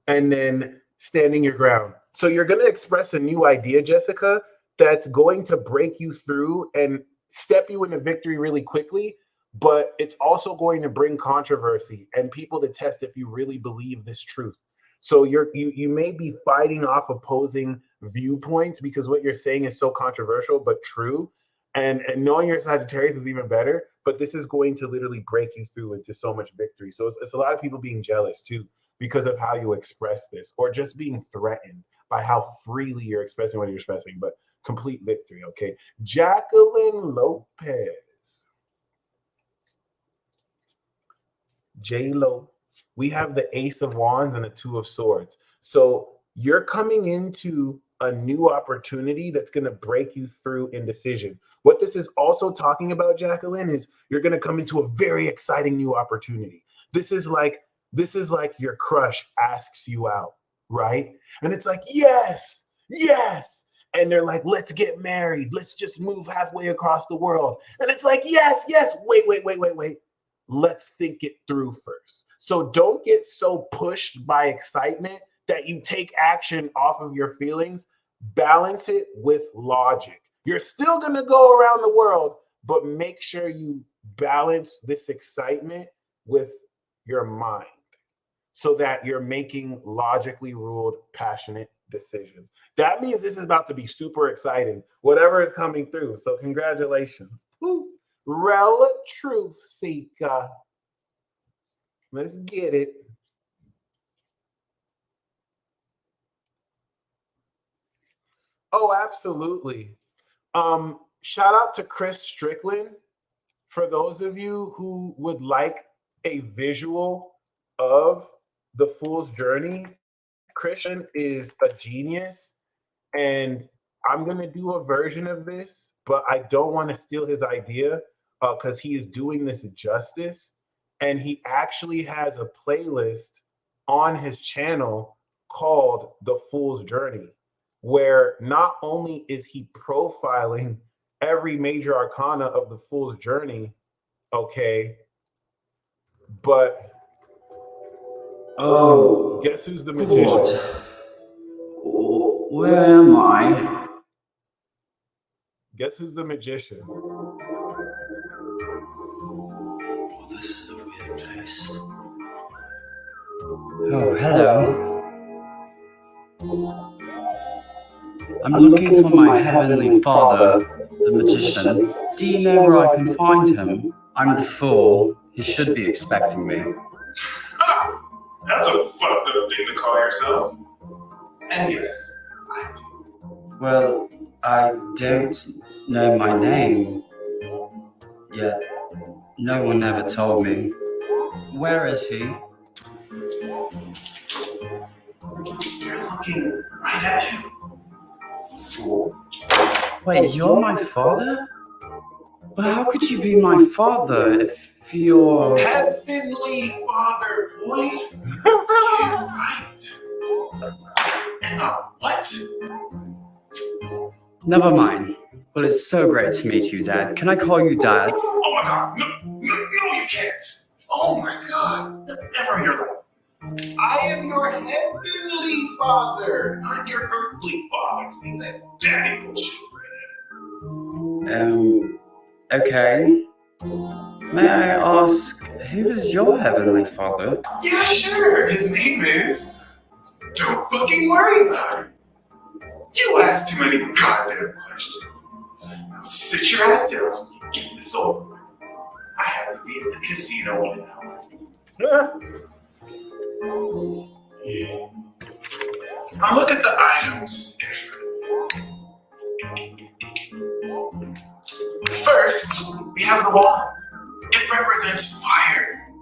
and then standing your ground. So you're going to express a new idea, Jessica, that's going to break you through and step you into victory really quickly, but it's also going to bring controversy and people to test if you really believe this truth. So you may be fighting off opposing viewpoints because what you're saying is so controversial but true. And knowing your Sagittarius is even better, but this is going to literally break you through into so much victory. So it's a lot of people being jealous too because of how you express this, or just being threatened by how freely you're expressing what you're expressing, but complete victory, okay? Jacqueline Lopez. J-Lo. We have the Ace of Wands and the Two of Swords. So you're coming into a new opportunity that's going to break you through indecision. What this is also talking about, Jacqueline, is you're going to come into a very exciting new opportunity. This is like your crush asks you out, right? And it's like, yes, yes. And they're like, let's get married. Let's just move halfway across the world. And it's like, yes, yes. Wait. Let's think it through first. So don't get so pushed by excitement that you take action off of your feelings. Balance it with logic. You're still going to go around the world, but make sure you balance this excitement with your mind so that you're making logically ruled, passionate decisions. That means this is about to be super exciting, whatever is coming through. So congratulations. Woo. Rel Truth Seeker. Let's get it. Oh, absolutely. Shout out to Chris Strickland. For those of you who would like a visual of the Fool's Journey, Christian is a genius, and I'm going to do a version of this, but I don't want to steal his idea because he is doing this justice, and he actually has a playlist on his channel called The Fool's Journey, where not only is he profiling every major arcana of the Fool's Journey, okay, but guess who's the magician? Where am I? Guess who's the magician? Oh, this is a weird place. Oh, hello. I'm looking for my heavenly father, the magician. Do you know where I can find him? I'm the fool. He should be expecting me. That's a fucked up thing to call yourself. And yes, I do. Well, I don't know my name yet. No one ever told me. Where is he? You're looking right at him. Fool. Wait, you're my father? But how could you be my father if you're... Heavenly Father, boy. Get it right. And what? Never mind. Well, it's so great to meet you, Dad. Can I call you Dad? Oh my God, no, you can't. Oh my God, never in your life. I am your heavenly father, not your earthly father. See that daddy bullshit right here. Okay. May I ask Who is your Heavenly Father? Yeah, sure. His name is... Don't fucking worry about it. You ask too many goddamn questions. Now sit your ass down so we can get this over with. I have to be at the casino in an hour. Now look at the items in front of you. First, we have the wand. It represents fire,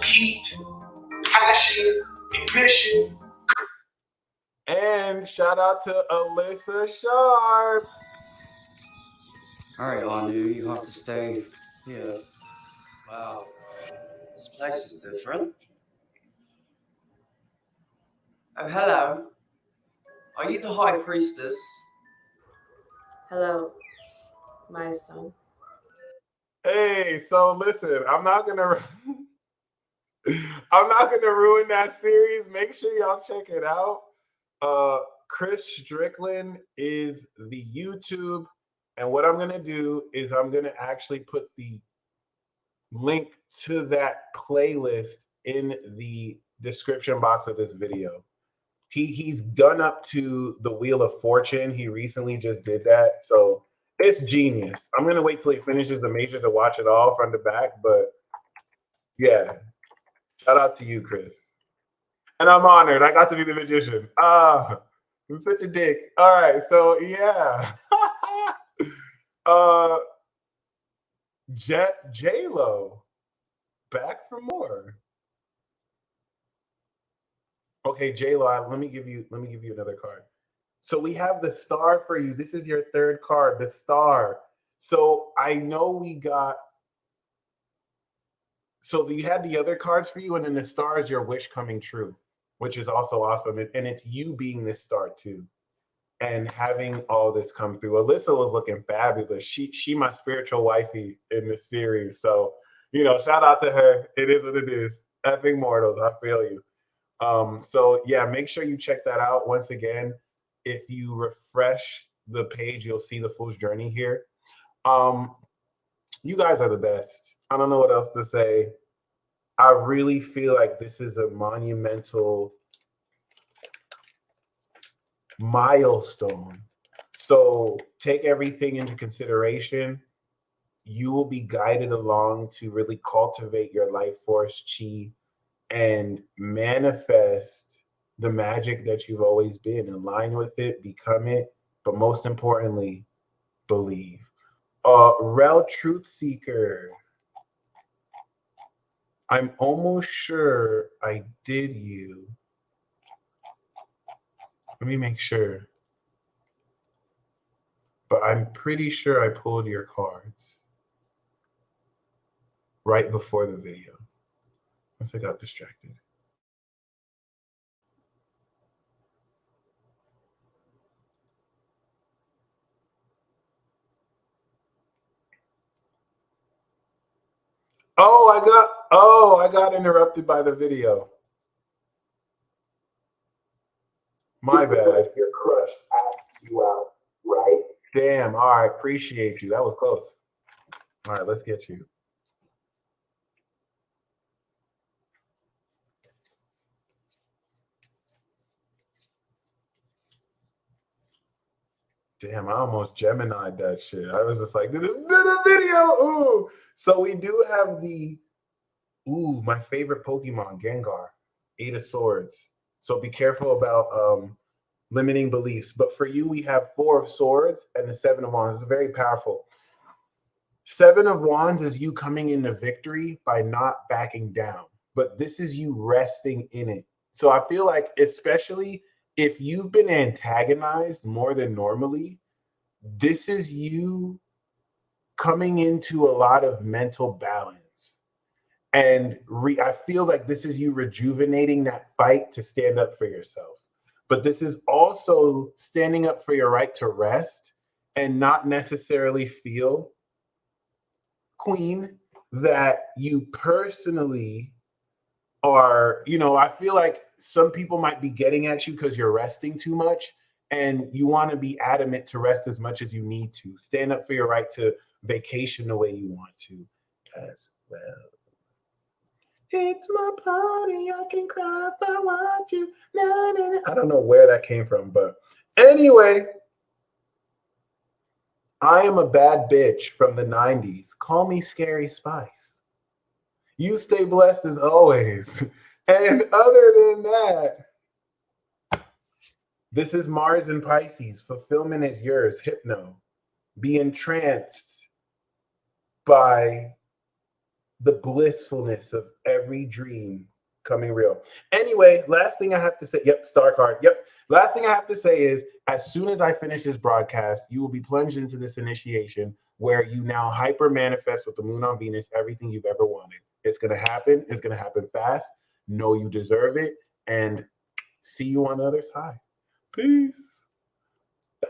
heat, passion, ignition. And shout out to Alyssa Sharp. Alright, Anu, you have to stay here. Wow. This place is different. Oh, hello. Are you the High Priestess? Hello, my son. Hey, so listen, I'm not gonna ruin that series. Make sure y'all check it out. Chris Strickland is the YouTube, and what I'm gonna do is I'm gonna actually put the link to that playlist in the description box of this video. He's done up to the Wheel of Fortune. He recently just did that, so it's genius. I'm gonna wait till he finishes the major to watch it all front to back, but yeah, shout out to you, Chris. And I'm honored. I got to be the magician. I'm such a dick. All right, so yeah. J-Lo, back for more. Okay, J-Lo, let me give you another card. So we have the star for you. This is your third card, the star. So I know we got, so you had the other cards for you, and then the star is your wish coming true, which is also awesome. And it's you being this star too, and having all this come through. Alyssa was looking fabulous. She my spiritual wifey in this series. So, you know, shout out to her. It is what it is. Effing mortals, I feel you. So yeah, make sure you check that out. Once again, if you refresh the page, you'll see the Fool's Journey here. You guys are the best. I don't know what else to say. I really feel like this is a monumental milestone. So take everything into consideration. You will be guided along to really cultivate your life force chi and manifest the magic that you've always been. Align with it, become it, but most importantly, believe. Rel Truth Seeker. I'm almost sure I did you. Let me make sure. But I'm pretty sure I pulled your cards right before the video. Once I got distracted. I got interrupted by the video. My bad. Your crush asks you out, right? Damn, all right, appreciate you. That was close. All right, let's get you. Damn, I almost Gemini'd that shit. I was just like, did a video. Ooh. So we do have the, my favorite Pokemon, Gengar, 8 of Swords. So be careful about limiting beliefs. But for you, we have 4 of Swords and the 7 of Wands. It's very powerful. 7 of Wands is you coming into victory by not backing down. But this is you resting in it. So I feel like, especially if you've been antagonized more than normally, this is you coming into a lot of mental balance. And I feel like this is you rejuvenating that fight to stand up for yourself. But this is also standing up for your right to rest and not necessarily feel, Queen, that you personally are, I feel like some people might be getting at you because you're resting too much, and you want to be adamant to rest as much as you need to. Stand up for your right to vacation the way you want to as well. It's my party, I can cry if I want to. Na, na, na. I don't know where that came from, but anyway, I am a bad bitch from the 90s. Call me Scary Spice. You stay blessed as always. And other than that, this is Mars and Pisces. Fulfillment is yours. Hypno. Be entranced by the blissfulness of every dream coming real. Anyway, last thing I have to say, yep, star card, yep. Last thing I have to say is, as soon as I finish this broadcast, you will be plunged into this initiation where you now hyper manifest with the moon on Venus everything you've ever wanted. It's going to happen. It's going to happen fast. Know you deserve it. And see you on the other side. Peace.